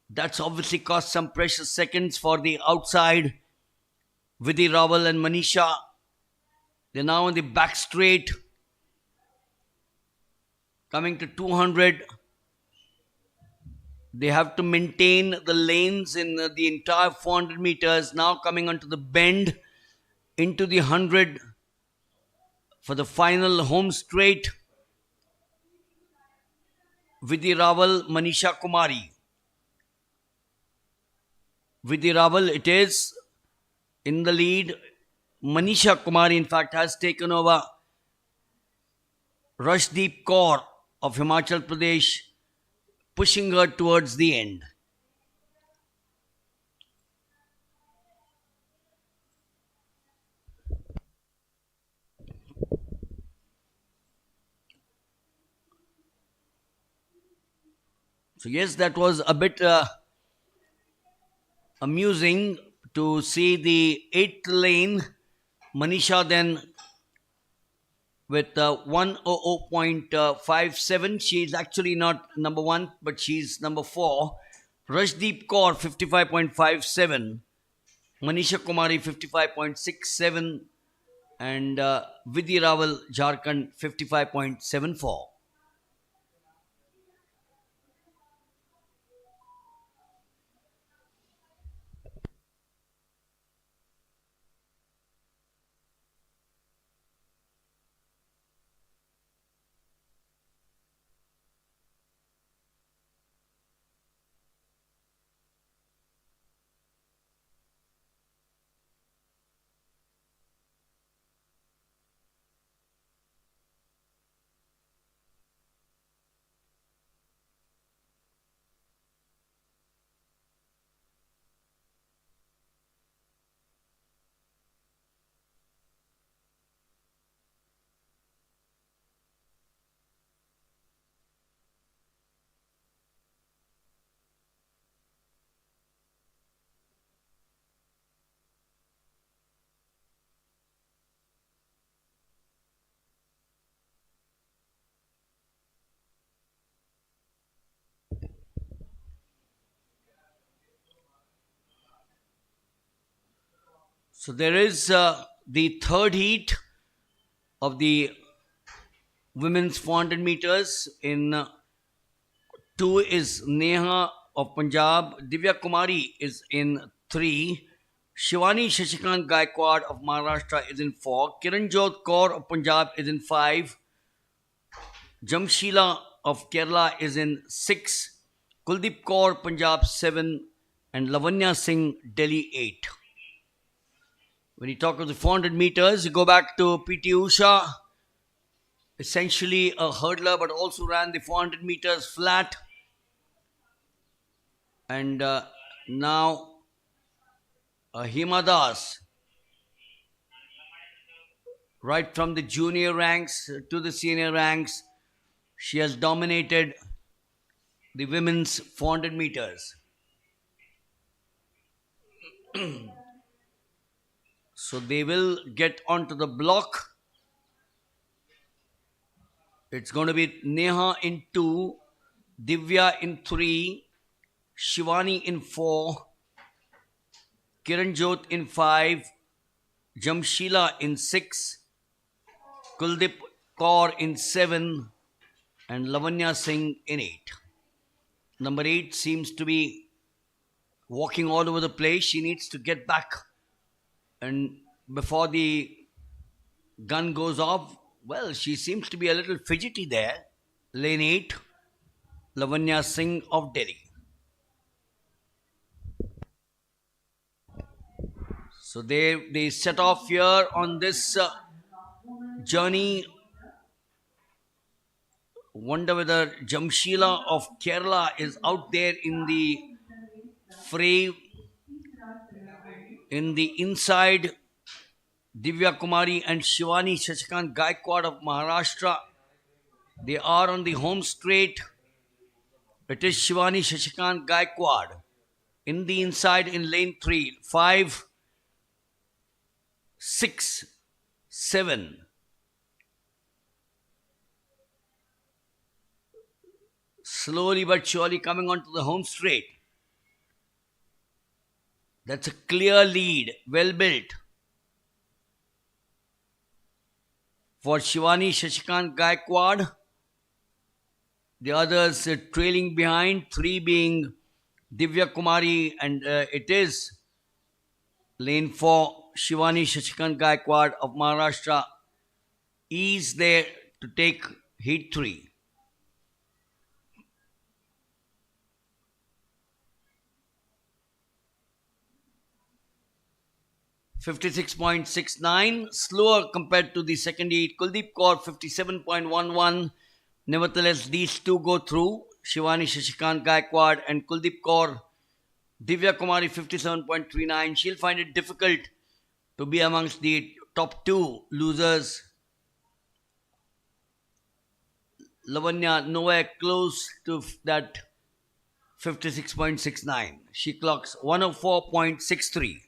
That's obviously cost some precious seconds for the outside. Vidhi Rawal and Manisha. They're now in the back straight. Coming to 200. They have to maintain the lanes in the entire 400 meters. Now coming onto the bend into the 100 for the final home straight. Vidhi Rawal, Manisha Kumari. Vidhi Rawal, it is in the lead. Manisha Kumari, in fact, has taken over. Rashdeep Kaur of Himachal Pradesh, pushing her towards the end. So yes, that was a bit amusing to see the 8th lane. Manisha then with 100.57. She's actually not number 1, but she's number 4. Rashdeep Kaur 55.57. Manisha Kumari 55.67. And Vidhi Rawal, Jharkhand 55.74. So there is the third heat of the women's 400 meters. In 2 is Neha of Punjab. Divya Kumari is in 3. Shivani Shashikant Gaikwad of Maharashtra is in 4. Kiranjot Kaur of Punjab is in 5. Jamshila of Kerala is in 6. Kuldeep Kaur, Punjab 7. And Lavanya Singh, Delhi 8. When you talk of the 400 meters, you go back to PT Usha, essentially a hurdler, but also ran the 400 meters flat. And now Hima Das, right from the junior ranks to the senior ranks, she has dominated the women's 400 meters. So they will get onto the block. It's going to be Neha in 2, Divya in 3, Shivani in 4, Kiranjot in 5, Jamshila in 6, Kuldeep Kaur in 7, and Lavanya Singh in 8. Number 8 seems to be walking all over the place. She needs to get back. And before the gun goes off, well, she seems to be a little fidgety there. Lane 8, Lavanya Singh of Delhi. So they set off here on this journey. Wonder whether Jamshila of Kerala is out there in the fray. In the inside, Divya Kumari and Shivani Shashikant Gaikwad of Maharashtra. They are on the home straight. It is Shivani Shashikant Gaikwad. In the inside in lane 3, 5, 6, 7. Slowly but surely coming onto the home straight. That's a clear lead, well built for Shivani Shashikant Gaikwad. The others trailing behind, 3 being Divya Kumari, and it is lane 4, Shivani Shashikant Gaikwad of Maharashtra is there to take heat 3. .69, slower compared to the second heat. Kuldeep Kaur 57.11. Nevertheless, these two go through. Shivani Shashikant Gaikwad and Kuldeep Kaur. Divya Kumari 57.39. She'll find it difficult to be amongst the top 2 losers. Lavanya nowhere close to that 56.69. She clocks 104.63.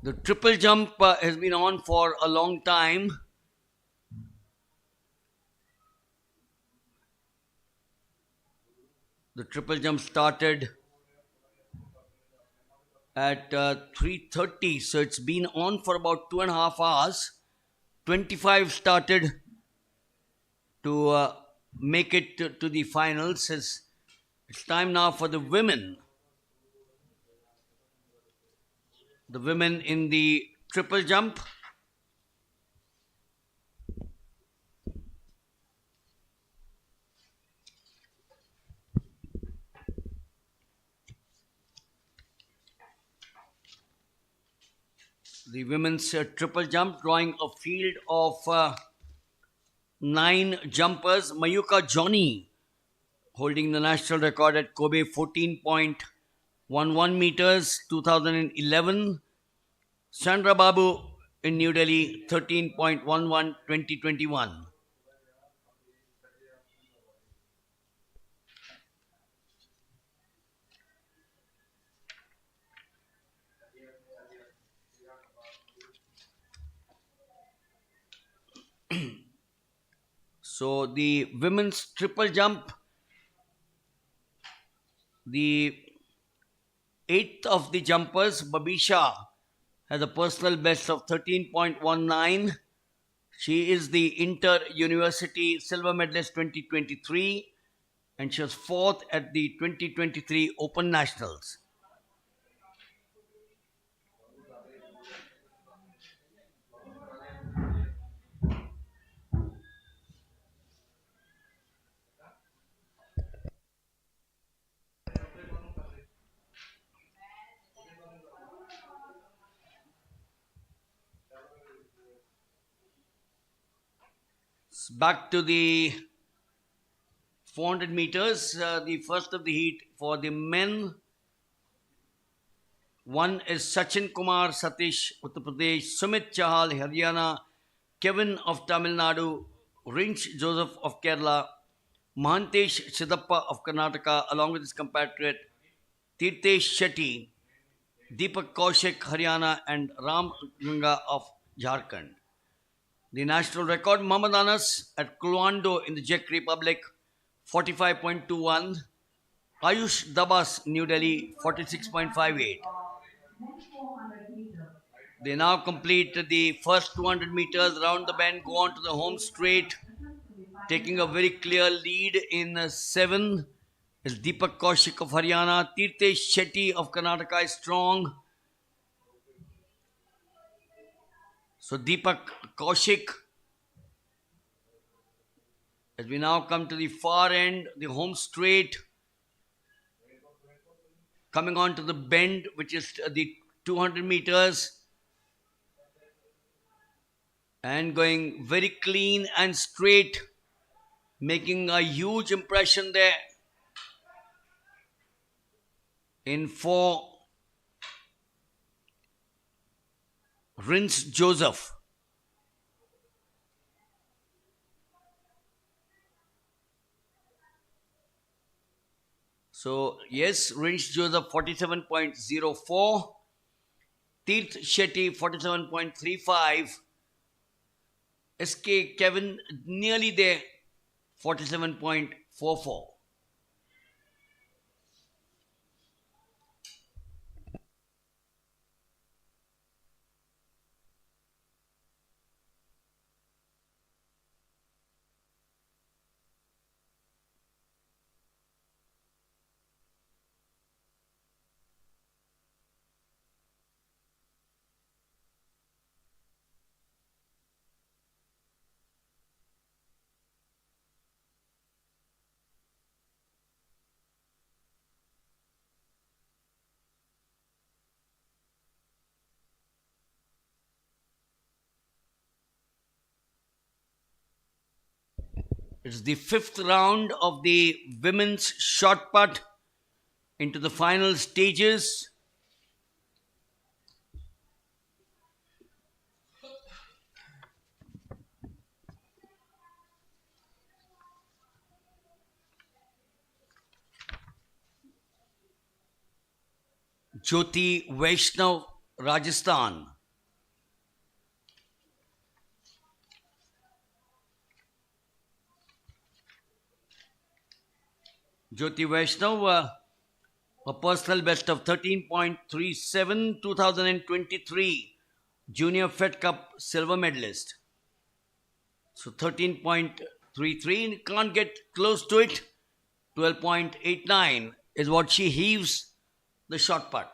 The triple jump has been on for a long time. The triple jump started at 3:30, so it's been on for about 2.5 hours. 25 started to make it to the finals. It's time now for the women. The women in the triple jump. The women's triple jump drawing a field of 9 jumpers. Mayuka Johnny holding the national record at Kobe, 14.11 meters, 2011. Chandra Babu in New Delhi, 13.11, 2021. So the women's triple jump, the 8th of the jumpers, Babisha, has a personal best of 13.19. She is the Inter-University Silver Medalist 2023 and she was 4th at the 2023 Open Nationals. Back to the 400 meters, the first of the heat for the men. One is Sachin Kumar Satish, Uttar Pradesh, Sumit Chahal, Haryana, Kevin of Tamil Nadu, Rinch Joseph of Kerala, Mahantesh Siddappa of Karnataka, along with his compatriot Tirthesh Shetty, Deepak Kaushik, Haryana, and Ram Ganga of Jharkhand. The national record, Muhammad Anas at Kluando in the Czech Republic, 45.21. Ayush Dabas, New Delhi, 46.58. They now complete the first 200 meters round the bend, go on to the home straight, taking a very clear lead in 7 is Deepak Kaushik of Haryana. Tirthesh Shetty of Karnataka is strong. So Deepak Kaushik As we now come to the far end, the home straight, coming on to the bend, which is the 200 meters, and going very clean and straight, making a huge impression there in 4 Rince Joseph. So, yes, Rince Joseph 47.04, Tirth Shetty 47.35, SK Kevin nearly there 47.44. It's the 5th round of the women's shot put into the final stages. Jyoti Vaishnav, Rajasthan. Jyoti Vaishnav, a personal best of 13.37, 2023 Junior Fed Cup silver medalist. So 13.33, can't get close to it. 12.89 is what she heaves the shot put.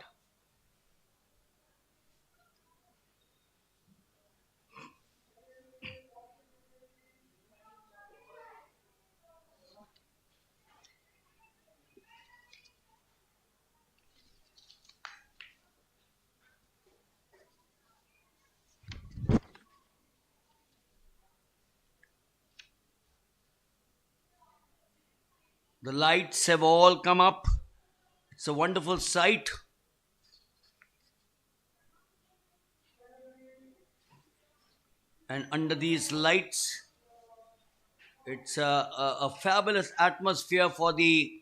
The lights have all come up. It's a wonderful sight. And under these lights, it's a fabulous atmosphere for the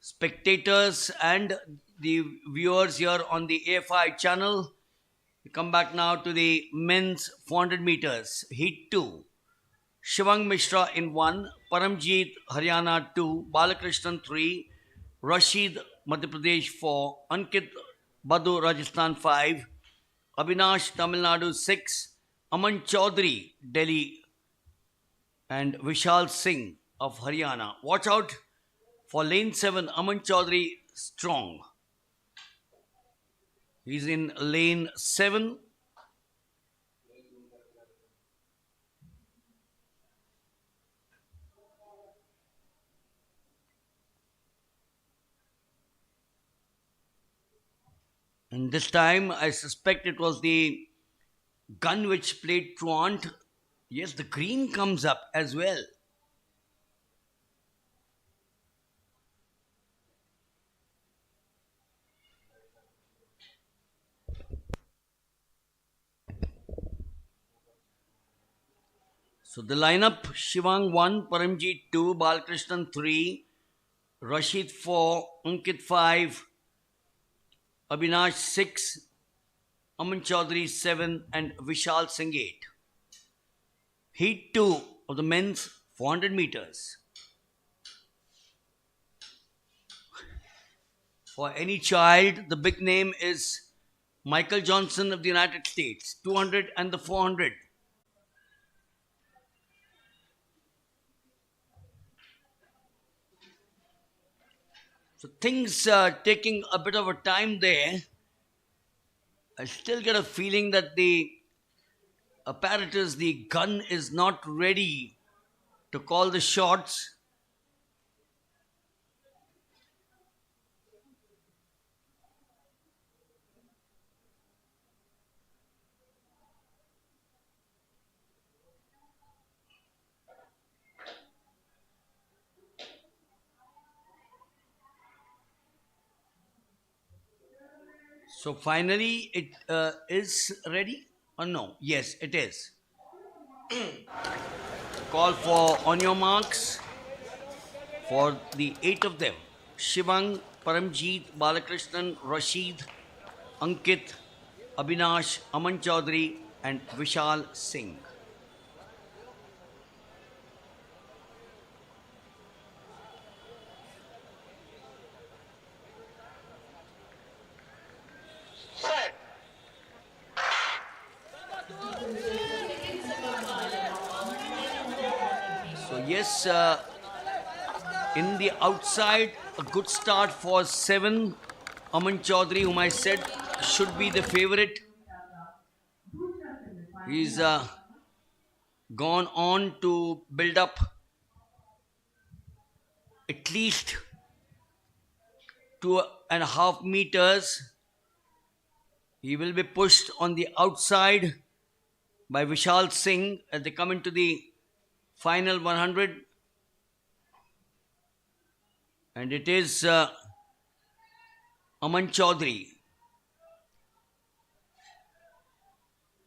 spectators and the viewers here on the AFI channel. We come back now to the men's 400 meters, Heat 2. Shivang Mishra in 1, Paramjeet Haryana 2, Balakrishnan 3, Rashid Madhya Pradesh 4, Ankit Badhu Rajasthan 5, Abhinash Tamil Nadu 6, Aman Chaudhary Delhi, and Vishal Singh of Haryana. Watch out for lane 7, Aman Chaudhary strong. He's in lane 7. And this time, I suspect it was the gun which played truant. Yes, the green comes up as well. So the lineup, Shivang 1, Paramjeet 2, Balkrishnan 3, Rashid 4, Ankit 5, Abhinash 6, Aman Chaudhary 7, and Vishal Singh 8. Heat 2 of the men's 400 meters. For any child, the big name is Michael Johnson of the United States, 200 and the 400. So things are taking a bit of a time there. I still get a feeling that the apparatus, the gun is not ready to call the shots. So finally, it is ready or no? Yes, it is. Call for on your marks for the 8 of them: Shivang, Paramjeet, Balakrishnan, Rashid, Ankit, Abhinash, Aman Chaudhary, and Vishal Singh. So yes, in the outside, a good start for 7. Aman Chaudhary, whom I said should be the favorite. He's gone on to build up at least 2.5 meters. He will be pushed on the outside by Vishal Singh as they come into the final 100. And it is Aman Chaudhary.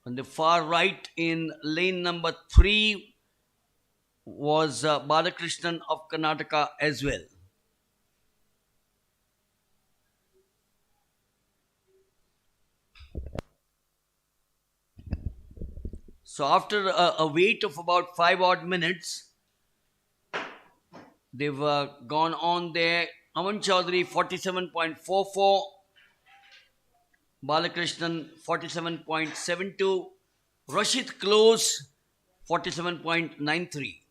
On the far right in lane number 3 was Balakrishnan of Karnataka as well. So after a wait of about 5 odd minutes, they've gone on there. Aman Chaudhary 47.44, Balakrishnan 47.72, Rashid close 47.93.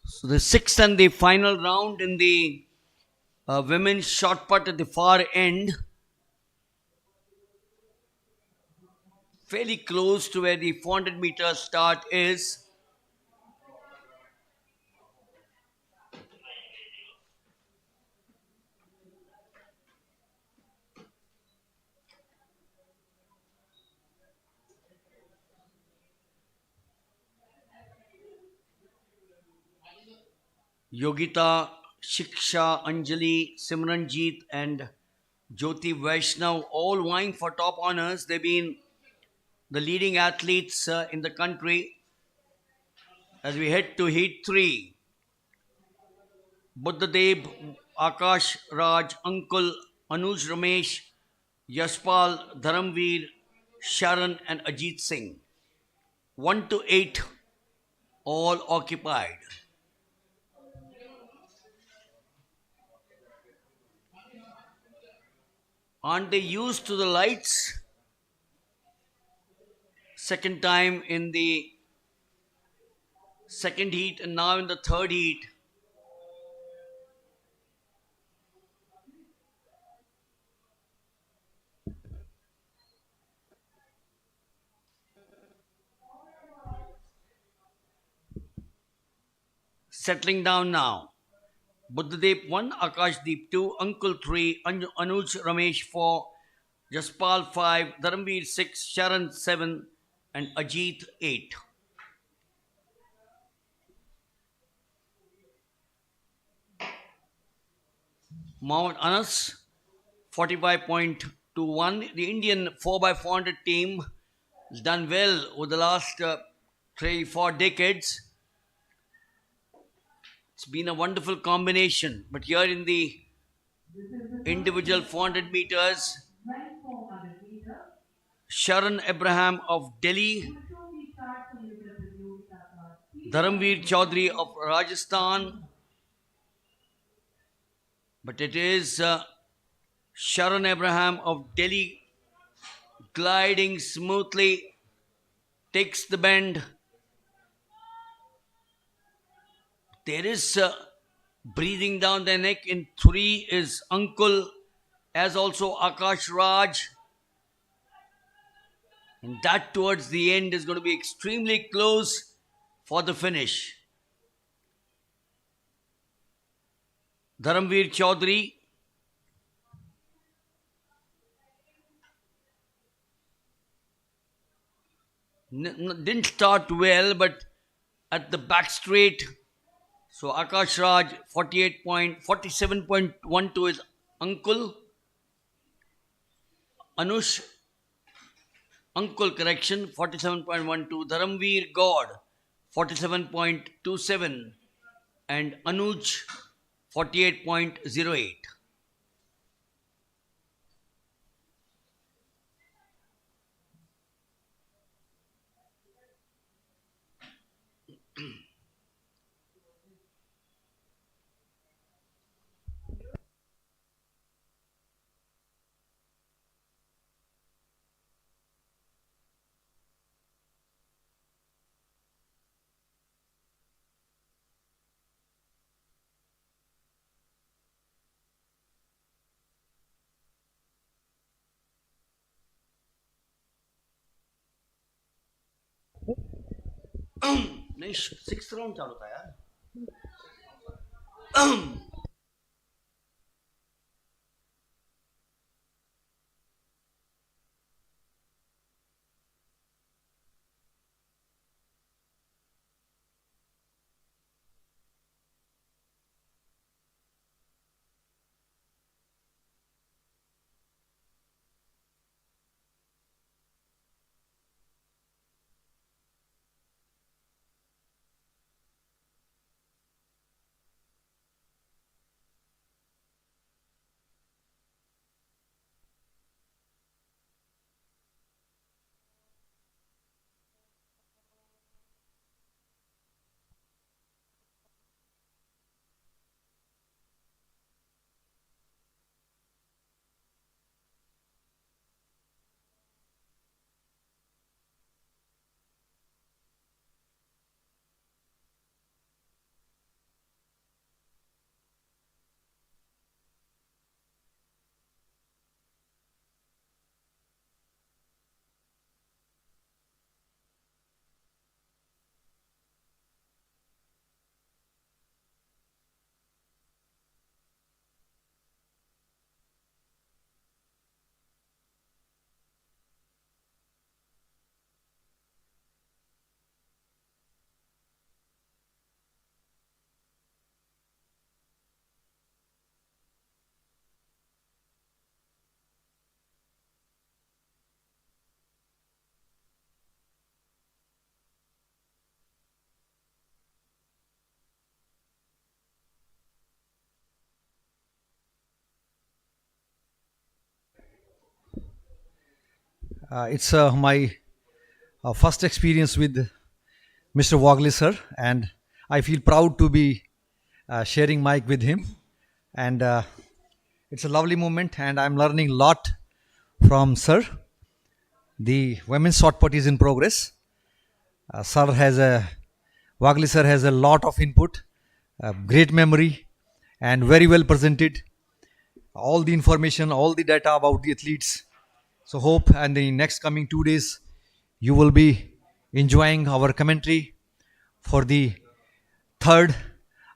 So the 6th and the final round in the women's shot put at the far end, fairly close to where the 400-meter start is. Yogita, Shiksha, Anjali, Simranjeet, and Jyoti Vaishnav all vying for top honors. They've been the leading athletes in the country. As we head to Heat 3, Buddhadev, Akash Raj, Ankul, Anuj Ramesh, Yashpal, Dharamveer, Sharan, and Ajit Singh. 1 to 8 all occupied. Aren't they used to the lights? Second time in the second heat and now in the third heat. Settling down now. Buddhadev 1, Akashdeep 2, Uncle 3, Anuj Ramesh 4, Jaspal 5, Dharamveer 6, Sharan 7, and Ajit 8. Mohammad Anas 45.21. The Indian 4x400 team has done well over the last 3-4 decades. It's been a wonderful combination. But here in the individual 400 meters, Sharan Abraham of Delhi, Dharamveer Chaudhary of Rajasthan, but it is Sharan Abraham of Delhi gliding smoothly, takes the bend. There is breathing down the neck. In 3 is Uncle, as also Akash Raj. And that towards the end is going to be extremely close for the finish. Dharamveer Chaudhary didn't start well, but at the back straight. So Akash Raj 47.12 is Uncle. Uncle correction 47.12. Dharamveer God 47.27 and Anuj 48.08. नहीं 6th round चालू था यार.
It's my first experience with Mr. Wagley sir, and I feel proud to be sharing mic with him. And it's a lovely moment, and I'm learning a lot from sir. The women's shot put is in progress. Sir has a Wagley sir has a lot of input, great memory, and very well presented all the information, all the data about the athletes. So hope and the next coming 2 days you will be enjoying our commentary for the third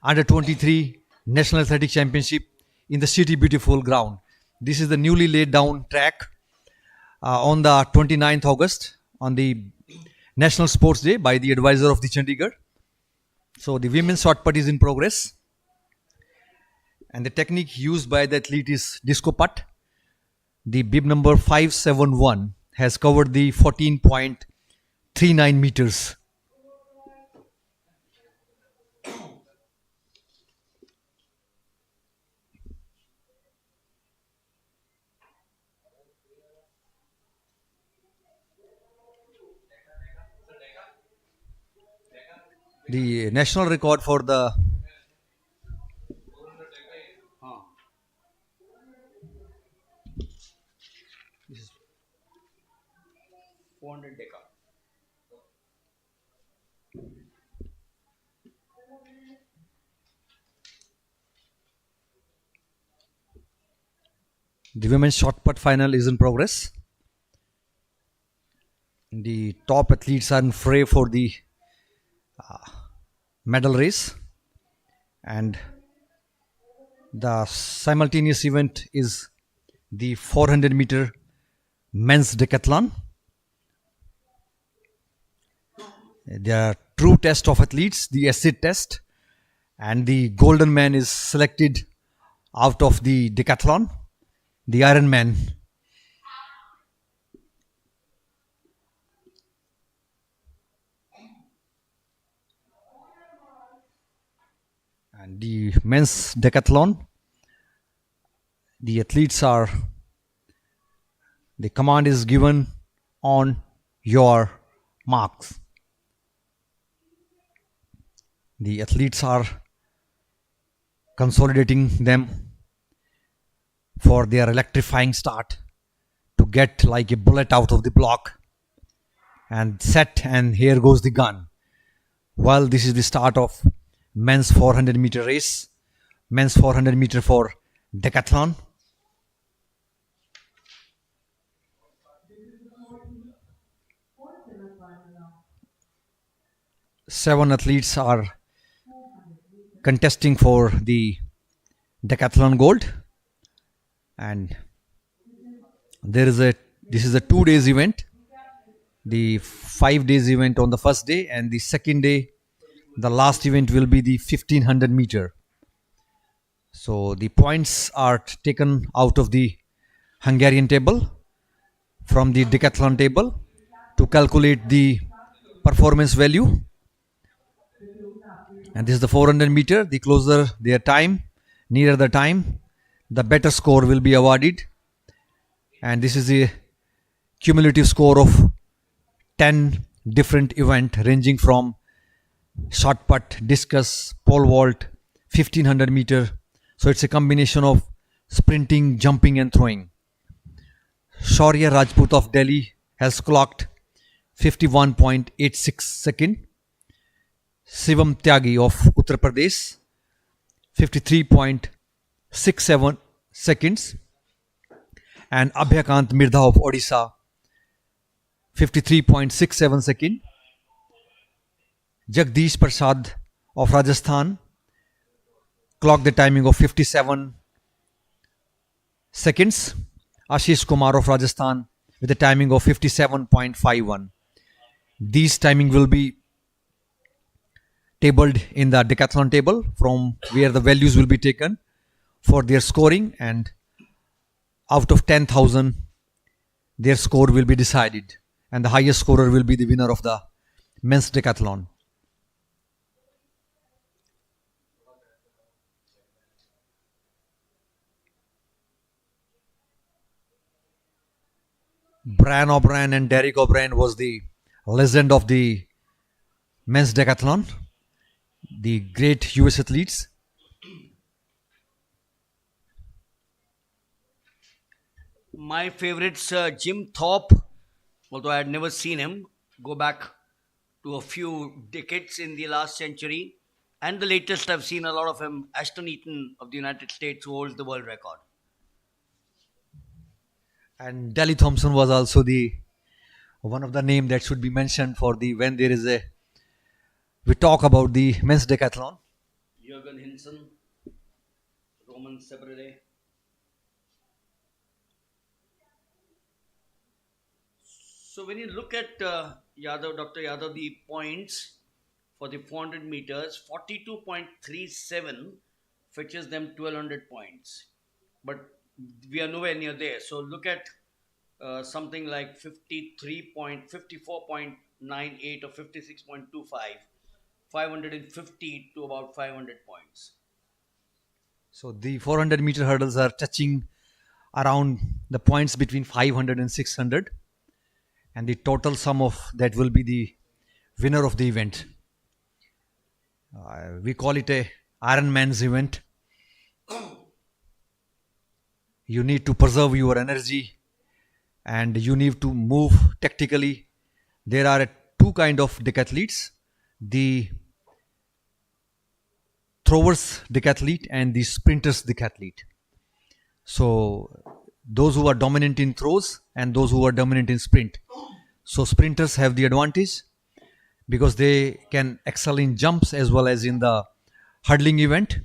under 23 National Athletic Championship in the city beautiful ground. This is the newly laid down track on the 29th August on the National Sports Day by the advisor of the Chandigarh. So the women's shot put is in progress, and the technique used by the athlete is disco putt. The bib number 571 has covered the 14.39 meters. The national record for the women's shot put final is in progress. The top athletes are in fray for the medal race, and the simultaneous event is the 400 meter men's decathlon. The true test of athletes, the acid test, and the golden man is selected out of the decathlon, the Iron Man. And the men's decathlon, the athletes are, the command is given on your marks. The athletes are consolidating them for their electrifying start to get like a bullet out of the block and set, and here goes the gun. Well, this is the start of men's 400 meter race, men's 400 meter for decathlon. Seven athletes are contesting for the decathlon gold, and this is a 2 days event. The 5 days event on the first day, and the second day, the last event will be the 1500 meter. So the points are taken out of the Hungarian table from the decathlon table to calculate the performance value. And this is the 400 meter. The closer their time, nearer the time, the better score will be awarded. And this is a cumulative score of 10 different events ranging from shot put, discus, pole vault, 1500 meter. So it's a combination of sprinting, jumping and throwing. Shaurya Rajput of Delhi has clocked 51.86 seconds. Shivam Tyagi of Uttar Pradesh 53.67 seconds, and Abhyakant Mirdha of Odisha 53.67 seconds. Jagdish Prasad of Rajasthan clocked the timing of 57 seconds. Ashish Kumar of Rajasthan with a timing of 57.51. These timing will be tabled in the decathlon table from where the values will be taken for their scoring, and out of 10,000 their score will be decided, and the highest scorer will be the winner of the men's decathlon. Brian O'Brien and Derek O'Brien was the legend of the men's decathlon, the great US athletes.
My favorite's Jim Thorpe, although I had never seen him. Go back to a few decades in the last century. And the latest, I've seen a lot of him, Ashton Eaton of the United States, who holds the world record.
And Dally Thompson was also the one of the name that should be mentioned for the when there is a we talk about the men's decathlon.
Jürgen Hinsen, Roman Sebrele. So when you look at Yadav, Dr. Yadav, the points for the 400 meters, 42.37 fetches them 1200 points. But we are nowhere near there. So look at something like 54.98 or 56.25, 550 to about 500 points.
So the 400 meter hurdles are touching around the points between 500 and 600, and the total sum of that will be the winner of the event. We call it a Iron Man's event. You need to preserve your energy and you need to move tactically. There are two kind of decathletes, the throwers decathlete and the sprinters decathlete. So those who are dominant in throws and those who are dominant in sprint. So sprinters have the advantage because they can excel in jumps as well as in the hurdling event.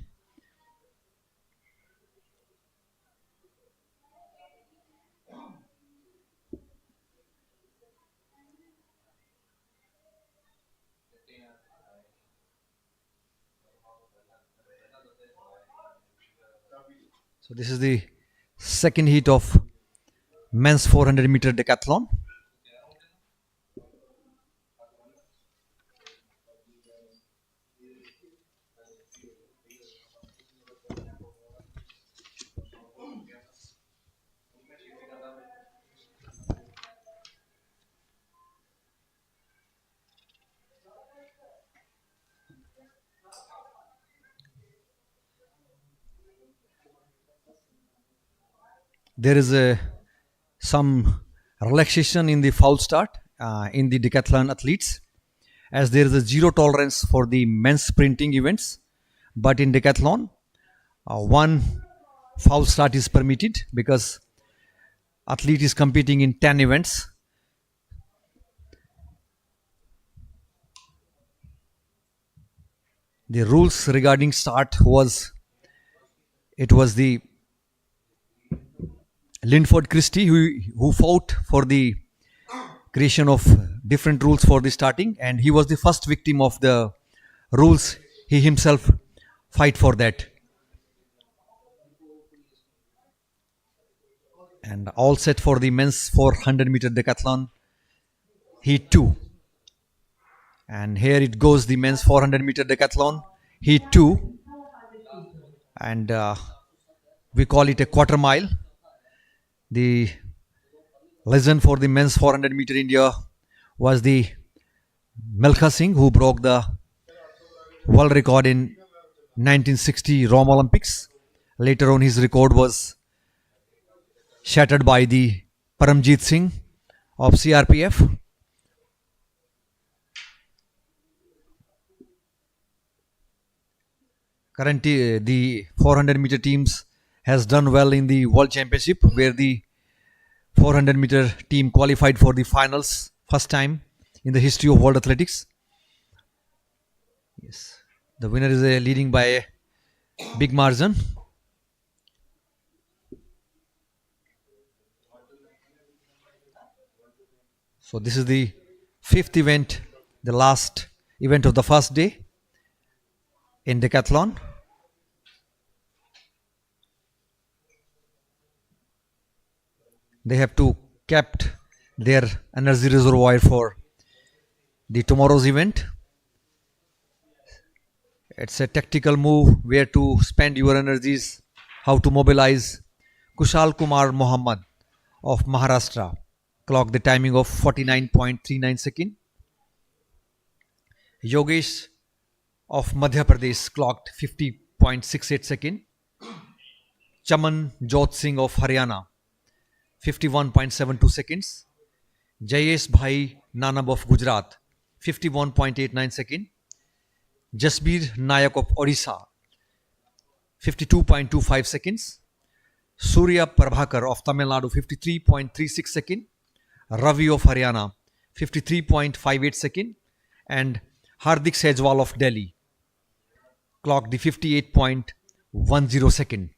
So this is the second heat of men's 400 meter decathlon. There is some relaxation in the foul start in the decathlon athletes, as there is a zero tolerance for the men's sprinting events, but in decathlon one foul start is permitted because athlete is competing in 10 events. The rules regarding start was the Linford Christie who fought for the creation of different rules for the starting, and he was the first victim of the rules. He himself fight for that. And all set for the men's 400 meter decathlon heat 2. And here it goes, the men's 400 meter decathlon heat 2, and we call it a quarter mile. The legend for the men's 400 meter India was the Milkha Singh, who broke the world record in 1960 Rome Olympics. Later on his record was shattered by the Paramjit Singh of CRPF. Currently the 400 meter teams has done well in the World Championship, where the 400 meter team qualified for the finals first time in the history of world athletics. Yes, the winner is leading by a big margin. So this is the fifth event, the last event of the first day in decathlon. They have to kept their energy reservoir for the tomorrow's event. It's a tactical move where to spend your energies, how to mobilize. Kushal Kumar Mohammed of Maharashtra clocked the timing of 49.39 seconds. Yogesh of Madhya Pradesh clocked 50.68 seconds. Chaman Jot Singh of Haryana 51.72 seconds. Jayesh Bhai Nanab of Gujarat 51.89 seconds. Jasbir Nayak of Odisha 52.25 seconds. Surya Prabhakar of Tamil Nadu 53.36 seconds. Ravi of Haryana 53.58 seconds. And Hardik Sejwal of Delhi clocked the 58.10 second.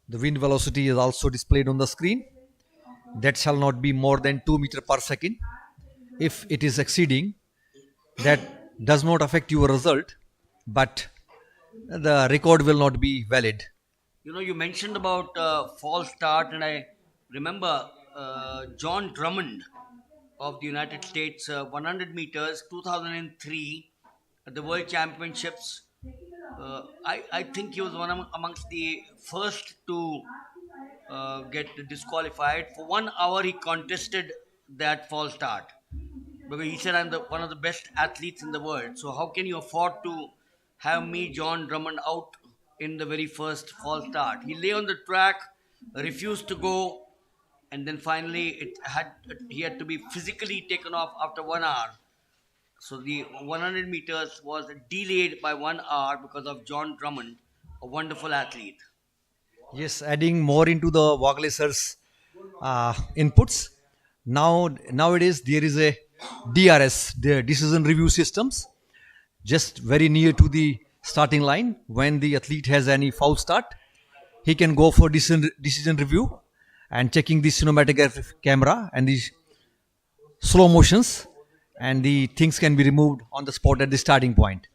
The wind velocity is also displayed on the screen. That shall not be more than 2 meter per second. If it is exceeding, that does not affect your result, but the record will not be valid.
You know, you mentioned about false start, and I remember John Drummond of the United States, 100 meters, 2003, at the World Championships. I think he was amongst the first to get disqualified. For 1 hour, he contested that false start because he said, "I'm one of the best athletes in the world. So how can you afford to have me, John Drummond, out in the very first false start?" He lay on the track, refused to go, and then finally he had to be physically taken off after 1 hour. So the 100 meters was delayed by 1 hour because of John Drummond, a wonderful athlete.
Yes, adding more into the Wagle sir's inputs. Nowadays there is a DRS, the decision review systems, just very near to the starting line. When the athlete has any foul start, he can go for decision review and checking the cinematograph camera and the slow motions, and the things can be removed on the spot at the starting point.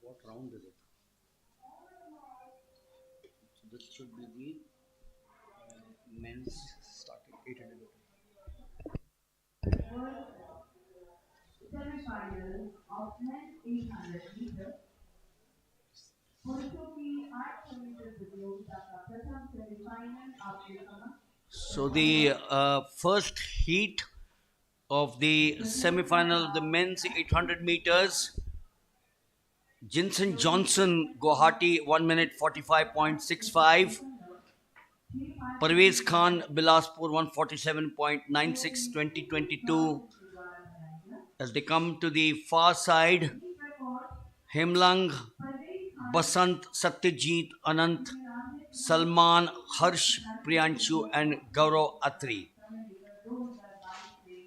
What round is it? So this should be the men's starting 800 meters.
Semi-final of men's 800 meters. पुरुषों की 800 metre प्रतियोगिता का प्रथम semifinal आपके समक्ष.
So the first heat of the semi-final of the men's 800 meters, Jinson Johnson, Guwahati, 1 minute 45.65. Parvez Khan, Bilaspur, 147.96, 2022. As they come to the far side, Hemlang, Basant, Satyajit, Anant, Salman, Harsh, Priyanshu, and Gaurav Atri.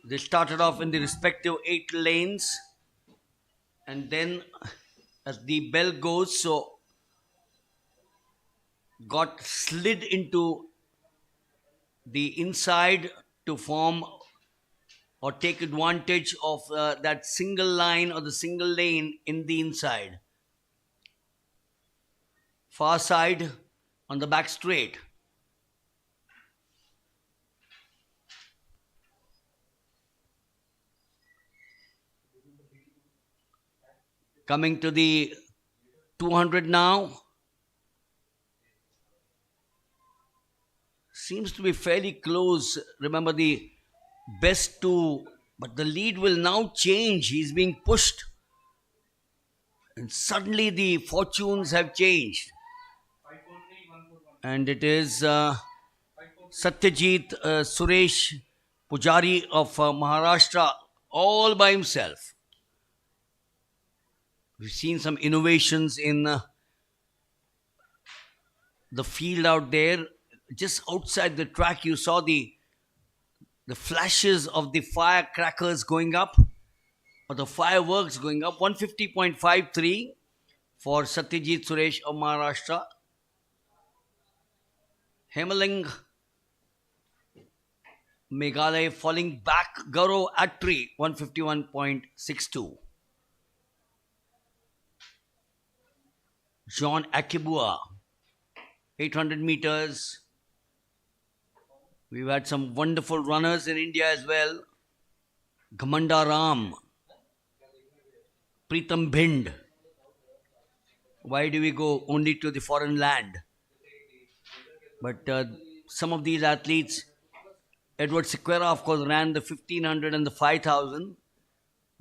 They started off in the respective 8 lanes, and then as the bell goes, so got slid into the inside to form or take advantage of that single line or the single lane in the inside. Far side on the back straight. Coming to the 200 now. Seems to be fairly close. Remember the best two, but the lead will now change. He's being pushed And suddenly the fortunes have changed. And it is Satyajit Suresh Pujari of Maharashtra all by himself. We've seen some innovations in the field out there. Just outside the track, you saw the flashes of the firecrackers going up, or the fireworks going up. 150.53 for Satyajit Suresh of Maharashtra. Hemaling Meghalaya falling back. Gaurav Attri 151.62. John Akibua 800 meters. We've had some wonderful runners in India as well. Ghamanda Ram, Pritam Bhind. Why do we go only to the foreign land? But some of these athletes, Edward Sequeira, of course, ran the 1500 and the 5000.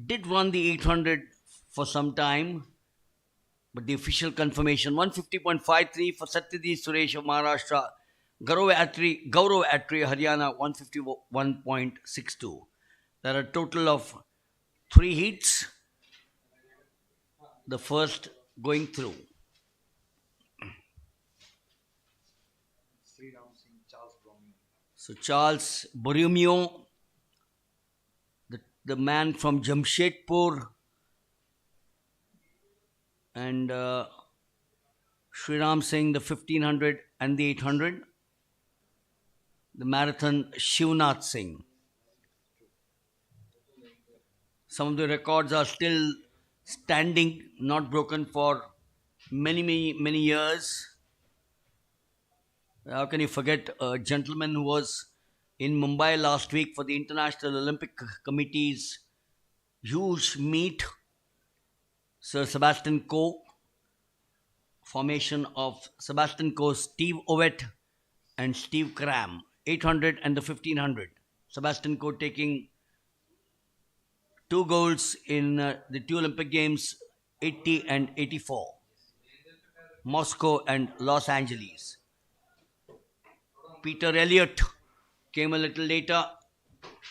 Did run the 800 for some time. But the official confirmation, 150.53 for Satyajit Suresh of Maharashtra. Gaurav Attri, Haryana, 151.62. There are a total of 3 heats. The first going through. So Charles Borromeo, the man from Jamshedpur, and Sriram Singh, the 1500 and the 800. The marathon, Shivnath Singh. Some of the records are still standing, not broken for many years. How can you forget a gentleman who was in Mumbai last week for the International Olympic Committee's huge meet, Sir Sebastian Coe, formation of Sebastian Coe, Steve Ovett and Steve Cram, 800 and the 1500. Sebastian Coe taking 2 golds in the 2 Olympic Games, 80 and 84, Moscow and Los Angeles. Peter Elliott came a little later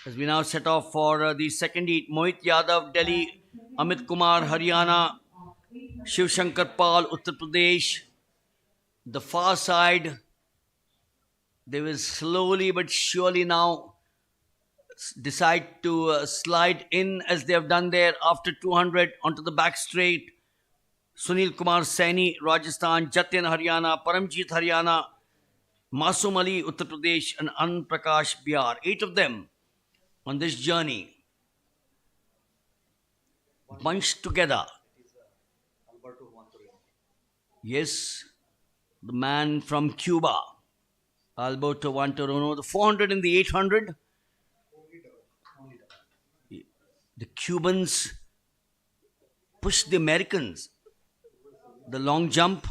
as we now set off for the second heat. Mohit Yadav, Delhi, Amit Kumar, Haryana, Shiv Shankar Pal, Uttar Pradesh. The far side, they will slowly but surely now decide to slide in as they have done there after 200 onto the back straight. Sunil Kumar Saini, Rajasthan, Jatin, Haryana, Paramjit, Haryana, Masum Ali, Uttar Pradesh, and Anand Prakash, Bihar. 8 of them on this journey, bunched together. Yes, the man from Cuba, Alberto Vantorano, the 400 and the 800. The Cubans pushed the Americans. The long jump,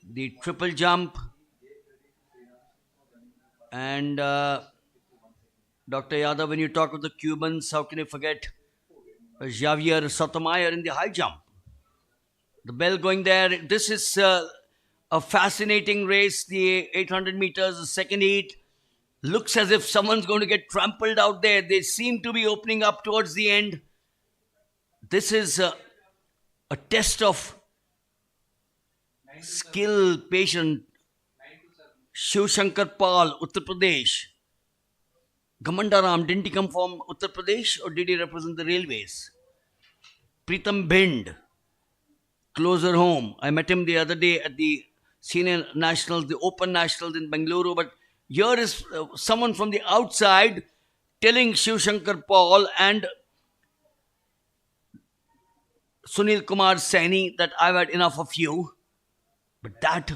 the triple jump, and Dr. Yadav, when you talk of the Cubans, how can you forget Javier Sotomayor in the high jump? The bell going there. This is a fascinating race, the 800 meters, the second heat. Looks as if someone's going to get trampled out there. They seem to be opening up towards the end. This is a test of skill, patience. Shiv Shankar Pal, Uttar Pradesh. Gamandaram, didn't he come from Uttar Pradesh or did he represent the railways? Pritam Bhind, closer home. I met him the other day at the Senior Nationals, the Open Nationals in Bengaluru. But here is someone from the outside telling Shiv Shankar Paul and Sunil Kumar Saini that I've had enough of you. But that,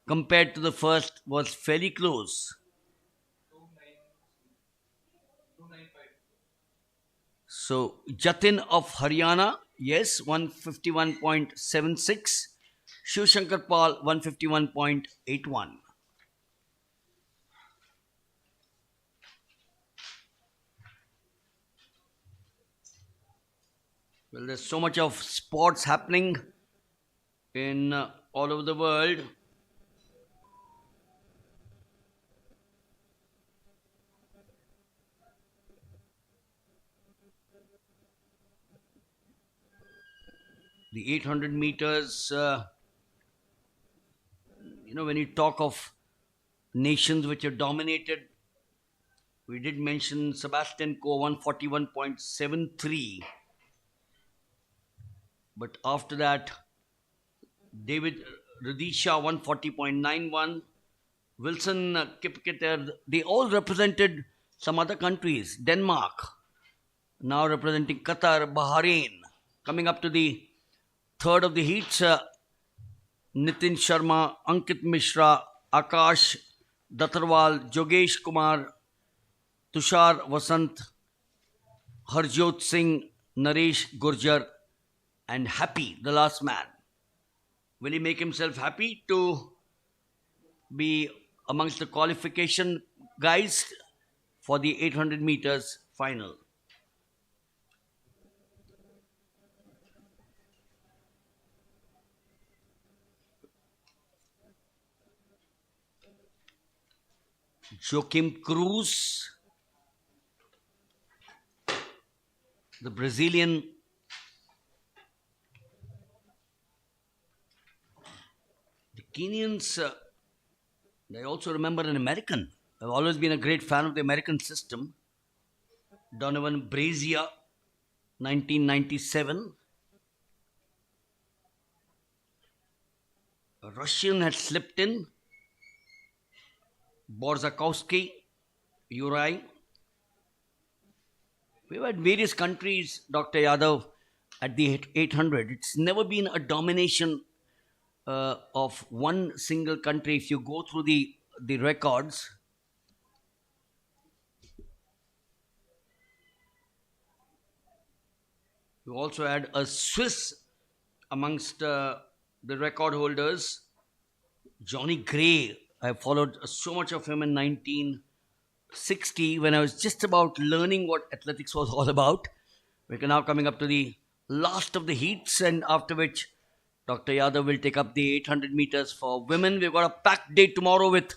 compared to the first, was fairly close. So, Jatin of Haryana, yes, 151.76. Shiv Shankar Pal, 151.81. Well, there's so much of sports happening in all over the world. The 800 meters, when you talk of nations which have dominated, we did mention Sebastian Coe 141.73. But after that, David Rudisha 140.91, Wilson Kipketer, they all represented some other countries. Denmark, now representing Qatar, Bahrain. Coming up to the third of the heats, Nitin Sharma, Ankit Mishra, Akash Dattarwal, Jogesh Kumar, Tushar Vasant, Harjot Singh, Naresh Gurjar, and Happy, the last man. Will he make himself happy to be amongst the qualification guys for the 800 meters final? Joaquim Cruz, the Brazilian. The Kenyans, I also remember an American. I've always been a great fan of the American system. Donovan Brazier, 1997. A Russian had slipped in. Borzakowski, Uri. We've had various countries, Dr. Yadav, at the 800. It's never been a domination of one single country. If you go through the records, you also had a Swiss amongst the record holders. Johnny Gray, I followed so much of him in 1960 when I was just about learning what athletics was all about. We're now coming up to the last of the heats, and after which Dr. Yadav will take up the 800 meters for women. We've got a packed day tomorrow with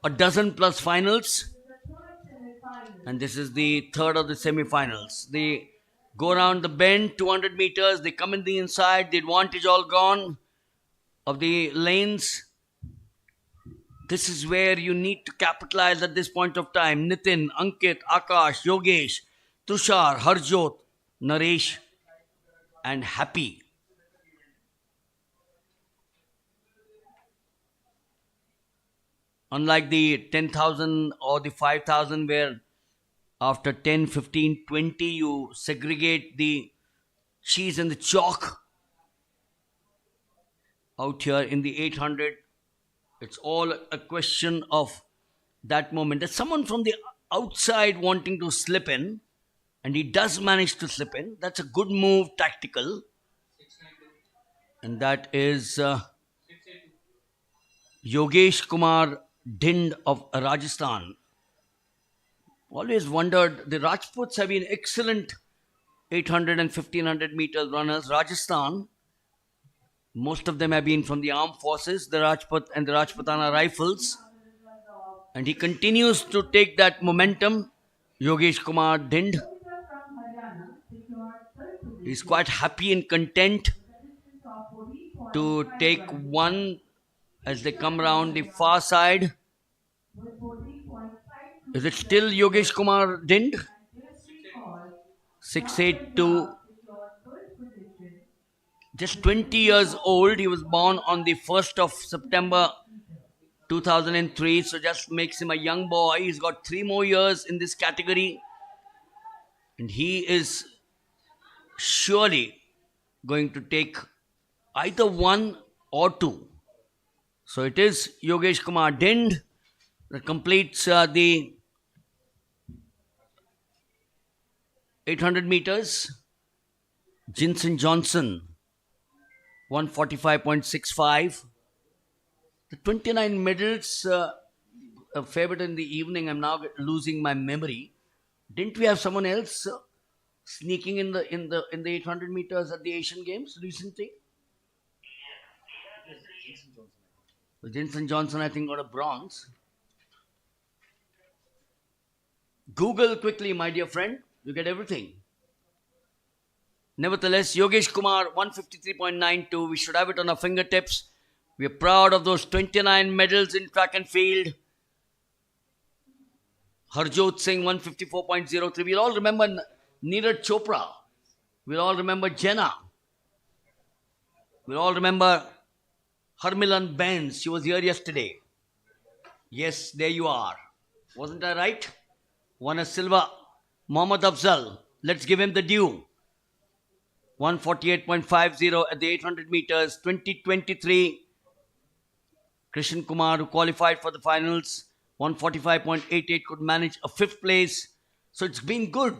a dozen plus finals. And this is the third of the semi-finals. They go around the bend, 200 meters. They come in the inside. The advantage all gone of the lanes. This is where you need to capitalize at this point of time. Nitin, Ankit, Akash, Yogesh, Tushar, Harjot, Naresh, and Happy. Unlike the 10,000 or the 5,000 where after 10, 15, 20 you segregate the cheese and the chalk, out here in the 800, it's all a question of that moment. There's someone from the outside wanting to slip in, and he does manage to slip in. That's a good move, tactical. And that is Yogesh Kumar Dhind of Rajasthan. Always wondered, the Rajputs have been excellent 800 and 1500 meters runners. Rajasthan, most of them have been from the armed forces, the Rajput and the Rajputana rifles. And he continues to take that momentum, Yogesh Kumar Dhind. He's quite happy and content to take one as they come round the far side. Is it still Yogesh Kumar Dhind? 682. Just 20 years old. He was born on the 1st of September 2003. So just makes him a young boy. He's got 3 more years in this category. And he is surely going to take either 1 or 2. So it is Yogesh Kumar Dhind that completes the 800 meters. Jinson Johnson, 145.65. The 29 medals, a fair bit in the evening. I'm now losing my memory. Didn't we have someone else sneaking in the 800 meters at the Asian Games recently? Well, Jenson Johnson, I think, got a bronze. Google quickly, my dear friend. You get everything. Nevertheless, Yogesh Kumar, 153.92. We should have it on our fingertips. We are proud of those 29 medals in track and field. Harjot Singh, 154.03. We'll all remember Neeraj Chopra. We'll all remember Jenna. We'll all remember Harmilan Benz. She was here yesterday. Yes, there you are. Wasn't I right? Won a silver. Mohammad Afzal. Let's give him the due. 148.50 at the 800 meters. 2023. Krishan Kumar, who qualified for the finals. 145.88, could manage a fifth place. So it's been good.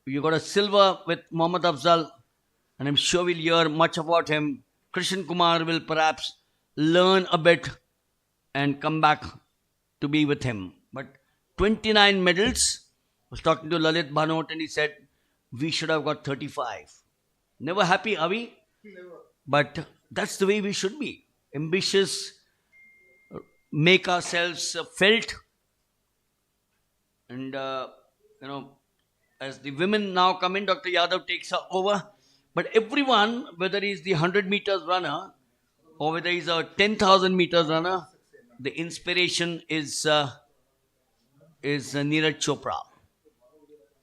You got a silver with Mohammad Afzal, and I'm sure we'll hear much about him. Krishan Kumar will perhaps learn a bit and come back to be with him. But 29 medals. I was talking to Lalit Bhanot and he said, we should have got 35. Never happy, are we? Never. But that's the way we should be. Ambitious, make ourselves felt. And, as the women now come in, Dr. Yadav takes her over. But everyone, whether he's the 100 meters runner or whether he's a 10,000 meters runner, the inspiration is Neeraj Chopra.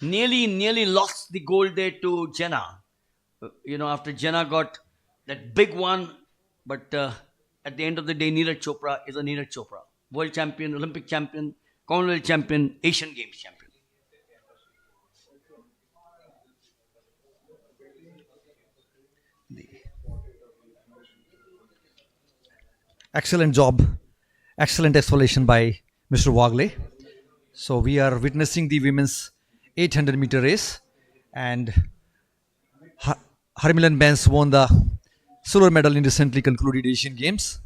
Nearly lost the gold there to Jenna. After Jenna got that big one, but at the end of the day, Neeraj Chopra is a Neeraj Chopra. World champion, Olympic champion, Commonwealth champion, Asian Games champion.
Excellent job. Excellent explanation by Mr. Wagle. So we are witnessing the women's 800 meter race, and Harmilan Benz won the silver medal in recently concluded Asian Games.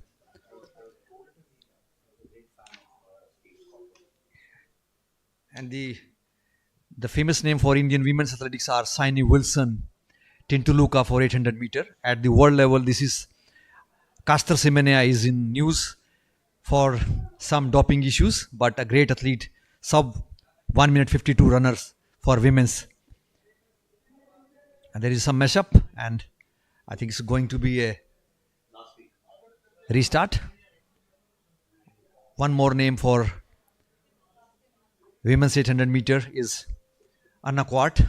And the famous name for Indian women's athletics are Saini Wilson, Tintuluka for 800 meter. At the world level, this is Caster Semenya is in news for some doping issues, but a great athlete, sub 1 minute 52 runners for women's. And there is some mess up, and I think it's going to be a restart. One more name for women's 800 meter is Anna Quart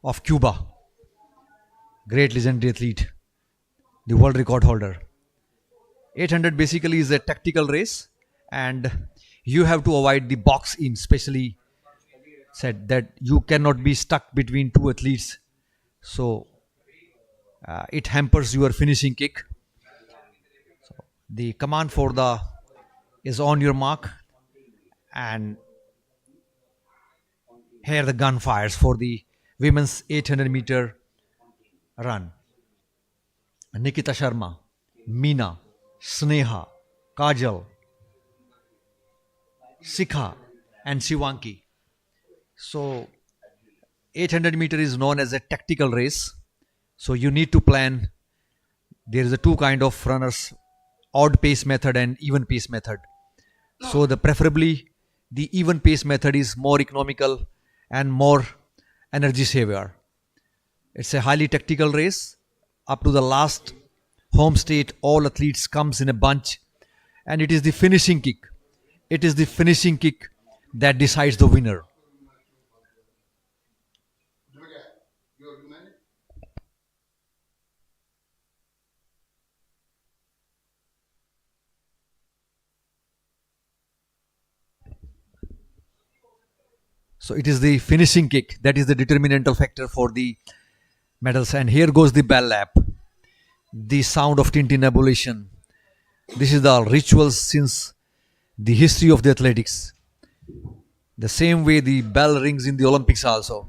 of Cuba. Great legendary athlete, the world record holder. 800 basically is a tactical race, and you have to avoid the box in, especially said that you cannot be stuck between two athletes. So it hampers your finishing kick. So the command for the is on your mark, and here the gun fires for the women's 800 meter run. Nikita Sharma, Meena, Sneha, Kajal, Sikha and Shivanki. So 800 meter is known as a tactical race. So you need to plan. There is a two kind of runners, odd pace method and even pace method. So preferably the even pace method is more economical and more energy saver. It's a highly tactical race. Up to the last home state, all athletes comes in a bunch, and it is the finishing kick. It is the finishing kick that decides the winner. So it is the finishing kick that is the determinantal factor for the medals. And here goes the bell lap, the sound of tintinnabulation. This is the rituals since the history of the athletics. The same way the bell rings in the Olympics also.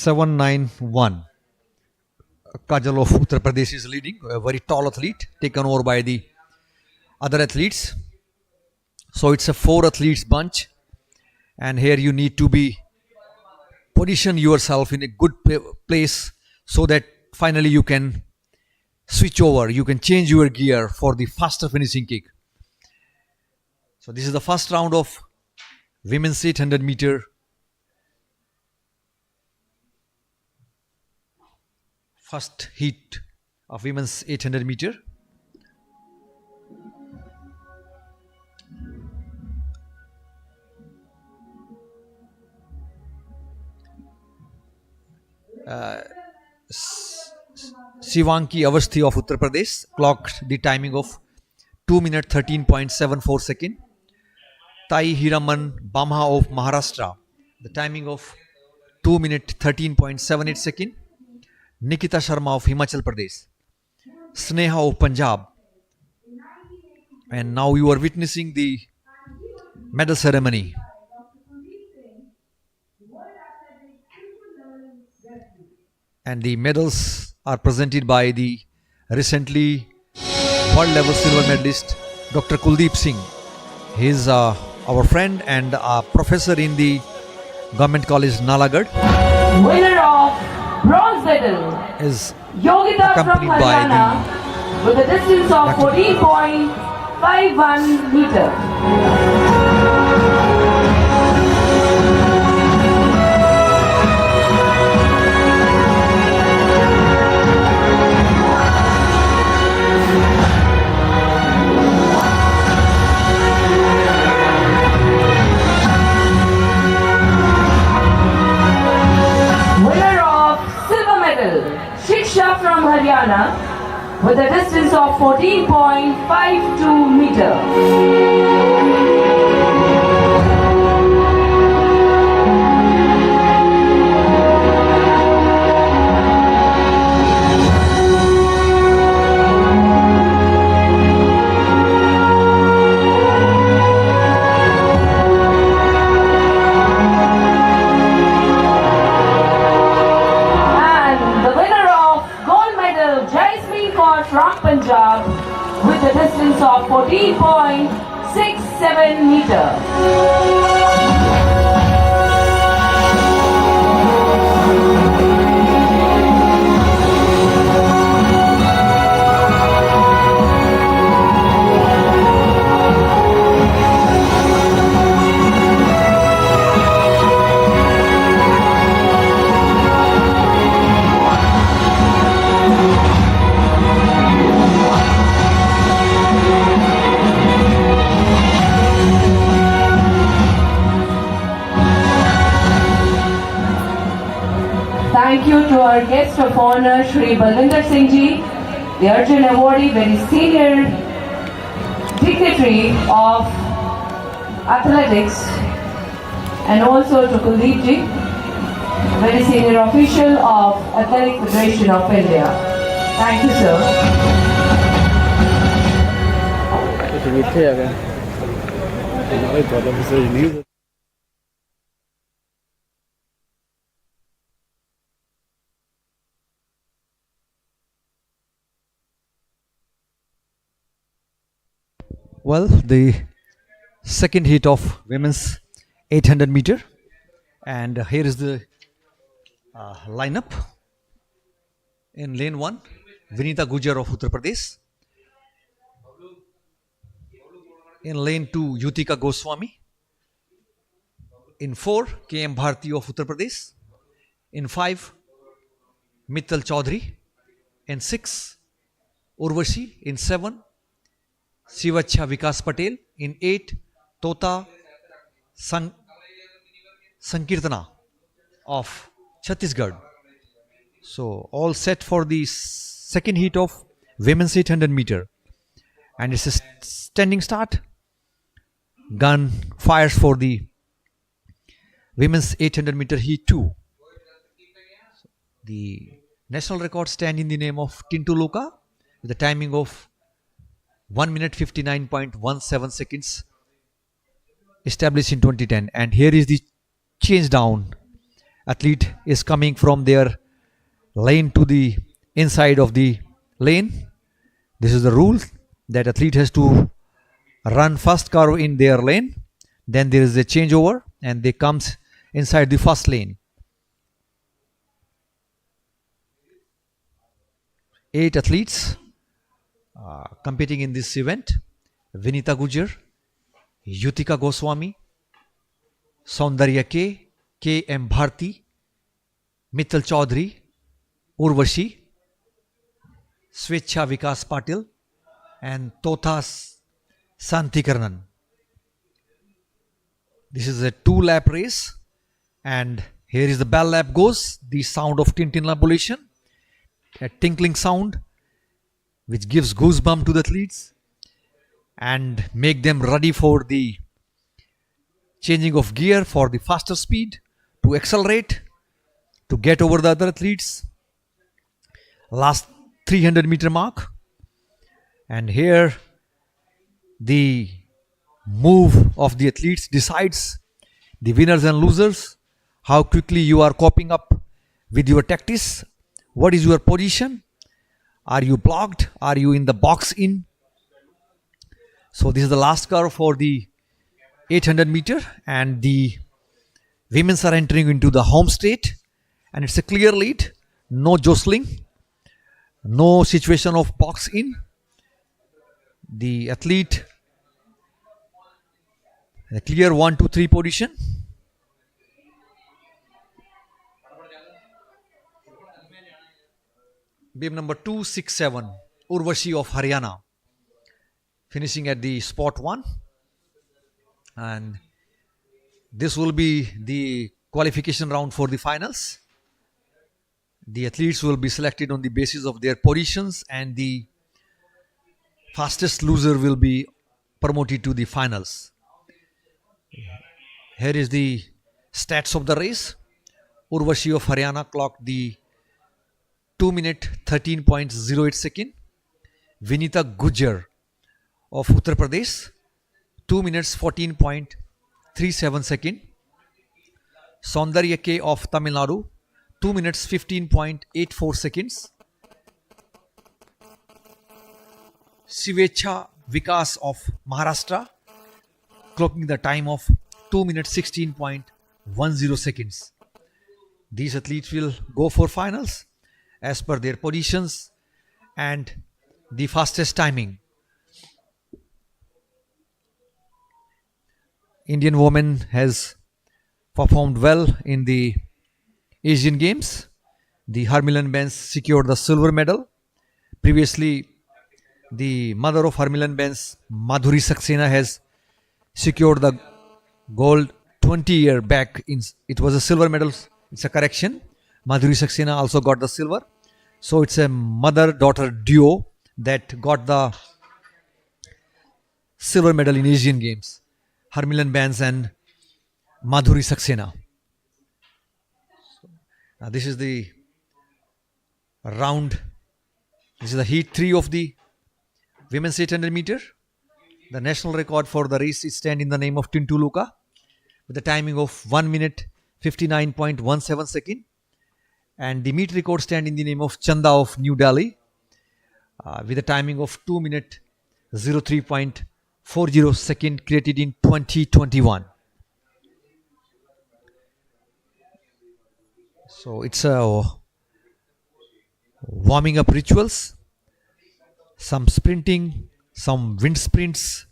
791. Kajal of Uttar Pradesh is leading, a very tall athlete, taken over by the other athletes. So it's a 4 athletes bunch, and here you need to be position yourself in a good place so that finally you can switch over, you can change your gear for the faster finishing kick. So this is the first round of women's 800 meter. First heat of women's 800 meter. Shivanki Avasthi of Uttar Pradesh clocked the timing of 2 minute 13.74 second. Tai Hiraman Bamha of Maharashtra, the timing of 2 minute 13.78 second. Nikita Sharma of Himachal Pradesh, Sneha of Punjab. And now you are witnessing the medal ceremony. And the medals are presented by the recently world level silver medalist Dr. Kuldeep Singh. He is our friend and a professor in the Government College Nalagarh.
Winner of bronze medal
Is
Yogita from
accompanied by
Haryana with a distance of 14.51 meter. Winner of silver medal Shiksha from Haryana with a distance of 14.52 meter. From Punjab with a distance of 14.67 meter. Thank you to our guest of honor, Shri Balwinder Singh Ji, the Arjun Awardee, very senior dignitary of athletics, and also to Kuldeep Ji, very senior official of Athletic Federation of India. Thank you, sir.
Well, the second heat of women's 800 meter, and here is the lineup. In lane 1, Vinita Gujar of Uttar Pradesh. In lane 2, Yutika Goswami. In 4, KM Bharti of Uttar Pradesh. In 5, Mittal Chaudhary. In 6, Urvashi. In 7, Shivacha Vikas Patel. In 8, Tota Sankirtana of Chhattisgarh. So all set for the second heat of women's 800 meter, and it's a standing start. Gun fires for the women's 800 meter heat 2. The national record stand in the name of Tintu Loka with a timing of 1 minute 59.17 seconds established in 2010. And here is the change down athlete is coming from their lane to the inside of the lane. This is the rule, that athlete has to run first curve in their lane, then there is a changeover and they comes inside the first lane. 8 athletes competing in this event: Vinita Gujar, Yutika Goswami, Saundarya K M Bharti, Mittal Chaudhary, Urvashi, Swecha Vikas Patil, and Tothas Santikarnan. This is a 2-lap race, and here is the bell lap goes, the sound of tintinnabulation, a tinkling sound which gives goosebump to the athletes and make them ready for the changing of gear for the faster speed, to accelerate, to get over the other athletes. Last 300-meter mark, and here the move of the athletes decides the winners and losers, how quickly you are coping up with your tactics, what is your position, are you blocked, are you in the box in. So this is the last curve for the 800 meter, and the women are entering into the home straight, and it's a clear lead, no jostling, no situation of box in. The athlete, a clear 1, 2, 3 position. Bib number 267, Urvashi of Haryana, finishing at the spot 1. And this will be the qualification round for the finals. The athletes will be selected on the basis of their positions, and the fastest loser will be promoted to the finals. Here is the stats of the race. Urvashi of Haryana clocked the 2 minute 13.08 second. Vinita Gujar of Uttar Pradesh, 2 minutes 14.37 second. Saundarya K of Tamil Nadu, 2 minutes 15.84 seconds. Shivecha Vikas of Maharashtra, clocking the time of 2 minutes 16.10 seconds. These athletes will go for finals as per their positions and the fastest timing. Indian woman has performed well in the Asian Games. The Harmilan Benz secured the silver medal. Previously, the mother of Harmilan Benz, Madhuri Saxena, has secured the gold 20 years back. It was a silver medal. It's a correction. Madhuri Saxena also got the silver. So it's a mother-daughter duo that got the silver medal in Asian Games. Harmilan Benz and Madhuri Saxena. This is the round. This is the heat 3 of the women's 800 meter. The national record for the race is stand in the name of Tintu Luka with the timing of 1 minute 59.17 second. And the meet record stand in the name of Chanda of New Delhi with a timing of 2 minute 03.40 second, created in 2021. So it's a warming up rituals, some sprinting, some wind sprints,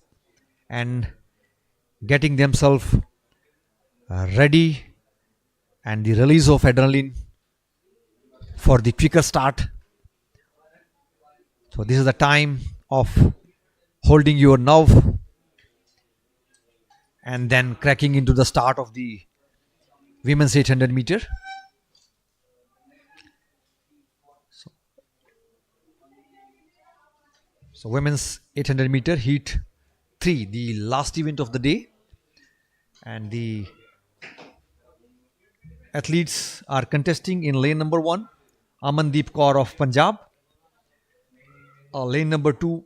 and getting themselves ready, and the release of adrenaline for the quicker start. So this is the time of holding your nerve and then cracking into the start of the women's 800 meter. So women's 800 meter heat 3, the last event of the day, and the athletes are contesting in lane number 1, Amandeep Kaur of Punjab. Lane number 2,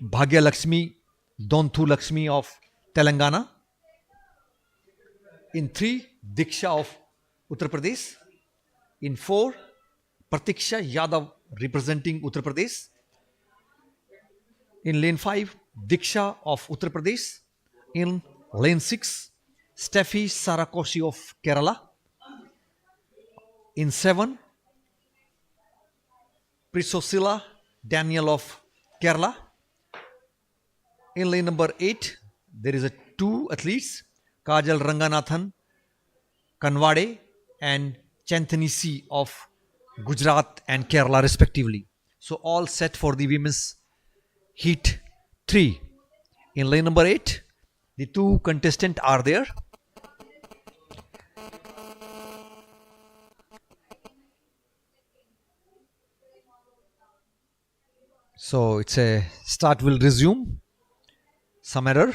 Bhagya Lakshmi, Donthu Lakshmi of Telangana. In 3, Diksha of Uttar Pradesh. In 4, Pratiksha Yadav representing Uttar Pradesh. In lane 5, Diksha of Uttar Pradesh. In lane 6, Steffi Sarakoshi of Kerala. In 7, Priscilla Daniel of Kerala. In lane number 8, there is a 2 athletes, Kajal Ranganathan Kanwade and Chanthani C of Gujarat and Kerala respectively. So all set for the women's heat 3. In lane number 8, the 2 contestants are there. So it's a start will resume. Some error.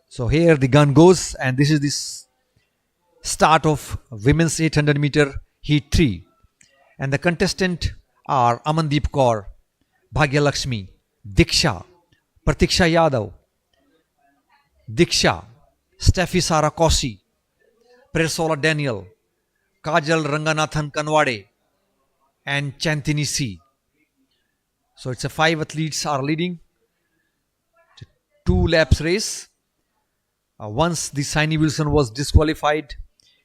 So here the gun goes, and this is the start of women's 800 meter heat 3. And the contestant are Amandeep Kaur, Bhagya Lakshmi, Diksha, Pratiksha Yadav, Diksha, Steffi Sara Kossi, Presola Daniel, Kajal Ranganathan Kanwade, and Chantini C. So it's a 5 athletes are leading. 2 laps race. Once the Saini Wilson was disqualified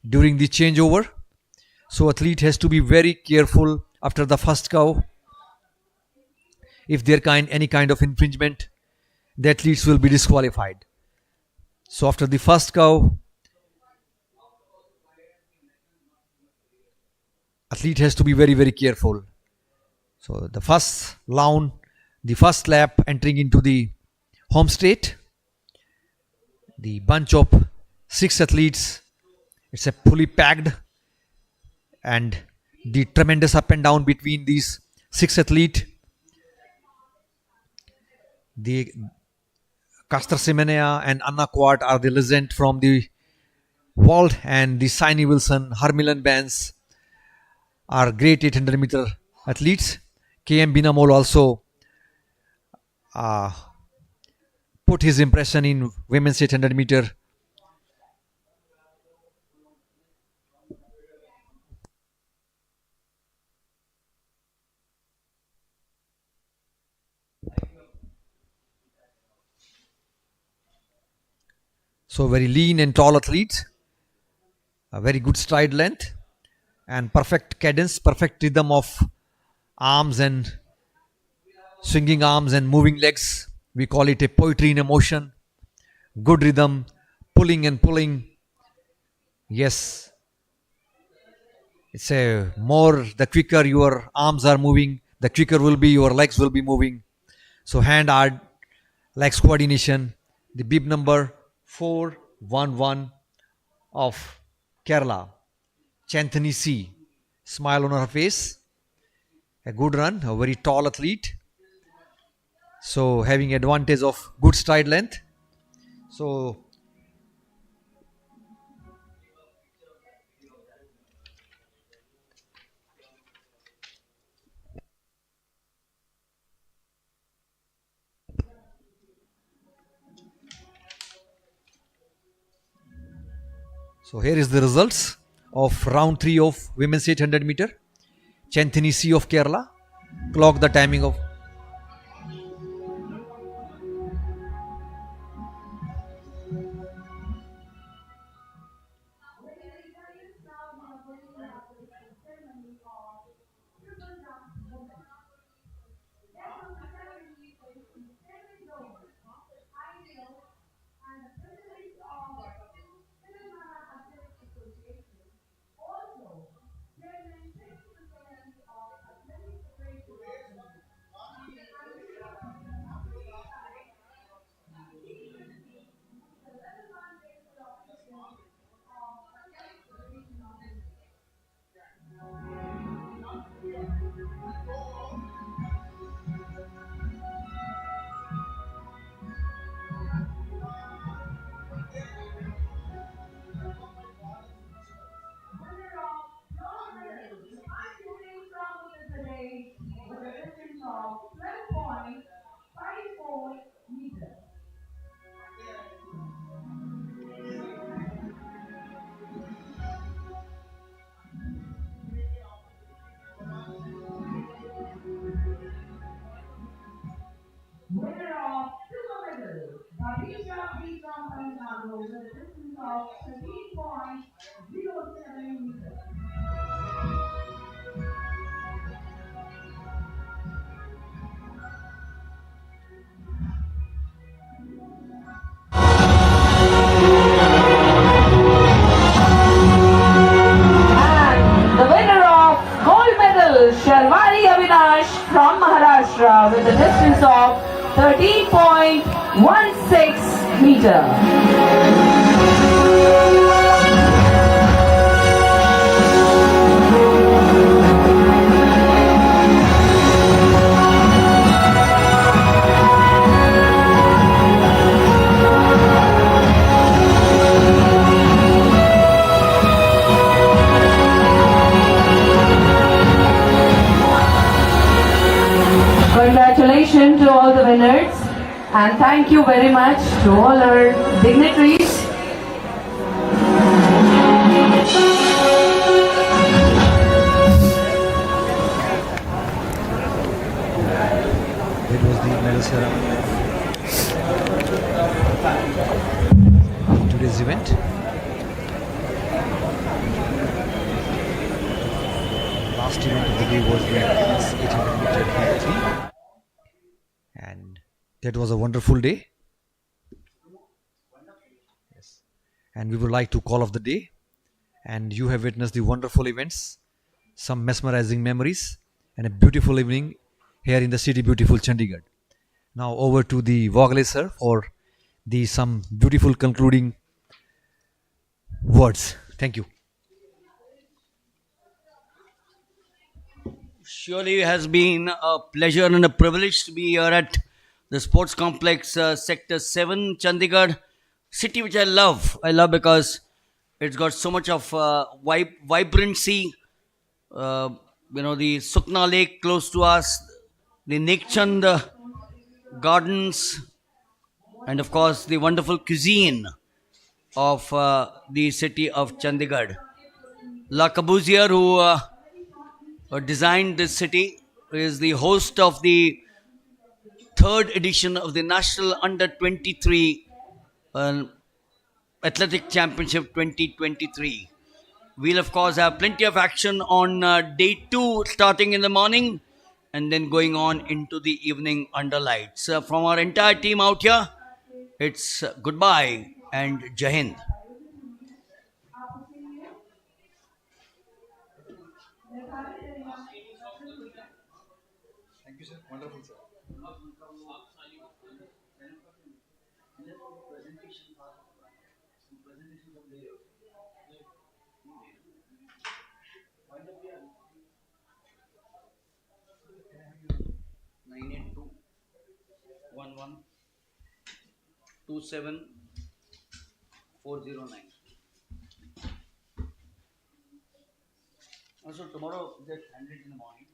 during the changeover, so athlete has to be very careful after the first cow. If there any kind of infringement, the athletes will be disqualified. So after the first cow, athlete has to be very careful. So the first round, the first lap entering into the home straight, the bunch of 6 athletes, it's a fully packed, and the tremendous up and down between these 6 athletes. The Castor Semenya and Anna Quart are the legend from the world, and the Saini Wilson, Harmilan Banks are great 800 meter athletes. KM Binamol also put his impression in women's 800 meter. So very lean and tall athlete, a very good stride length and perfect cadence, perfect rhythm of arms and swinging arms and moving legs. We call it a poetry in motion. Good rhythm, pulling and pulling. Yes, it's a more, the quicker your arms are moving, the quicker will be your legs will be moving. So hand eye legs coordination. The bib number 411 of Kerala, Chanthani C, smile on her face. A good run, a very tall athlete. So having advantage of good stride length. So here is the results of round 3 of women's 800 meter. Chanthini C of Kerala clocked the timing of
Maharashtra with a distance of 13.16 meter. Congratulations to all the winners and thank you very much to all our dignitaries.
That was the medal ceremony of today's event. Last event of the day was the women's 800 meter high three, and that was a wonderful day. Yes. And we would like to call off the day, and you have witnessed the wonderful events, some mesmerizing memories, and a beautiful evening here in the city beautiful Chandigarh. Now over to the Vogle sir for the some beautiful concluding words. Thank you.
Surely it has been a pleasure and a privilege to be here at the sports complex, Sector 7, Chandigarh, city which I love. I love because it's got so much of vibrancy. The Sukna Lake close to us, the Nekchand gardens, and of course the wonderful cuisine of the city of Chandigarh. La Corbusier, who designed this city, is the host of the third edition of the National Under 23 Athletic Championship 2023. We'll, of course, have plenty of action on day 2 starting in the morning and then going on into the evening under lights. From our entire team out here, it's goodbye and Jai Hind.
Thank you, sir. Wonderful, sir.
Nine eight two 27409. Also tomorrow, just hand it in the morning.